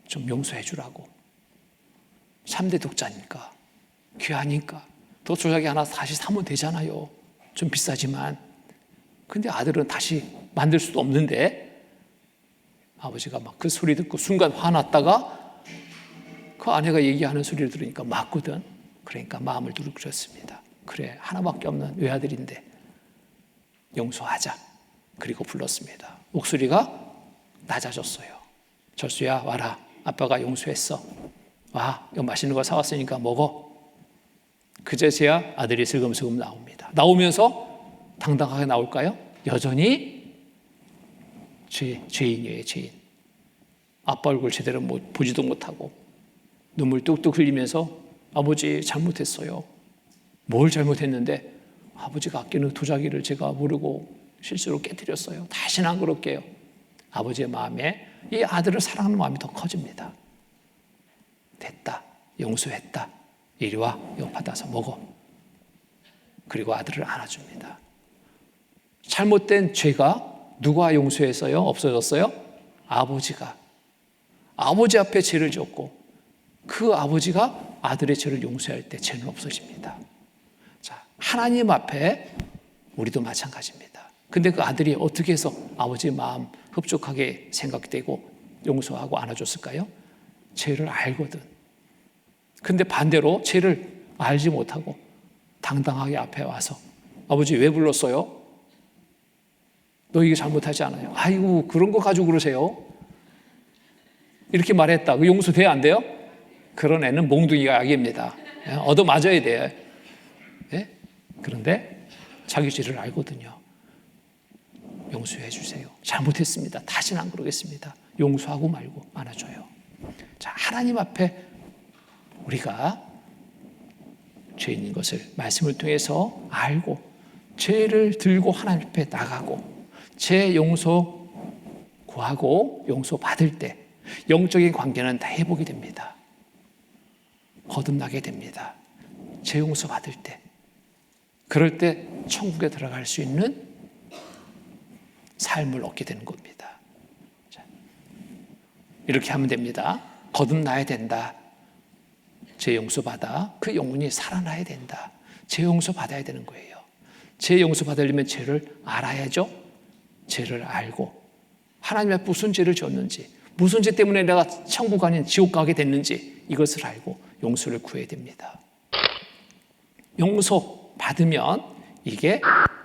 좀 용서해 주라고. 3대 독자니까, 귀하니까 더 조자기 하나 다시 사면 되잖아요. 좀 비싸지만. 근데 아들은 다시 만들 수도 없는데 아버지가 막 그 소리 듣고 순간 화났다가 그 아내가 얘기하는 소리를 들으니까 맞거든. 그러니까 마음을 누르셨습니다. 그래, 하나밖에 없는 외아들인데 용서하자. 그리고 불렀습니다. 목소리가 낮아졌어요. 철수야, 와라. 아빠가 용서했어. 와, 이거 맛있는 거 사왔으니까 먹어. 그제서야 아들이 슬금슬금 나옵니다. 나오면서 당당하게 나올까요? 여전히 죄인이에요, 죄인. 아빠 얼굴 제대로 보지도 못하고 눈물 뚝뚝 흘리면서 아버지 잘못했어요. 뭘 잘못했는데 아버지가 아끼는 도자기를 제가 모르고 실수로 깨뜨렸어요. 다시는 안 그럴게요. 아버지의 마음에 이 아들을 사랑하는 마음이 더 커집니다. 됐다. 용서했다. 이리 와. 이거 받아서 먹어. 그리고 아들을 안아줍니다. 잘못된 죄가 누가 용서했어요? 없어졌어요? 아버지가. 아버지 앞에 죄를 졌고 그 아버지가 아들의 죄를 용서할 때 죄는 없어집니다. 자, 하나님 앞에 우리도 마찬가지입니다. 근데 그 아들이 어떻게 해서 아버지의 마음 흡족하게 생각되고 용서하고 안아줬을까요? 죄를 알거든. 근데 반대로 죄를 알지 못하고 당당하게 앞에 와서 아버지 왜 불렀어요? 너 이게 잘못하지 않아요. 아이고 그런 거 가지고 그러세요? 이렇게 말했다. 그 용서 돼야 안 돼요? 그런 애는 몽둥이가 약입니다. 얻어 맞아야 돼요. 네? 그런데 자기 죄를 알거든요. 용서해 주세요. 잘못했습니다. 다시는 안 그러겠습니다. 용서하고 말고 안아줘요. 자, 하나님 앞에 우리가 죄인인 것을 말씀을 통해서 알고 죄를 들고 하나님 앞에 나가고 죄 용서 구하고 용서 받을 때 영적인 관계는 다 회복이 됩니다. 거듭나게 됩니다. 죄 용서 받을 때 그럴 때 천국에 들어갈 수 있는 삶을 얻게 되는 겁니다. 자, 이렇게 하면 됩니다. 거듭나야 된다. 죄 용서 받아 그 영혼이 살아나야 된다. 죄 용서 받아야 되는 거예요. 죄 용서 받으려면 죄를 알아야죠. 죄를 알고 하나님 앞에 무슨 죄를 지었는지 무슨 죄 때문에 내가 천국 아닌 지옥 가게 됐는지 이것을 알고 용서를 구해야 됩니다. 용서 받으면 이게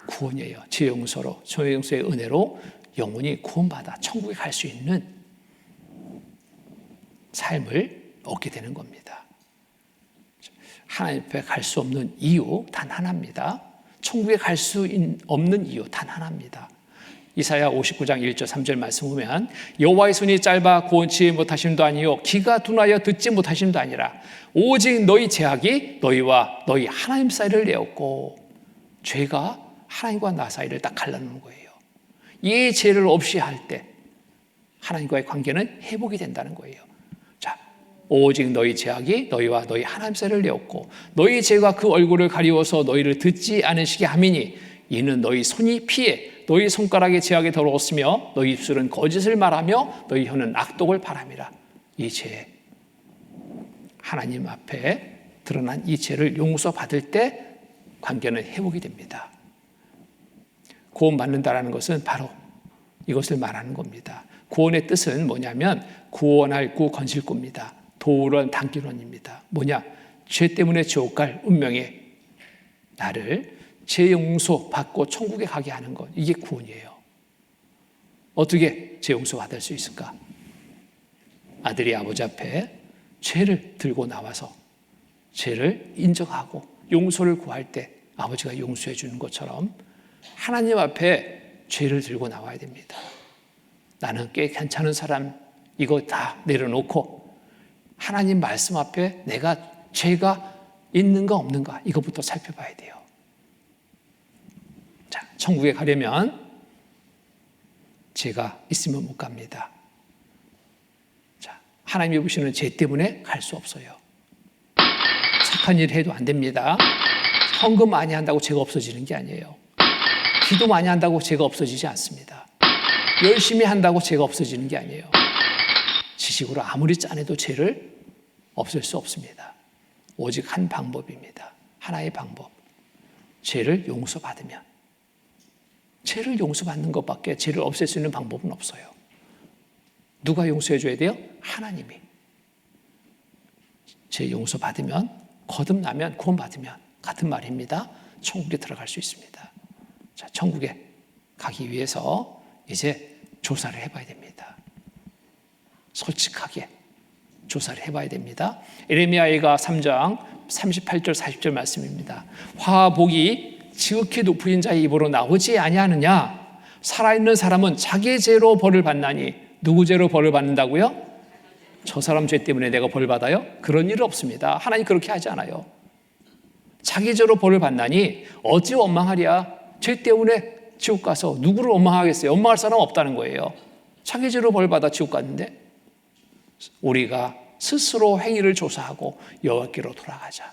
구원이에요. 죄 용서로, 죄 용서의 은혜로 영혼이 구원받아 천국에 갈 수 있는 삶을 얻게 되는 겁니다. 하나님 앞에 갈 수 없는 이유 단 하나입니다. 천국에 갈 수 없는 이유 단 하나입니다. 이사야 59장 1절 3절 말씀 보면 여호와의 손이 짧아 구원치 못하심도 아니요 귀가 둔하여 듣지 무하심도 아니라 오직 너희 죄악이 너희와 너희 하나님 사이를 내었고 죄가 하나님과 나 사이를 딱 갈라놓는 거예요. 이 죄를 없이 할 때 하나님과의 관계는 회복이 된다는 거예요. 자, 오직 너희 죄악이 너희와 너희 하나님 사이를 내었고 너희 죄가 그 얼굴을 가리워서 너희를 듣지 않으시게 함이니 이는 너희 손이 피해 너희 손가락의 죄악에 더러웠으며 너희 입술은 거짓을 말하며 너희 혀는 악독을 바람이라. 이 죄, 하나님 앞에 드러난 이 죄를 용서받을 때 관계는 회복이 됩니다. 구원받는다라는 것은 바로 이것을 말하는 겁니다. 구원의 뜻은 뭐냐면 구원할 구 건실구입니다. 도우런 단기론입니다. 뭐냐? 죄 때문에 지옥 갈 운명의 나를 죄 용서 받고 천국에 가게 하는 것, 이게 구원이에요. 어떻게 죄 용서 받을 수 있을까? 아들이 아버지 앞에 죄를 들고 나와서 죄를 인정하고 용서를 구할 때 아버지가 용서해 주는 것처럼 하나님 앞에 죄를 들고 나와야 됩니다. 나는 꽤 괜찮은 사람, 이거 다 내려놓고 하나님 말씀 앞에 내가 죄가 있는가 없는가 이것부터 살펴봐야 돼요. 자, 천국에 가려면 죄가 있으면 못 갑니다. 자, 하나님이 보시는 죄 때문에 갈 수 없어요. 착한 일 해도 안 됩니다. 헌금 많이 한다고 죄가 없어지는 게 아니에요. 기도 많이 한다고 죄가 없어지지 않습니다. 열심히 한다고 죄가 없어지는 게 아니에요. 지식으로 아무리 짜내도 죄를 없앨 수 없습니다. 오직 한 방법입니다. 하나의 방법. 죄를 용서받으면. 죄를 용서받는 것밖에 죄를 없앨 수 있는 방법은 없어요. 누가 용서해 줘야 돼요? 하나님이. 죄 용서받으면, 거듭나면, 구원받으면 같은 말입니다. 천국에 들어갈 수 있습니다. 자, 천국에 가기 위해서 이제 조사를 해봐야 됩니다. 솔직하게 조사를 해봐야 됩니다. 에레미야가 3장 38절 40절 말씀입니다. 화복이 지극히 높으신 자의 입으로 나오지 아니하느냐? 살아있는 사람은 자기 죄로 벌을 받나니. 누구 죄로 벌을 받는다고요? 저 사람 죄 때문에 내가 벌 받아요? 그런 일 없습니다. 하나님 그렇게 하지 않아요. 자기 죄로 벌을 받나니 어찌 원망하랴? 죄 때문에 지옥 가서 누구를 원망하겠어요? 원망할 사람 없다는 거예요. 자기 죄로 벌 받아 지옥 갔는데 우리가 스스로 행위를 조사하고 여호와께로 돌아가자.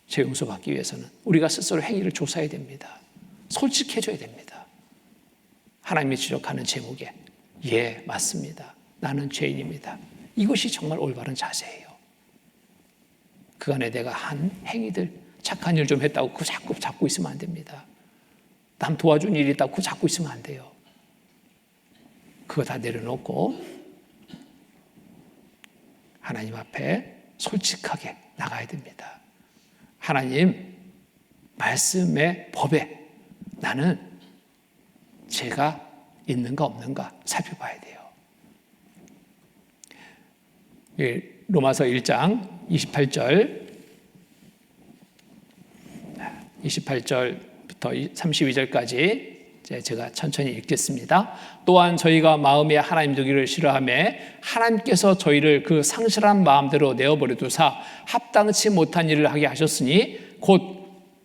죄 용서받기 위해서는 우리가 스스로 행위를 조사해야 됩니다. 솔직해져야 됩니다. 하나님이 지적하는 제목에 예, 맞습니다. 나는 죄인입니다. 이것이 정말 올바른 자세예요. 그간에 내가 한 행위들, 착한 일 좀 했다고 그거 자꾸 잡고 있으면 안 됩니다. 남 도와준 일이 있다고 그거 잡고 있으면 안 돼요. 그거 다 내려놓고 하나님 앞에 솔직하게 나가야 됩니다. 하나님 말씀의 법에 나는 죄가 있는가 없는가 살펴봐야 돼요. 로마서 1장 28절부터 32절까지 제가 천천히 읽겠습니다. 또한 저희가 마음에 하나님 두기를 싫어하며 하나님께서 저희를 그 상실한 마음대로 내어버려 두사 합당치 못한 일을 하게 하셨으니 곧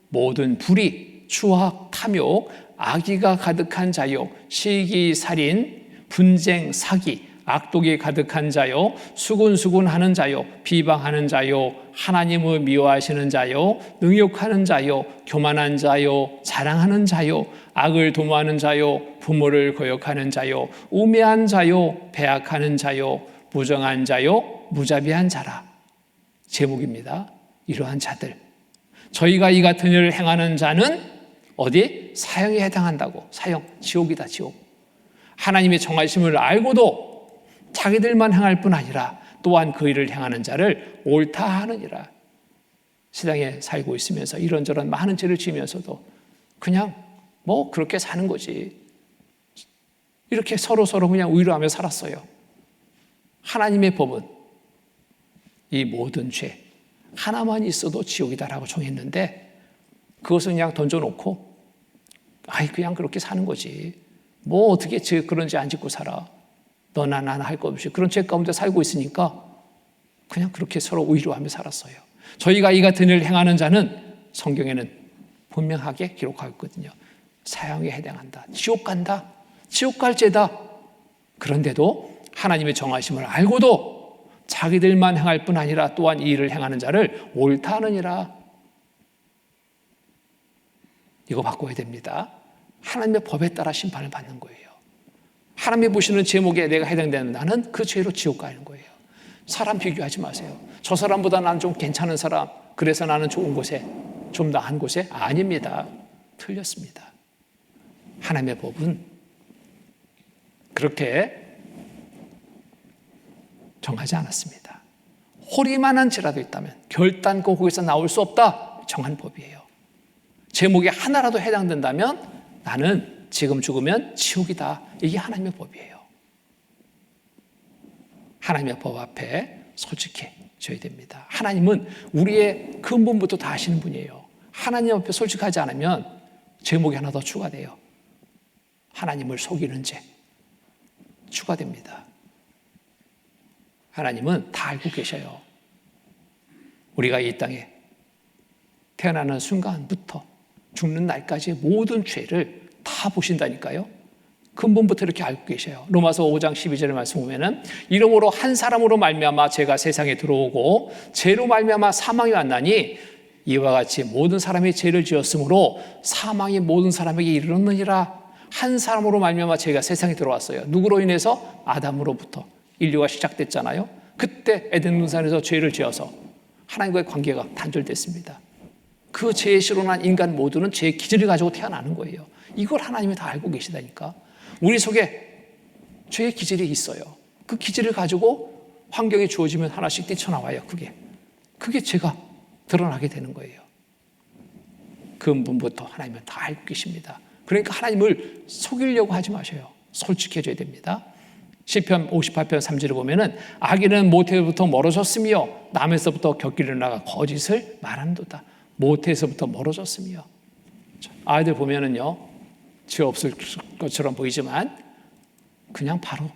모든 불의, 추악, 탐욕, 악의가 가득한 자요, 시기, 살인, 분쟁, 사기, 악독이 가득한 자요, 수군수군하는 자요, 비방하는 자요, 하나님을 미워하시는 자요, 능욕하는 자요, 교만한 자요, 자랑하는 자요, 악을 도모하는 자요, 부모를 거역하는 자요, 우매한 자요, 배악하는 자요, 부정한 자요, 무자비한 자라. 제목입니다. 이러한 자들. 저희가 이 같은 일을 행하는 자는 어디? 사형에 해당한다고. 사형, 지옥이다, 지옥. 하나님의 정하심을 알고도 자기들만 행할 뿐 아니라 또한 그 일을 행하는 자를 옳다 하느니라. 세상에 살고 있으면서 이런저런 많은 죄를 지으면서도 그냥 뭐 그렇게 사는 거지. 이렇게 서로 그냥 위로하며 살았어요. 하나님의 법은 이 모든 죄 하나만 있어도 지옥이다라고 정했는데 그것을 그냥 던져놓고 그냥 그렇게 사는 거지. 뭐 어떻게 그런 죄 안 짓고 살아. 너나 나나 할 것 없이 그런 죄 가운데 살고 있으니까 그냥 그렇게 서로 위로하며 살았어요. 저희가 이 같은 일을 행하는 자는 성경에는 분명하게 기록하고 있거든요. 사형에 해당한다. 지옥 간다. 지옥 갈 죄다. 그런데도 하나님의 정하심을 알고도 자기들만 행할 뿐 아니라 또한 이 일을 행하는 자를 옳다 하느니라. 이거 바꿔야 됩니다. 하나님의 법에 따라 심판을 받는 거예요. 하나님이 보시는 제목에 내가 해당되는 나는 그 죄로 지옥 가는 거예요. 사람 비교하지 마세요. 저 사람보다 나는 좀 괜찮은 사람, 그래서 나는 좋은 곳에, 좀 나은 곳에 아닙니다. 틀렸습니다. 하나님의 법은 그렇게 정하지 않았습니다. 호리만한 죄라도 있다면 결단코 거기서 나올 수 없다. 정한 법이에요. 제목에 하나라도 해당된다면 나는 지금 죽으면 지옥이다. 이게 하나님의 법이에요. 하나님의 법 앞에 솔직해져야 됩니다. 하나님은 우리의 근본부터 다 아시는 분이에요. 하나님 앞에 솔직하지 않으면 제목이 하나 더 추가돼요. 하나님을 속이는 죄 추가됩니다. 하나님은 다 알고 계셔요. 우리가 이 땅에 태어나는 순간부터 죽는 날까지의 모든 죄를 다 보신다니까요. 근본부터 이렇게 알고 계셔요. 로마서 5장 12절의 말씀 보면은 이러므로 한 사람으로 말미암아 죄가 세상에 들어오고 죄로 말미암아 사망이 왔나니 이와 같이 모든 사람이 죄를 지었으므로 사망이 모든 사람에게 이르렀느니라. 한 사람으로 말미암아 죄가 세상에 들어왔어요. 누구로 인해서? 아담으로부터 인류가 시작됐잖아요. 그때 에덴 동산에서 죄를 지어서 하나님과의 관계가 단절됐습니다. 그 죄의 씨로 난 인간 모두는 죄의 기질을 가지고 태어나는 거예요. 이걸 하나님이 다 알고 계시다니까. 우리 속에 죄의 기질이 있어요. 그 기질을 가지고 환경이 주어지면 하나씩 뛰쳐나와요. 그게 죄가 드러나게 되는 거예요. 근본부터 하나님은 다 알고 계십니다. 그러니까 하나님을 속이려고 하지 마셔요. 솔직해져야 됩니다. 시편 58편 3절을 보면은 악인은 모태부터 멀어졌으며 남에서부터 곁길을 나가 거짓을 말하는도다. 모태에서부터 멀어졌으며. 아이들 보면은요, 죄 없을 것처럼 보이지만 그냥 바로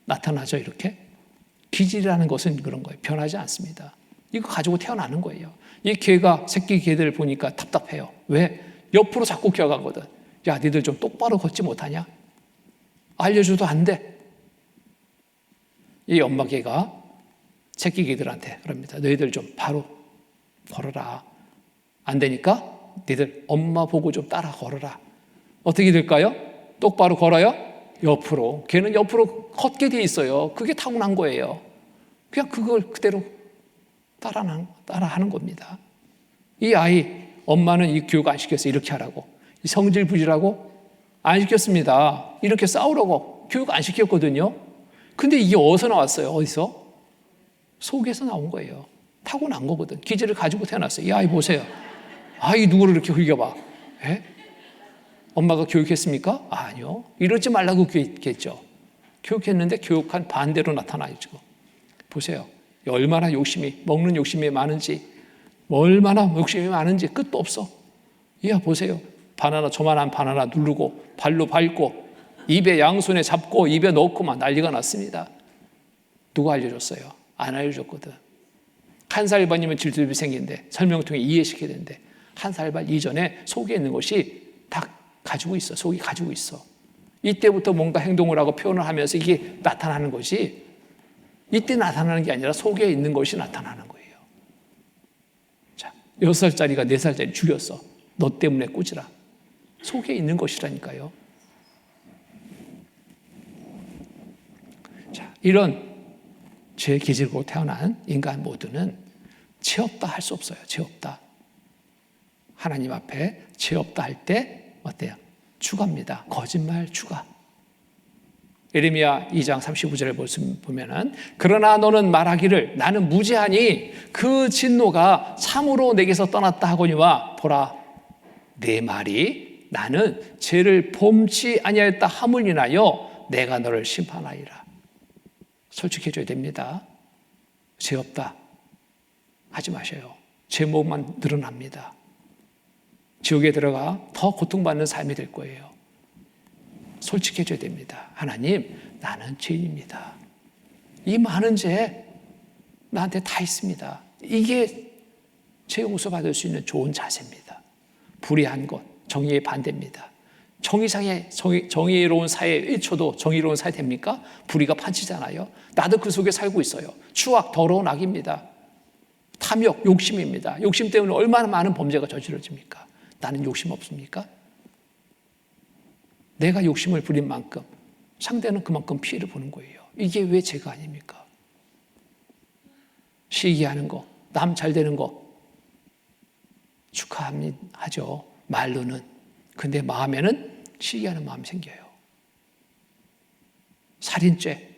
나타나죠. 이렇게 기질이라는 것은 그런 거예요. 변하지 않습니다. 이거 가지고 태어나는 거예요. 이 개가 새끼 개들 보니까 답답해요. 왜? 옆으로 자꾸 기어가거든. 야, 니들 좀 똑바로 걷지 못하냐? 알려줘도 안 돼. 이 엄마 개가 새끼 개들한테 그럽니다. 너희들 좀 바로 걸어라. 안 되니까 니들 엄마 보고 좀 따라 걸어라. 어떻게 될까요? 똑바로 걸어요? 옆으로. 걔는 옆으로 걷게 돼 있어요. 그게 타고난 거예요. 그냥 그걸 그대로 따라하는 겁니다. 이 아이, 엄마는 이 교육 안 시켰어요. 이렇게 하라고. 성질 부리라고 안 시켰습니다. 이렇게 싸우라고 교육 안 시켰거든요. 근데 이게 어디서 나왔어요? 어디서? 속에서 나온 거예요. 타고난 거거든. 기질을 가지고 태어났어요. 이 아이 보세요. 아이 누구를 이렇게 흘겨봐. 에? 엄마가 교육했습니까? 아니요. 이러지 말라고 교육했죠. 교육했는데 교육한 반대로 나타나죠. 보세요. 얼마나 먹는 욕심이 많은지, 얼마나 욕심이 많은지 끝도 없어. 이야 보세요. 바나나, 조만한 바나나 누르고 발로 밟고 입에 양손에 잡고 입에 넣고 막 난리가 났습니다. 누가 알려줬어요? 안 알려줬거든. 한 살 반이면 질투비 생긴데 설명을 통해 이해시켜야 되는데 한 살 반 이전에 속에 있는 것이 다 가지고 있어. 속이 가지고 있어. 이때부터 뭔가 행동을 하고 표현을 하면서 이게 나타나는 것이 이때 나타나는 게 아니라 속에 있는 것이 나타나는 거예요. 자, 6살짜리가 4살짜리 죽였어. 너 때문에 꾸지라. 속에 있는 것이라니까요. 자, 이런 죄 기질로 태어난 인간 모두는 죄 없다 할 수 없어요. 죄 없다. 하나님 앞에 죄 없다 할 때 어때요? 추가입니다. 거짓말 추가. 예레미야 2장 35절에 보면은 그러나 너는 말하기를 나는 무죄하니 그 진노가 참으로 내게서 떠났다 하거니와 보라 내 말이 나는 죄를 범치 아니하였다 함을 인하여 내가 너를 심판하리라. 솔직해져야 됩니다. 죄 없다 하지 마셔요. 죄목만 늘어납니다. 지옥에 들어가 더 고통받는 삶이 될 거예요. 솔직해져야 됩니다. 하나님, 나는 죄인입니다. 이 많은 죄 나한테 다 있습니다. 이게 죄 용서받을 수 있는 좋은 자세입니다. 불의한 것, 정의의 반대입니다. 정의로운 사회 1초도 정의로운 사회 됩니까? 불의가 판치잖아요. 나도 그 속에 살고 있어요. 추악, 더러운 악입니다. 탐욕, 욕심입니다. 욕심 때문에 얼마나 많은 범죄가 저지러집니까? 나는 욕심 없습니까? 내가 욕심을 부린 만큼 상대는 그만큼 피해를 보는 거예요. 이게 왜 죄가 아닙니까? 시기하는 거, 남 잘 되는 거 축하하죠. 말로는. 근데 마음에는 시기하는 마음이 생겨요. 살인죄.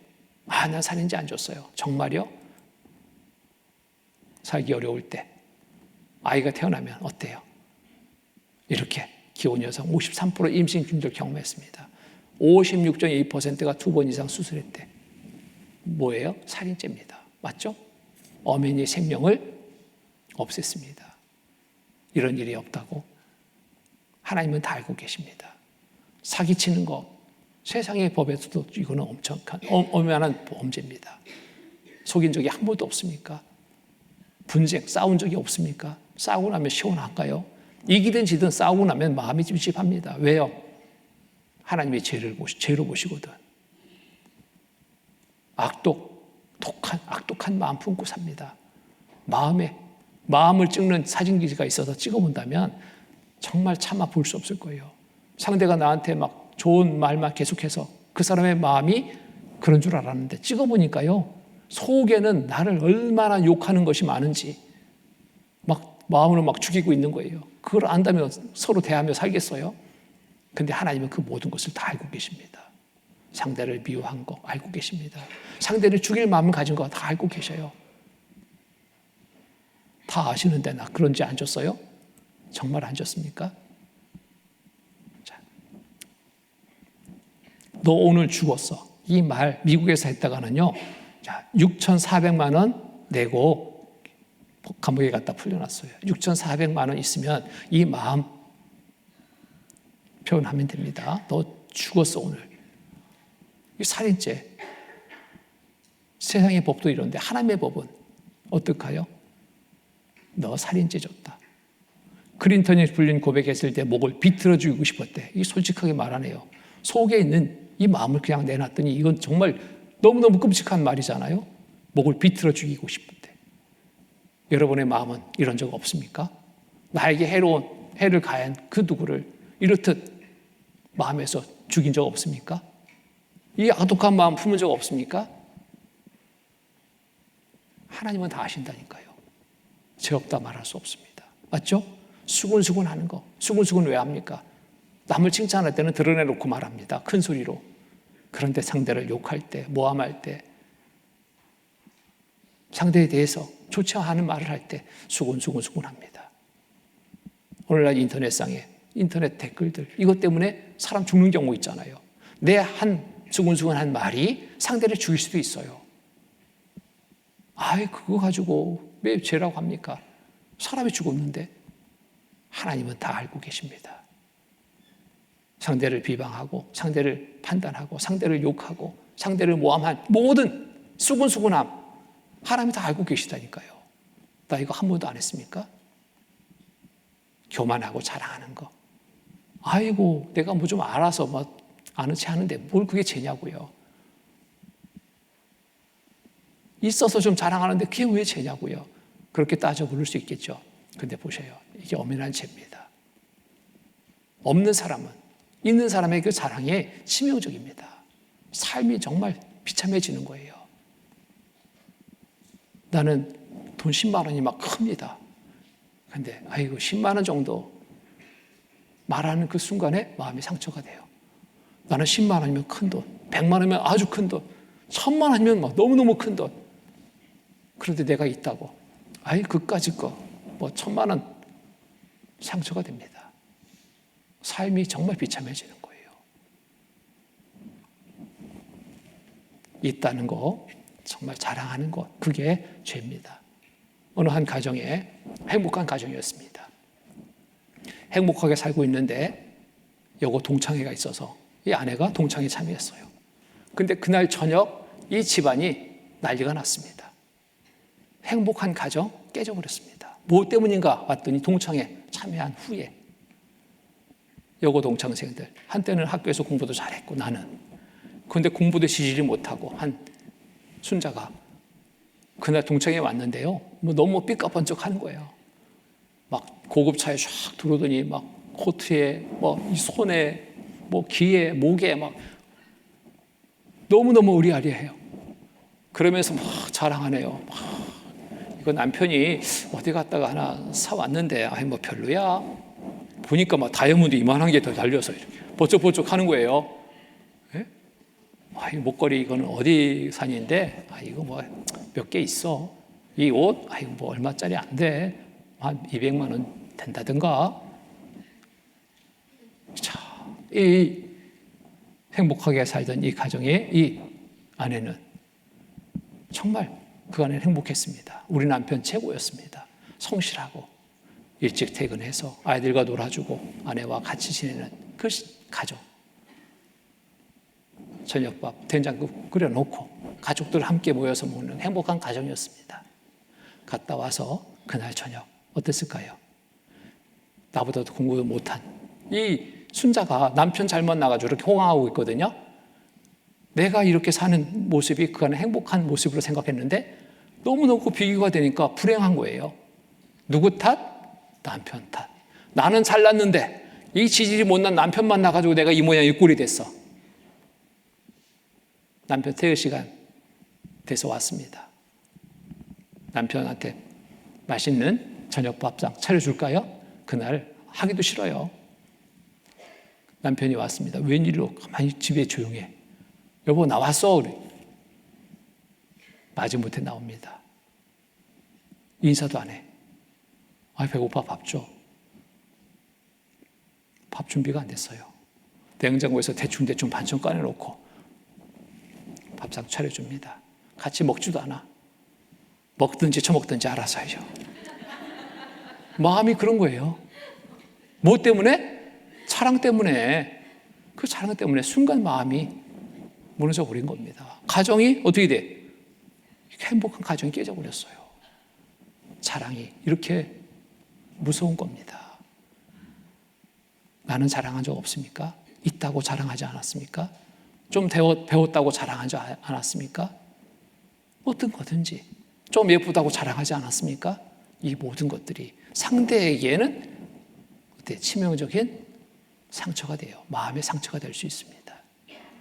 난 살인죄 안 줬어요. 정말요? 살기 어려울 때 아이가 태어나면 어때요? 이렇게 기혼 여성 53% 임신 중절 경험했습니다. 56.2%가 2번 이상 수술했대. 뭐예요? 살인죄입니다. 맞죠? 어머니의 생명을 없앴습니다. 이런 일이 없다고 하나님은 다 알고 계십니다. 사기치는 거 세상의 법에서도 이거는 엄연한 범죄입니다. 속인 적이 한 번도 없습니까? 분쟁, 싸운 적이 없습니까? 싸우고 나면 시원한가요? 이기든 지든 싸우고 나면 마음이 찝찝합니다. 왜요? 하나님이 죄로 보시거든. 악독한 마음 품고 삽니다. 마음을 찍는 사진기가 있어서 찍어본다면 정말 차마 볼 수 없을 거예요. 상대가 나한테 막 좋은 말만 계속해서 그 사람의 마음이 그런 줄 알았는데 찍어보니까요. 속에는 나를 얼마나 욕하는 것이 많은지 마음으로 막 죽이고 있는 거예요. 그걸 안다면 서로 대하며 살겠어요? 근데 하나님은 그 모든 것을 다 알고 계십니다. 상대를 미워한 거 알고 계십니다. 상대를 죽일 마음을 가진 거 다 알고 계셔요. 다 아시는데 나 그런 죄 안 줬어요? 정말 안 줬습니까? 자, 너 오늘 죽었어. 이 말 미국에서 했다가는요. 자, 6,400만 원 내고 감옥에 갖다 풀려났어요. 6,400만 원 있으면 이 마음 표현하면 됩니다. 너 죽었어 오늘. 이 살인죄. 세상의 법도 이런데 하나님의 법은 어떨까요? 너 살인죄 졌다. 클린턴이 불린 고백했을 때 목을 비틀어 죽이고 싶었대. 이 솔직하게 말하네요. 속에 있는 이 마음을 그냥 내놨더니 이건 정말 너무너무 끔찍한 말이잖아요. 목을 비틀어 죽이고 싶대. 여러분의 마음은 이런 적 없습니까? 나에게 해를 가한 그 누구를 이렇듯 마음에서 죽인 적 없습니까? 이 악독한 마음 품은 적 없습니까? 하나님은 다 아신다니까요. 죄 없다 말할 수 없습니다. 맞죠? 수군수군 하는 거. 수군수군 왜 합니까? 남을 칭찬할 때는 드러내놓고 말합니다. 큰 소리로. 그런데 상대를 욕할 때, 모함할 때, 상대에 대해서 좋지 않은 말을 할 때 수군수군 합니다. 오늘날 인터넷상에 인터넷 댓글들 이것 때문에 사람 죽는 경우 있잖아요. 내 한 수군수군한 말이 상대를 죽일 수도 있어요. 아이 그거 가지고 왜 죄라고 합니까? 사람이 죽었는데 하나님은 다 알고 계십니다. 상대를 비방하고 상대를 판단하고 상대를 욕하고 상대를 모함한 모든 수군수군함 하나님이 다 알고 계시다니까요. 나 이거 한 번도 안 했습니까? 교만하고 자랑하는 거. 아이고 내가 뭐 좀 알아서 뭐 아는 체 하는데 뭘 그게 죄냐고요. 있어서 좀 자랑하는데 그게 왜 죄냐고요. 그렇게 따져 부를 수 있겠죠. 근데 보세요. 이게 엄연한 죄입니다. 없는 사람은 있는 사람의 그 자랑에 치명적입니다. 삶이 정말 비참해지는 거예요. 나는 돈 10만 원이 막 큽니다. 근데 아이고 10만 원 정도 말하는 그 순간에 마음이 상처가 돼요. 나는 10만 원이면 큰 돈, 100만 원이면 아주 큰 돈, 1000만 원이면 막 너무너무 큰 돈. 그런데 내가 있다고. 아이 그까짓 거, 뭐 1000만 원 상처가 됩니다. 삶이 정말 비참해지는 거예요. 있다는 거, 정말 자랑하는 것, 그게 죄입니다. 어느 한 가정에 행복한 가정이었습니다. 행복하게 살고 있는데 여고 동창회가 있어서 이 아내가 동창회 참여했어요. 근데 그날 저녁 이 집안이 난리가 났습니다. 행복한 가정 깨져버렸습니다. 뭐 때문인가 봤더니 동창회 참여한 후에 여고 동창생들 한때는 학교에서 공부도 잘했고 나는 그런데 공부도 지지를 못하고 한 순자가 그날 동창회 왔는데요. 뭐 너무 삐까번쩍 하는 거예요. 막 고급차에 쫙 들어오더니 막 코트에 뭐 이 손에 뭐 귀에 목에 막 너무너무 의리아리해요. 그러면서 막 자랑하네요. 이거 남편이 어디 갔다가 하나 사왔는데 아이 뭐 별로야. 보니까 막 다이아몬드 이만한 게 더 달려서 이렇게 번쩍번쩍 하는 거예요. 예? 이 목걸이 이거는 어디 산인데 이거 뭐 몇 개 있어. 이 옷 이거 뭐 얼마짜리 안 돼. 한 200만 원 된다든가. 자, 이 행복하게 살던 이 가정의 이 아내는 정말 그 아내는 행복했습니다. 우리 남편 최고였습니다. 성실하고 일찍 퇴근해서 아이들과 놀아주고 아내와 같이 지내는 그 가족. 저녁밥 된장국 끓여놓고 가족들 함께 모여서 먹는 행복한 가정이었습니다. 갔다 와서 그날 저녁 어땠을까요? 나보다도 공부도 못한 이 순자가 남편 잘못 나가지고 이렇게 호강하고 있거든요. 내가 이렇게 사는 모습이 그간의 행복한 모습으로 생각했는데 너무너무 비교가 되니까 불행한 거예요. 누구 탓? 남편 탓. 나는 잘났는데 이 지질이 못난 남편 만나가지고 내가 이 모양 이 꼴이 됐어. 남편 퇴근 시간 돼서 왔습니다. 남편한테 맛있는 저녁 밥상 차려줄까요? 그날 하기도 싫어요. 남편이 왔습니다. 웬일로 가만히 집에 조용해. 여보 나왔어. 그래. 마지못해 나옵니다. 인사도 안 해. 배고파 밥 줘. 밥 준비가 안 됐어요. 냉장고에서 대충 반찬 꺼내놓고 밥상 차려줍니다. 같이 먹지도 않아. 먹든지 처먹든지 알아서 해줘. 마음이 그런 거예요. 뭐 때문에? 사랑 때문에. 그 사랑 때문에 순간 마음이 무너져 버린 겁니다. 가정이 어떻게 돼? 행복한 가정이 깨져버렸어요. 사랑이 이렇게 무서운 겁니다. 나는 자랑한 적 없습니까? 있다고 자랑하지 않았습니까? 좀 배웠다고 자랑하지 않았습니까? 어떤 거든지 좀 예쁘다고 자랑하지 않았습니까? 이 모든 것들이 상대에게는 치명적인 상처가 돼요. 마음의 상처가 될 수 있습니다.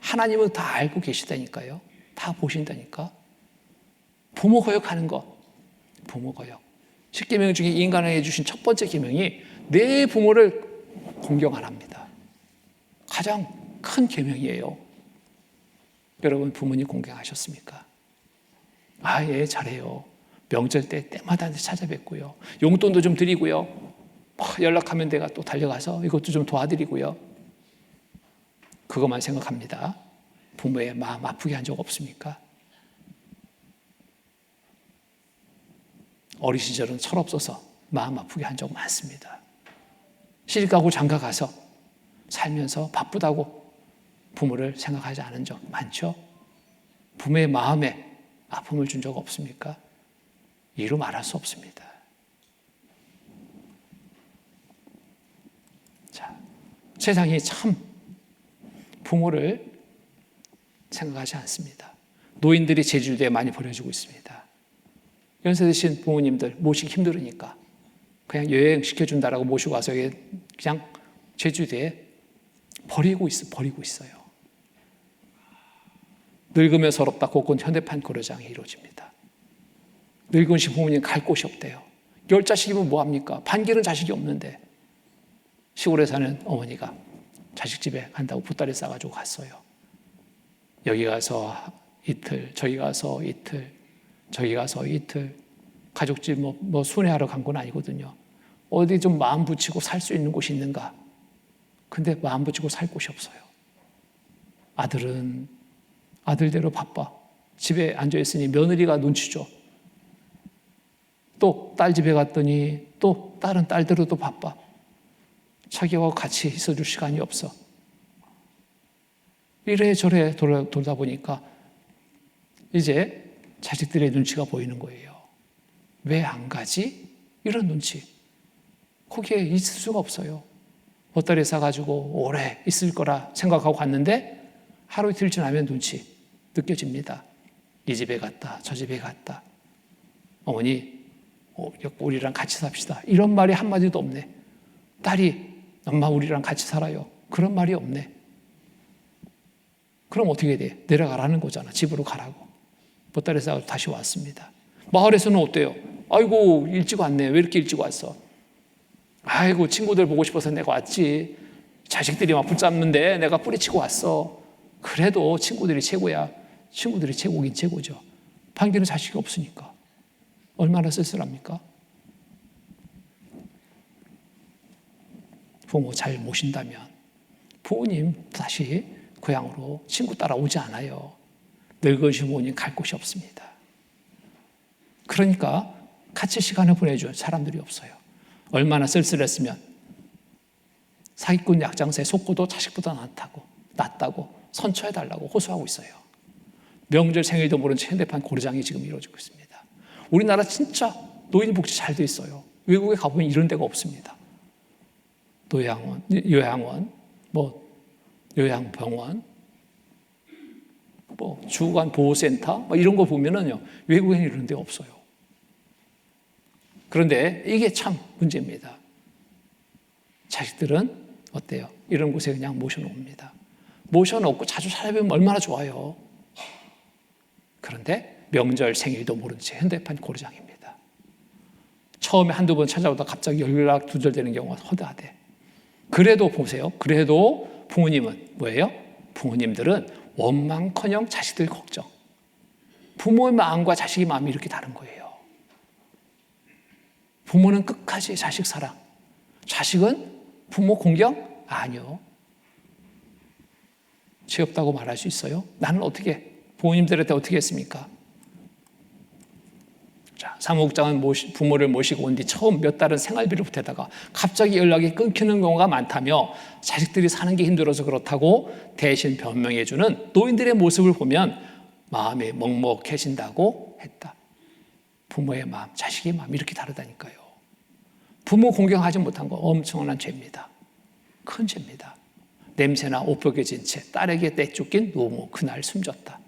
하나님은 다 알고 계시다니까요. 다 보신다니까. 부모 거역하는 거, 부모 거역. 10계명 중에 인간에게 주신 첫 번째 계명이 내 부모를 공경하랍니다. 가장 큰 계명이에요. 여러분 부모님 공경하셨습니까? 아, 예, 잘해요. 명절 때마다 찾아뵙고요. 용돈도 좀 드리고요. 연락하면 내가 또 달려가서 이것도 좀 도와드리고요. 그것만 생각합니다. 부모의 마음 아프게 한 적 없습니까? 어린 시절은 철없어서 마음 아프게 한 적 많습니다. 시집가고 장가가서 살면서 바쁘다고 부모를 생각하지 않은 적 많죠? 부모의 마음에 아픔을 준 적 없습니까? 이루 말할 수 없습니다. 자, 세상이 참 부모를 생각하지 않습니다. 노인들이 제주도에 많이 버려지고 있습니다. 연세 드신 부모님들 모시기 힘들으니까 그냥 여행시켜준다라고 모시고 와서 그냥 제주도에 버리고 있어요. 늙으면 서럽다 곳곳 현대판 고려장이 이루어집니다. 늙으신 부모님 갈 곳이 없대요. 10자식이면 뭐합니까? 반기는 자식이 없는데 시골에 사는 어머니가 자식 집에 간다고 보따리 싸가지고 갔어요. 여기 가서 이틀, 저기 가서 이틀, 저기 가서 이틀. 가족집 뭐 순회하러 간 건 아니거든요. 어디 좀 마음 붙이고 살 수 있는 곳이 있는가? 근데 마음 붙이고 살 곳이 없어요. 아들은 아들대로 바빠. 집에 앉아있으니 며느리가 눈치 줘. 또 딸 집에 갔더니 또 딸은 딸대로 또 바빠. 자기와 같이 있어줄 시간이 없어. 이래저래 돌다 보니까 이제 자식들의 눈치가 보이는 거예요. 왜 안 가지? 이런 눈치. 거기에 있을 수가 없어요. 보따리 싸가지고 오래 있을 거라 생각하고 갔는데 하루 이틀 지나면 눈치 느껴집니다. 이 집에 갔다 저 집에 갔다. 어머니 우리랑 같이 삽시다. 이런 말이 한마디도 없네. 딸이 엄마 우리랑 같이 살아요. 그런 말이 없네. 그럼 어떻게 돼? 내려가라는 거잖아. 집으로 가라고. 보따리 싸가지고 다시 왔습니다. 마을에서는 어때요? 아이고 일찍 왔네. 왜 이렇게 일찍 왔어? 아이고 친구들 보고 싶어서 내가 왔지. 자식들이 막 붙잡는데 내가 뿌리치고 왔어. 그래도 친구들이 최고야. 친구들이 최고긴 최고죠. 반기는 자식이 없으니까. 얼마나 쓸쓸합니까? 부모 잘 모신다면 부모님 다시 고향으로 친구 따라 오지 않아요. 늙으신 부모님 갈 곳이 없습니다. 그러니까 같이 시간을 보내줄 사람들이 없어요. 얼마나 쓸쓸했으면 사기꾼 약장사에 속고도 자식보다 낫다고 선처해달라고 호소하고 있어요. 명절 생일도 모른 채 현대판 고려장이 지금 이루어지고 있습니다. 우리나라 진짜 노인 복지 잘 돼 있어요. 외국에 가보면 이런 데가 없습니다. 요양원, 요양병원, 주간 보호센터 이런 거 보면은요 외국에는 이런 데 없어요. 그런데 이게 참 문제입니다. 자식들은 어때요? 이런 곳에 그냥 모셔놓습니다. 모셔놓고 자주 찾아뵈면 얼마나 좋아요. 그런데 명절 생일도 모른 채 현대판 고려장입니다. 처음에 한두 번 찾아오다 갑자기 연락 두절되는 경우가 허다하대. 그래도 보세요. 그래도 부모님은 뭐예요? 부모님들은 원망커녕 자식들 걱정. 부모의 마음과 자식의 마음이 이렇게 다른 거예요. 부모는 끝까지 자식 사랑. 자식은 부모 공경? 아니요. 죄 없다고 말할 수 있어요? 나는 부모님들한테 어떻게 했습니까? 자, 사무국장은 부모를 모시고 온 뒤 처음 몇 달은 생활비를 보태다가 갑자기 연락이 끊기는 경우가 많다며 자식들이 사는 게 힘들어서 그렇다고 대신 변명해주는 노인들의 모습을 보면 마음이 먹먹해진다고 했다. 부모의 마음, 자식의 마음 이렇게 다르다니까요. 부모 공경하지 못한 거 엄청난 죄입니다. 큰 죄입니다. 냄새나 옷 벗겨진 채 딸에게 떼쫓긴 노모 그날 숨졌다.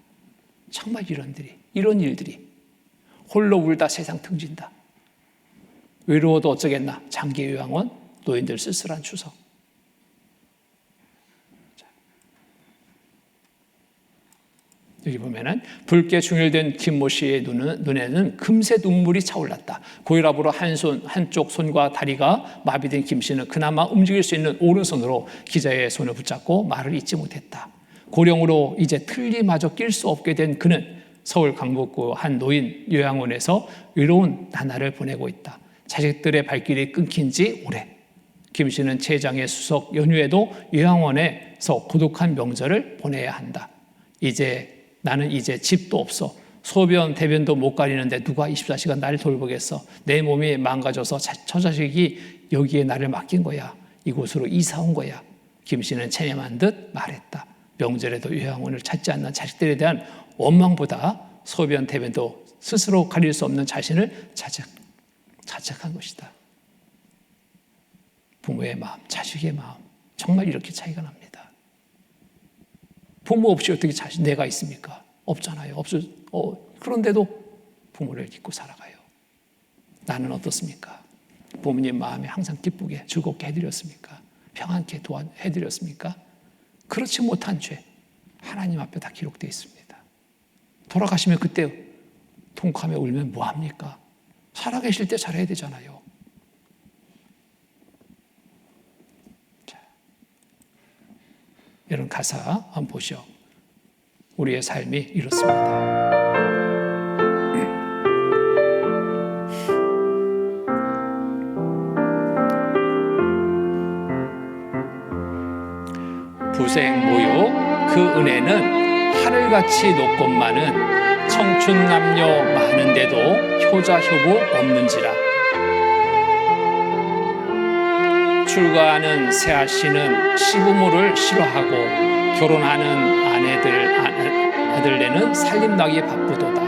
정말 이런 일들이 홀로 울다 세상 등진다. 외로워도 어쩌겠나. 장기 요양원, 노인들 쓸쓸한 추석. 여기 보면은 붉게 중일된 김모 씨의 눈에는 금세 눈물이 차올랐다. 고혈압으로 한쪽 손과 다리가 마비된 김 씨는 그나마 움직일 수 있는 오른손으로 기자의 손을 붙잡고 말을 잇지 못했다. 고령으로 이제 틀니마저 낄 수 없게 된 그는 서울 강북구 한 노인 요양원에서 외로운 나날을 보내고 있다. 자식들의 발길이 끊긴 지 오래. 김 씨는 최장의 수석 연휴에도 요양원에서 고독한 명절을 보내야 한다. 나는 이제 집도 없어. 소변, 대변도 못 가리는데 누가 24시간 나를 돌보겠어. 내 몸이 망가져서 저 자식이 여기에 나를 맡긴 거야. 이곳으로 이사 온 거야. 김 씨는 체념한 듯 말했다. 명절에도 요양원을 찾지 않는 자식들에 대한 원망보다 소변, 대변도 스스로 가릴 수 없는 자신을 자책한 것이다. 부모의 마음, 자식의 마음, 정말 이렇게 차이가 납니다. 부모 없이 어떻게 내가 있습니까? 없잖아요. 그런데도 부모를 잊고 살아가요. 나는 어떻습니까? 부모님 마음에 항상 기쁘게 즐겁게 해드렸습니까? 평안케 해드렸습니까? 그렇지 못한 죄 하나님 앞에 다 기록되어 있습니다. 돌아가시면 그때 통곡하며 울면 뭐합니까? 살아계실 때 잘해야 되잖아요. 이런 가사 한번 보시오. 우리의 삶이 이렇습니다. 부생 모욕 그 은혜는 하늘같이 높건만은 청춘 남녀 많은데도 효자 효부 없는지라. 출가하는 새아씨는 시부모를 싫어하고 결혼하는 아들네는 살림나기 바쁘도다.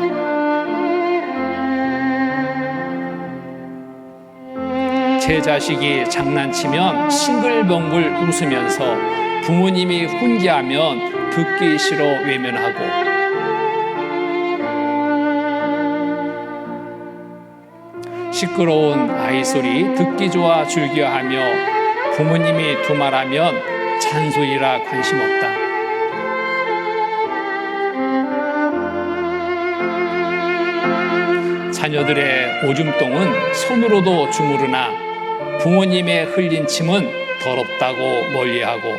제 자식이 장난치면 싱글벙글 웃으면서 부모님이 훈계하면 듣기 싫어 외면하고 시끄러운 아이 소리 듣기 좋아 즐겨하며 부모님이 두말하면 잔소리라 관심 없다. 자녀들의 오줌똥은 손으로도 주무르나 부모님의 흘린 침은 더럽다고 멀리하고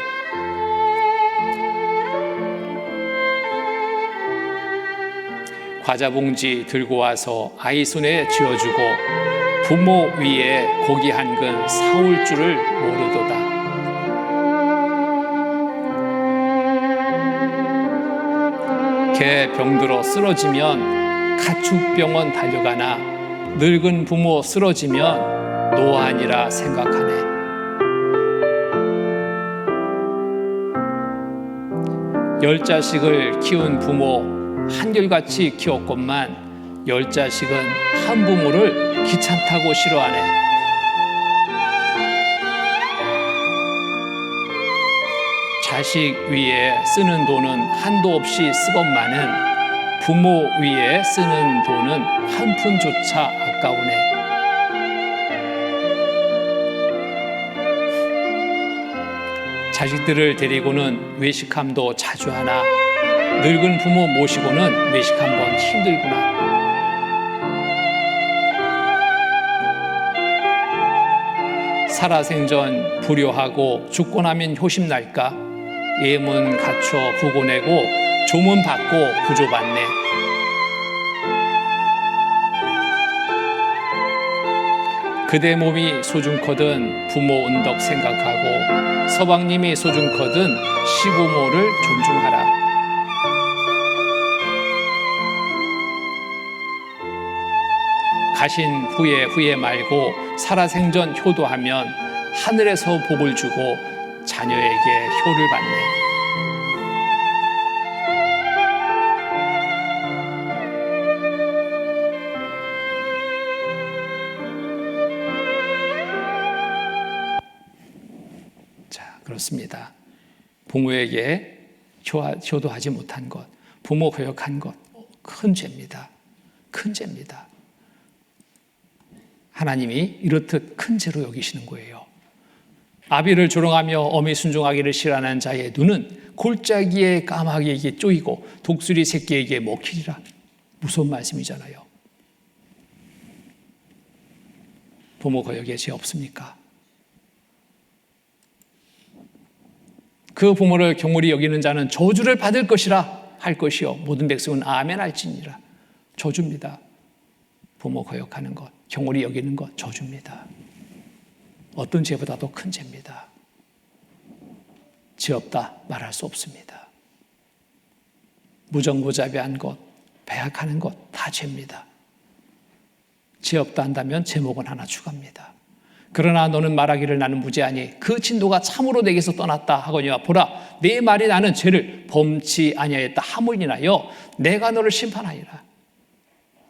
과자 봉지 들고 와서 아이 손에 쥐어주고 부모 위에 고기 한 근 사올 줄을 모르도다. 개 병들어 쓰러지면 가축병원 달려가나 늙은 부모 쓰러지면 노안이라 생각하네. 열 자식을 키운 부모 한결같이 키웠건만 열 자식은 한 부모를 귀찮다고 싫어하네. 자식 위에 쓰는 돈은 한도 없이 쓰건만은 부모 위에 쓰는 돈은 한 푼조차 아까우네. 자식들을 데리고는 외식함도 자주 하나 늙은 부모 모시고는 외식 한번 힘들구나. 살아생전 불효하고 죽고 나면 효심 날까? 예문 갖춰 부고내고 조문 받고 부조받네. 그대 몸이 소중거든 부모 은덕 생각하고 서방님이 소중거든 시부모를 존중하라. 가신 후에 말고 살아생전 효도하면 하늘에서 복을 주고 자녀에게 효를 받네. 그렇습니다. 부모에게 효도하지 못한 것, 부모 거역한 것, 큰 죄입니다. 큰 죄입니다. 하나님이 이렇듯 큰 죄로 여기시는 거예요. 아비를 조롱하며 어미 순종하기를 싫어하는 자의 눈은 골짜기에 까마귀에게 쪼이고 독수리 새끼에게 먹히리라. 무서운 말씀이잖아요. 부모 거역에 죄 없습니까? 그 부모를 경홀히 여기는 자는 저주를 받을 것이라 할 것이요 모든 백성은 아멘 할지니라. 저주입니다. 부모 거역하는 것, 경홀히 여기는 것 저주입니다. 어떤 죄보다도 큰 죄입니다. 죄 없다 말할 수 없습니다. 무정무자비한 것, 배약하는 것 다 죄입니다. 죄 없다 한다면 제목은 하나 추가합니다. 그러나 너는 말하기를 나는 무죄하니 그 진도가 참으로 내게서 떠났다 하거니와 보라 내 말이 나는 죄를 범치 아니하였다 함을 인하여 내가 너를 심판하리라.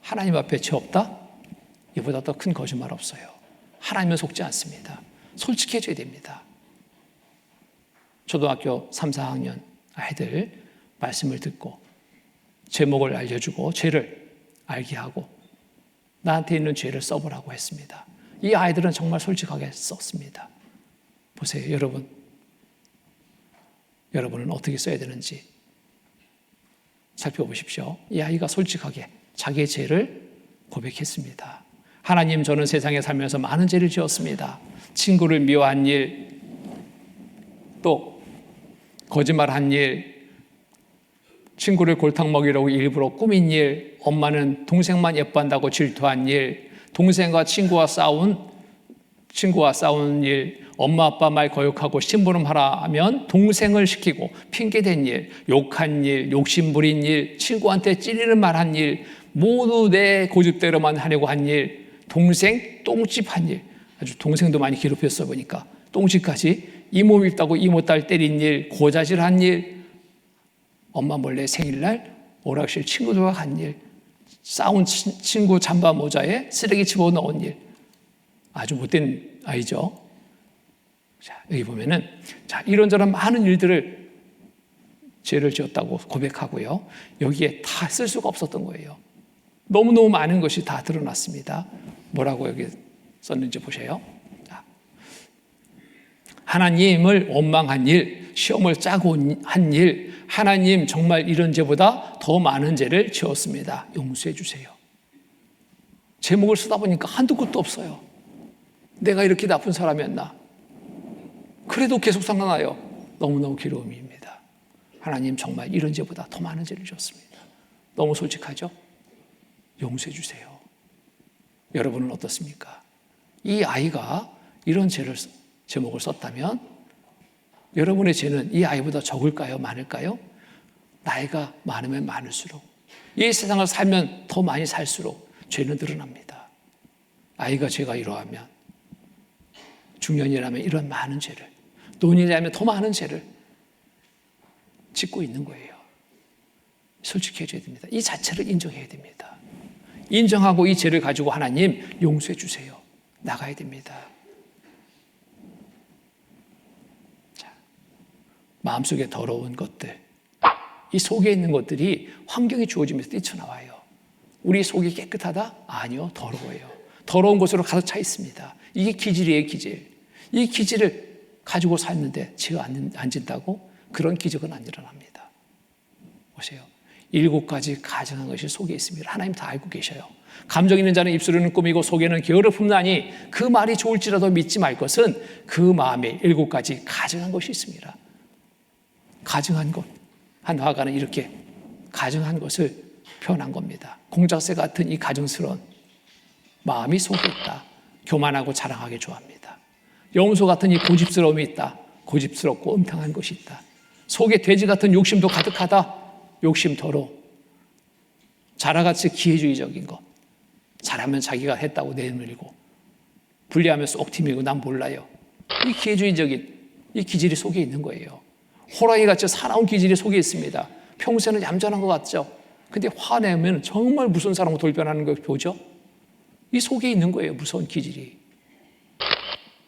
하나님 앞에 죄 없다? 이보다 더 큰 거짓말 없어요. 하나님은 속지 않습니다. 솔직해져야 됩니다. 초등학교 3, 4학년 아이들 말씀을 듣고 제목을 알려주고 죄를 알게 하고 나한테 있는 죄를 써보라고 했습니다. 이 아이들은 정말 솔직하게 썼습니다. 보세요, 여러분. 여러분은 어떻게 써야 되는지 살펴보십시오. 이 아이가 솔직하게 자기의 죄를 고백했습니다. 하나님, 저는 세상에 살면서 많은 죄를 지었습니다. 친구를 미워한 일, 또 거짓말한 일, 친구를 골탕 먹이려고 일부러 꾸민 일, 엄마는 동생만 예뻐한다고 질투한 일, 동생과 친구와 싸운 일, 엄마 아빠 말 거역하고 심부름하라 하면 동생을 시키고 핑계댄 일, 욕한 일, 욕심 부린 일, 친구한테 찌르는 말한 일, 모두 내 고집대로만 하려고 한 일, 동생 똥집한 일, 아주 동생도 많이 괴롭혔어 보니까 똥집까지, 이모 밉다고 이모딸 때린 일, 고자질한 일, 엄마 몰래 생일날 오락실 친구들과 간 일, 싸운 친구 잠바 모자에 쓰레기 집어넣은 일, 아주 못된 아이죠. 자, 여기 보면은 자, 이런저런 많은 일들을 죄를 지었다고 고백하고요. 여기에 다 쓸 수가 없었던 거예요. 너무너무 많은 것이 다 드러났습니다. 뭐라고 여기 썼는지 보세요. 하나님을 원망한 일, 시험을 짜고 한 일, 하나님 정말 이런 죄보다 더 많은 죄를 지었습니다. 용서해 주세요. 제목을 쓰다 보니까 한두 끝도 없어요. 내가 이렇게 나쁜 사람이었나? 그래도 계속 생각나요. 너무너무 괴로움입니다. 하나님 정말 이런 죄보다 더 많은 죄를 지었습니다. 너무 솔직하죠? 용서해 주세요. 여러분은 어떻습니까? 이 아이가 이런 제목을 썼다면 여러분의 죄는 이 아이보다 적을까요? 많을까요? 나이가 많으면 많을수록, 이 세상을 살면 더 많이 살수록 죄는 늘어납니다. 아이가 죄가 이러하면, 중년이라면 이런 많은 죄를, 노인이라면 더 많은 죄를 짓고 있는 거예요. 솔직해져야 됩니다. 이 자체를 인정해야 됩니다. 인정하고 이 죄를 가지고 하나님 용서해 주세요. 나가야 됩니다. 자, 마음속에 더러운 것들, 이 속에 있는 것들이 환경이 주어지면서 뛰쳐나와요. 우리 속이 깨끗하다? 아니요, 더러워요. 더러운 것으로 가득 차 있습니다. 이게 기질이에요, 기질. 이 기질을 가지고 샀는데 죄가 안 진다고? 그런 기적은 안 일어납니다. 보세요. 7가지 가증한 것이 속에 있습니다. 하나님 다 알고 계셔요. 감정 있는 자는 입술로는 꾸미고 속에는 게으르 품나니 그 말이 좋을지라도 믿지 말 것은 그 마음에 7가지 가증한 것이 있습니다. 가증한 것. 한 화가는 이렇게 가증한 것을 표현한 겁니다. 공작새 같은 이 가증스러운 마음이 속에 있다. 교만하고 자랑하기 좋아합니다. 염소 같은 이 고집스러움이 있다. 고집스럽고 음탕한 것이 있다. 속에 돼지 같은 욕심도 가득하다. 욕심터로 자라같이 기회주의적인 것, 잘하면 자기가 했다고 내밀고 불리하면 쏙 튀미고 난 몰라요. 이 기회주의적인 이 기질이 속에 있는 거예요. 호랑이같이 사나운 기질이 속에 있습니다. 평소에는 얌전한 것 같죠? 근데 화내면 정말 무서운 사람으로 돌변하는 걸 보죠? 이 속에 있는 거예요. 무서운 기질이.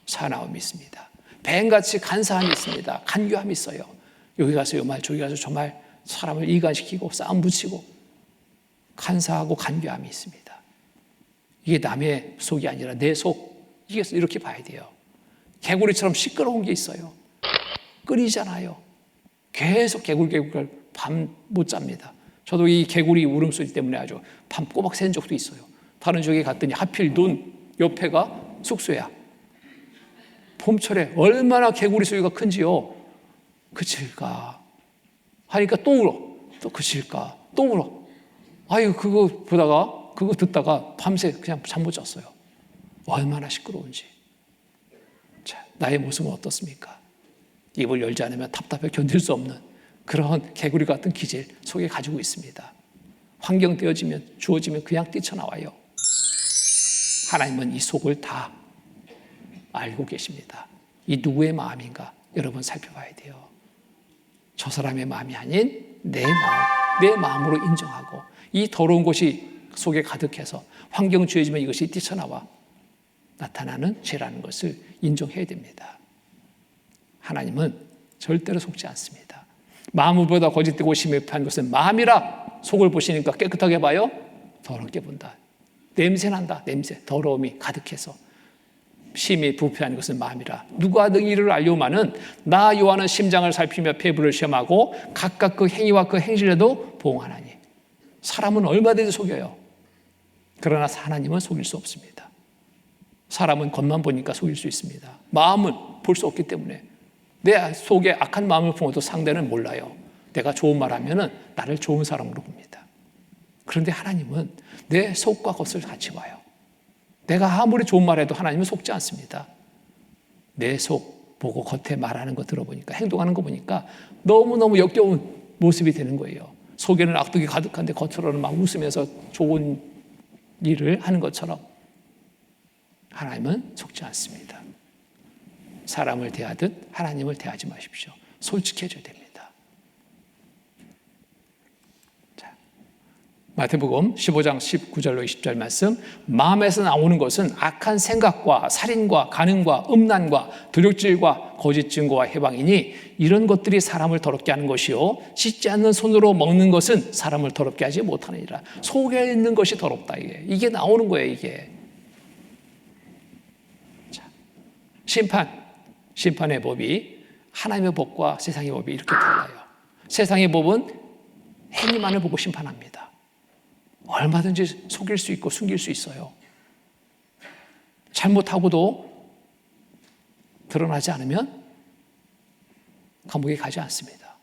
사나움이 있습니다. 뱀같이 간사함이 있습니다. 간교함이 있어요. 여기 가서 요 말, 저기 가서 저 말, 사람을 이간시키고 싸움 붙이고 간사하고 간교함이 있습니다. 이게 남의 속이 아니라 내 속, 이렇게 봐야 돼요. 개구리처럼 시끄러운 게 있어요. 끓이잖아요. 계속 개굴 밤 못 잡니다. 저도 이 개구리 울음소리 때문에 아주 밤 꼬박 샌 적도 있어요. 다른 지역에 갔더니 하필 눈 옆에가 숙소야. 봄철에 얼마나 개구리 소리가 큰지요. 그칠까 하니까 또 울어. 또 그칠까 또 울어. 아유, 그거 듣다가 밤새 그냥 잠 못 잤어요. 얼마나 시끄러운지. 자, 나의 모습은 어떻습니까? 입을 열지 않으면 답답해 견딜 수 없는 그런 개구리 같은 기질 속에 가지고 있습니다. 환경 주어지면 그냥 뛰쳐나와요. 하나님은 이 속을 다 알고 계십니다. 이 누구의 마음인가 여러분 살펴봐야 돼요. 저 사람의 마음이 아닌 내 마음으로 인정하고 이 더러운 것이 속에 가득해서 환경 주어지면 이것이 뛰쳐나와 나타나는 죄라는 것을 인정해야 됩니다. 하나님은 절대로 속지 않습니다. 마음을 보다 거짓되고 심해한 것은 마음이라. 속을 보시니까 깨끗하게 봐요? 더럽게 본다. 냄새난다. 냄새, 더러움이 가득해서 심히 부패한 것은 마음이라. 누가 능히를 알려마는 나 요한은 심장을 살피며 폐부를 시험하고 각각 그 행위와 그 행실에도 보응하나니. 사람은 얼마든지 속여요. 그러나 하나님은 속일 수 없습니다. 사람은 겉만 보니까 속일 수 있습니다. 마음은 볼 수 없기 때문에 내 속에 악한 마음을 품어도 상대는 몰라요. 내가 좋은 말 하면은 나를 좋은 사람으로 봅니다. 그런데 하나님은 내 속과 겉을 같이 봐요. 내가 아무리 좋은 말 해도 하나님은 속지 않습니다. 내 속 보고 겉에 말하는 거 들어보니까, 행동하는 거 보니까 너무너무 역겨운 모습이 되는 거예요. 속에는 악독이 가득한데 겉으로는 막 웃으면서 좋은 일을 하는 것처럼 하나님은 속지 않습니다. 사람을 대하듯 하나님을 대하지 마십시오. 솔직해져야 됩니다. 자, 마태복음 15장 19절로 20절 말씀. 마음에서 나오는 것은 악한 생각과 살인과 간음과 음란과 도둑질과 거짓 증거와 해방이니 이런 것들이 사람을 더럽게 하는 것이요 씻지 않는 손으로 먹는 것은 사람을 더럽게 하지 못하느니라. 속에 있는 것이 더럽다. 이게 나오는 거예요. 이게. 자, 심판의 법이 하나님의 법과 세상의 법이 이렇게 달라요. 세상의 법은 행위만을 보고 심판합니다. 얼마든지 속일 수 있고 숨길 수 있어요. 잘못하고도 드러나지 않으면 감옥에 가지 않습니다.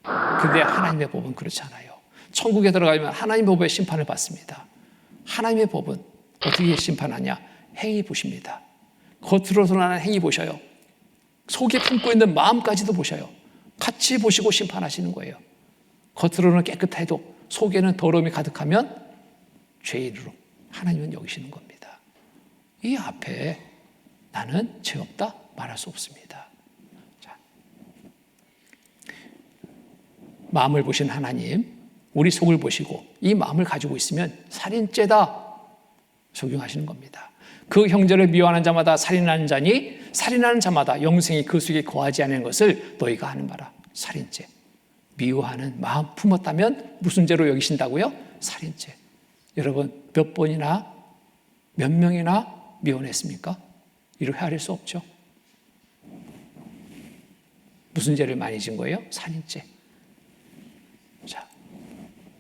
그런데 하나님의 법은 그렇지 않아요. 천국에 들어가면 하나님의 법의 심판을 받습니다. 하나님의 법은 어떻게 심판하냐? 행위 보십니다. 겉으로 드러나는 행위 보셔요. 속에 품고 있는 마음까지도 보셔요. 같이 보시고 심판하시는 거예요. 겉으로는 깨끗해도 속에는 더러움이 가득하면 죄인으로 하나님은 여기시는 겁니다. 이 앞에 나는 죄 없다 말할 수 없습니다. 자, 마음을 보신 하나님, 우리 속을 보시고 이 마음을 가지고 있으면 살인죄다 적용하시는 겁니다. 그 형제를 미워하는 자마다 살인하는 자니 살인하는 자마다 영생이 그 속에 거하지 않는 것을 너희가 아는 바라. 살인죄. 미워하는 마음 품었다면 무슨 죄로 여기신다고요? 살인죄. 여러분 몇 번이나 몇 명이나 미워냈습니까? 이를 헤아릴 수 없죠. 무슨 죄를 많이 진 거예요? 살인죄. 자,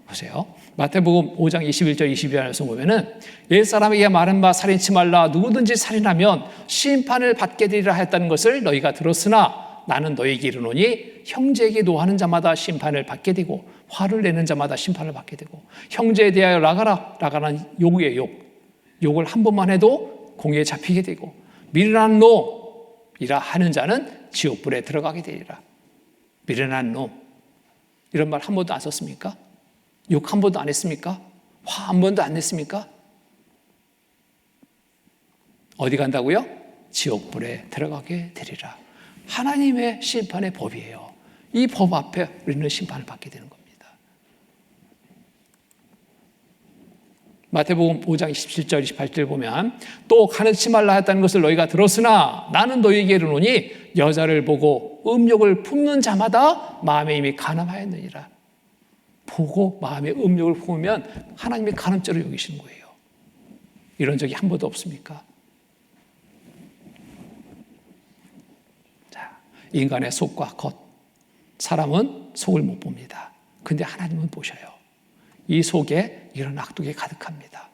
보세요. 마태복음 5장 21절 22절에서 보면은 옛사람에게 말한 바 살인치 말라. 누구든지 살인하면 심판을 받게 되리라 했다는 것을 너희가 들었으나 나는 너희에게 이르노니 형제에게 노하는 자마다 심판을 받게 되고 화를 내는 자마다 심판을 받게 되고 형제에 대하여 라가라. 라가라는 욕이에요. 욕을 한 번만 해도 공에 잡히게 되고 미련한 놈이라 하는 자는 지옥불에 들어가게 되리라. 미련한 놈. 이런 말 한 번도 안 썼습니까? 욕 한 번도 안 했습니까? 화 한 번도 안 냈습니까? 어디 간다고요? 지옥불에 들어가게 되리라. 하나님의 심판의 법이에요. 이 법 앞에 우리는 심판을 받게 되는 겁니다. 마태복음 5장 27절 28절 보면 또 가르치 말라 했다는 것을 너희가 들었으나 나는 너희에게 이르노니 여자를 보고 음욕을 품는 자마다 마음에 이미 간음하였느니라. 보고 마음에 음욕을 품으면 하나님이 간음죄로 여기시는 거예요. 이런 적이 한 번도 없습니까? 자, 인간의 속과 겉. 사람은 속을 못 봅니다. 근데 하나님은 보셔요. 이 속에 이런 악독이 가득합니다.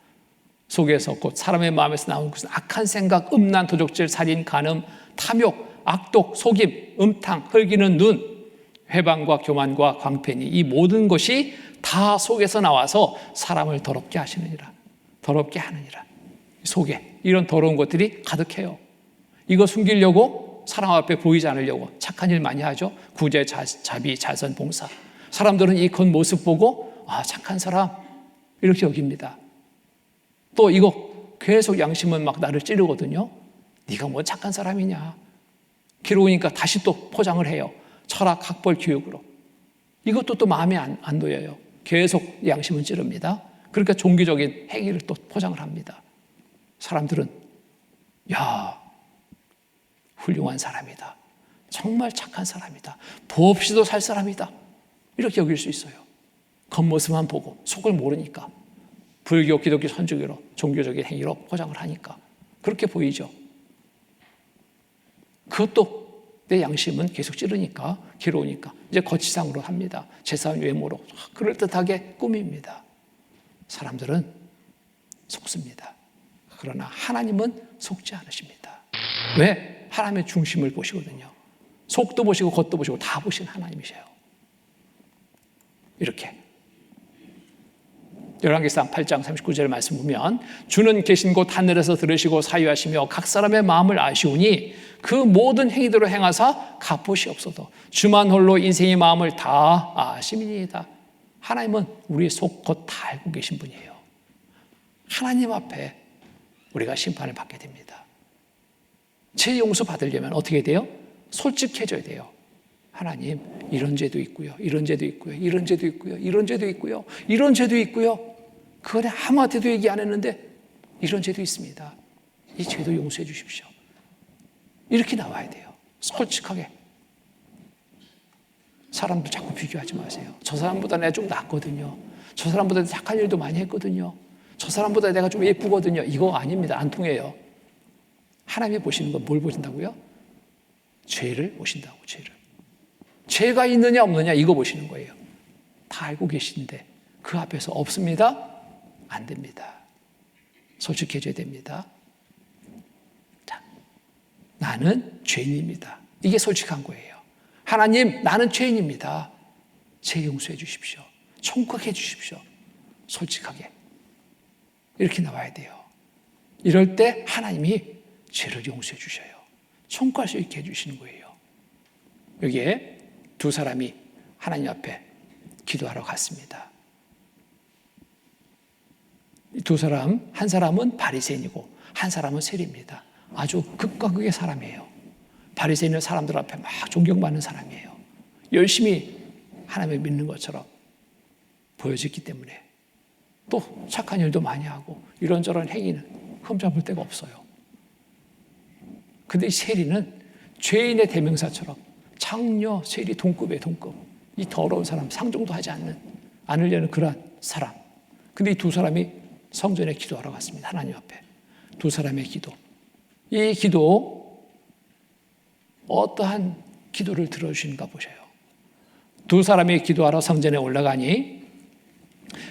속에서 곧 사람의 마음에서 나오는 것은 악한 생각, 음란, 도적질, 살인, 간음, 탐욕, 악독, 속임, 음탕, 헐기는 눈, 회방과 교만과 광팬이 이 모든 것이 다 속에서 나와서 사람을 더럽게 하시느니라. 더럽게 하느니라. 속에 이런 더러운 것들이 가득해요. 이거 숨기려고 사람 앞에 보이지 않으려고 착한 일 많이 하죠. 구제, 자비, 자선, 봉사. 사람들은 이 겉모습 보고 아, 착한 사람 이렇게 여깁니다. 또 이거 계속 양심은 막 나를 찌르거든요. 네가 뭐 착한 사람이냐. 괴로우니까 다시 또 포장을 해요. 철학, 학벌, 교육으로. 이것도 또 마음에 안 놓여요. 계속 양심은 찌릅니다. 그러니까 종교적인 행위를 또 포장을 합니다. 사람들은 야, 훌륭한 사람이다. 정말 착한 사람이다. 법 없이도 살 사람이다. 이렇게 여길 수 있어요. 겉모습만 보고 속을 모르니까. 불교, 기독교, 선주교로 종교적인 행위로 포장을 하니까 그렇게 보이죠. 그것도 내 양심은 계속 찌르니까 괴로우니까 이제 거치상으로 합니다. 제사한 외모로 그럴듯하게 꾸밉니다. 사람들은 속습니다. 그러나 하나님은 속지 않으십니다. 왜? 하나님의 중심을 보시거든요. 속도 보시고 겉도 보시고 다 보신 하나님이세요. 이렇게 열왕기상 8장 39절 말씀 보면 주는 계신 곳 하늘에서 들으시고 사유하시며 각 사람의 마음을 아시오니 그 모든 행위대로 행하사 갚으시옵소서. 주만 홀로 인생의 마음을 다 아심이니이다. 하나님은 우리의 속 겉 다 알고 계신 분이에요. 하나님 앞에 우리가 심판을 받게 됩니다. 죄 용서 받으려면 어떻게 돼요? 솔직해져야 돼요. 하나님, 이런 죄도 있고요. 이런 죄도 있고요. 이런 죄도 있고요. 이런 죄도 있고요. 이런 죄도 있고요. 그거는 아무한테도 얘기 안 했는데 이런 죄도 있습니다. 이 죄도 용서해 주십시오. 이렇게 나와야 돼요. 솔직하게. 사람도 자꾸 비교하지 마세요. 저 사람보다 내가 좀 낫거든요. 저 사람보다 착한 일도 많이 했거든요. 저 사람보다 내가 좀 예쁘거든요. 이거 아닙니다. 안 통해요. 하나님이 보시는 건 뭘 보신다고요? 죄를 보신다고, 죄를. 죄가 있느냐 없느냐 이거 보시는 거예요. 다 알고 계신데 그 앞에서 없습니다? 안 됩니다. 솔직해져야 됩니다. 자, 나는 죄인입니다. 이게 솔직한 거예요. 하나님, 나는 죄인입니다. 죄 용서해 주십시오. 총각해 주십시오. 솔직하게. 이렇게 나와야 돼요. 이럴 때 하나님이 죄를 용서해 주셔요. 총괄 수 있게 해주시는 거예요. 여기에 두 사람이 하나님 앞에 기도하러 갔습니다. 두 사람, 한 사람은 바리새인이고 한 사람은 세리입니다. 아주 극과 극의 사람이에요. 바리새인은 사람들 앞에 막 존경받는 사람이에요. 열심히 하나님을 믿는 것처럼 보여졌기 때문에 또 착한 일도 많이 하고 이런저런 행위는 흠잡을 데가 없어요. 근데 이 세리는 죄인의 대명사처럼 창녀, 세리 동급의 동급. 이 더러운 사람, 상종도 하지 않으려는 그러한 사람. 근데 이 두 사람이 성전에 기도하러 갔습니다. 하나님 앞에. 두 사람의 기도. 이 기도, 어떠한 기도를 들어주시는가 보셔요. 두 사람이 기도하러 성전에 올라가니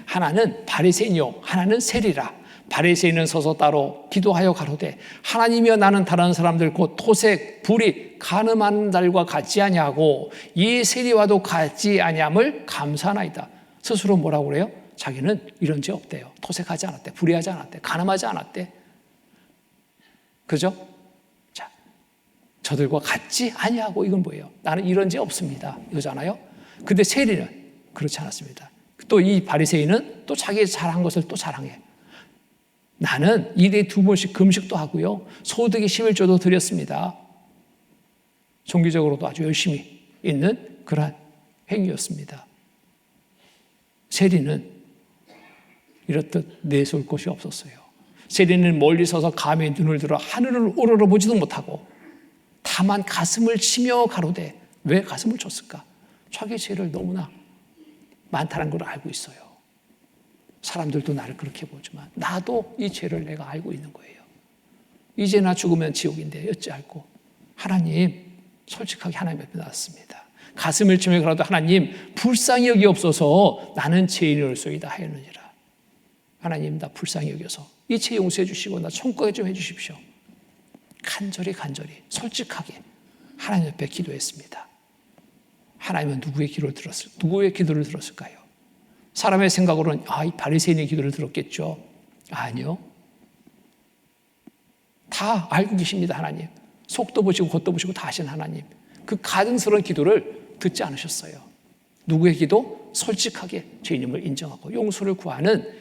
하나는 바리새인이요 하나는 세리라. 바리새인은 서서 따로 기도하여 가로되 하나님이여 나는 다른 사람들 곧 토색, 불의, 간음하는 자들과 같지 아니하고 이 세리와도 같지 아니함을 감사하나이다. 스스로 뭐라고 그래요? 자기는 이런 죄 없대요. 토색하지 않았대. 불의하지 않았대. 간음하지 않았대. 그죠? 자, 저들과 같지 아니하고 이건 뭐예요? 나는 이런 죄 없습니다. 이거잖아요. 근데 세리는 그렇지 않았습니다. 또 이 바리새인은 또 자기 잘한 것을 또 자랑해. 나는 일에 2번씩 금식도 하고요. 소득이 11조도 드렸습니다. 종교적으로도 아주 열심히 있는 그러한 행위였습니다. 세리는 이렇듯 내세울 곳이 없었어요. 세리는 멀리 서서 감히 눈을 들어 하늘을 우러러보지도 못하고 다 다만 가슴을 치며 가로되. 왜 가슴을 쳤을까? 자기 죄를 너무나 많다는 걸 알고 있어요. 사람들도 나를 그렇게 보지만 나도 이 죄를 내가 알고 있는 거예요. 이제 나 죽으면 지옥인데 어찌할꼬. 하나님, 솔직하게 하나님 앞에 나왔습니다. 가슴을 치며 가로되 하나님 불쌍히 여기옵소서 나는 죄인으로소이다 하였느니라. 하나님 나 불쌍히 여겨서 이 죄 용서해 주시고 나 천국에 좀 해주십시오. 간절히 솔직하게 하나님 앞에 기도했습니다. 하나님은 누구의 기도를 들었을까요? 사람의 생각으로는 이 바리새인의 기도를 들었겠죠. 아니요. 다 알고 계십니다. 하나님. 속도 보시고 겉도 보시고 다 아신 하나님. 그 가증스러운 기도를 듣지 않으셨어요. 누구의 기도? 솔직하게 죄인임을 인정하고 용서를 구하는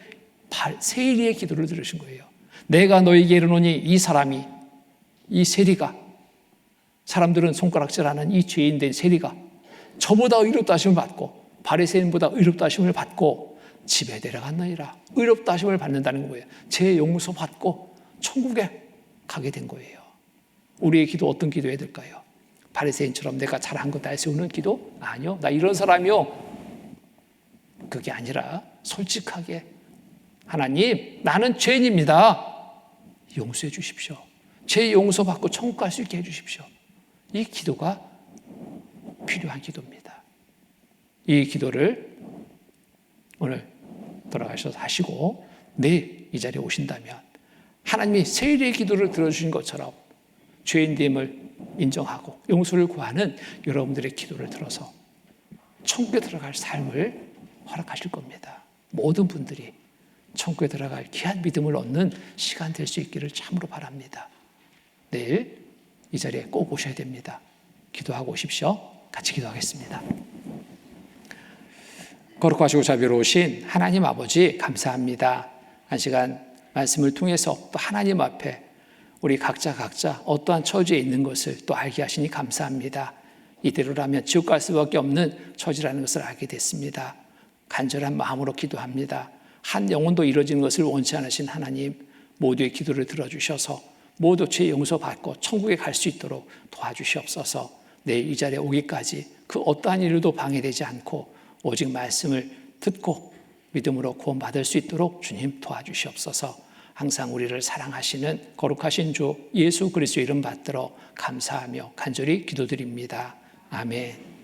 세리의 기도를 들으신 거예요. 내가 너에게 이르노니 이 사람이, 이 세리가, 사람들은 손가락질하는 이 죄인된 세리가 저보다 의롭다 하심을 받고 바리새인보다 의롭다 하심을 받고 집에 내려갔느니라. 의롭다 하심을 받는다는 거예요. 죄 용서 받고 천국에 가게 된 거예요. 우리의 기도 어떤 기도해야 될까요? 바리새인처럼 내가 잘한 거 날 세우는 기도? 아니요. 나 이런 사람이요. 그게 아니라 솔직하게 하나님 나는 죄인입니다. 용서해 주십시오. 죄 용서받고 천국 갈 수 있게 해 주십시오. 이 기도가 필요한 기도입니다. 이 기도를 오늘 돌아가셔서 하시고 내일 이 자리에 오신다면 하나님이 세리의 기도를 들어주신 것처럼 죄인됨을 인정하고 용서를 구하는 여러분들의 기도를 들어서 천국에 들어갈 삶을 허락하실 겁니다. 모든 분들이 천국에 들어갈 귀한 믿음을 얻는 시간 될 수 있기를 참으로 바랍니다. 내일 이 자리에 꼭 오셔야 됩니다. 기도하고 오십시오. 같이 기도하겠습니다. 거룩하시고 자비로우신 하나님 아버지 감사합니다. 한 시간 말씀을 통해서 또 하나님 앞에 우리 각자 어떠한 처지에 있는 것을 또 알게 하시니 감사합니다. 이대로라면 지옥 갈 수밖에 없는 처지라는 것을 알게 됐습니다. 간절한 마음으로 기도합니다. 한 영혼도 이루어지는 것을 원치 않으신 하나님, 모두의 기도를 들어주셔서 모두 죄 용서받고 천국에 갈 수 있도록 도와주시옵소서. 내일 이 자리에 오기까지 그 어떠한 일도 방해되지 않고 오직 말씀을 듣고 믿음으로 구원받을 수 있도록 주님 도와주시옵소서. 항상 우리를 사랑하시는 거룩하신 주 예수 그리스도의 이름 받들어 감사하며 간절히 기도드립니다. 아멘.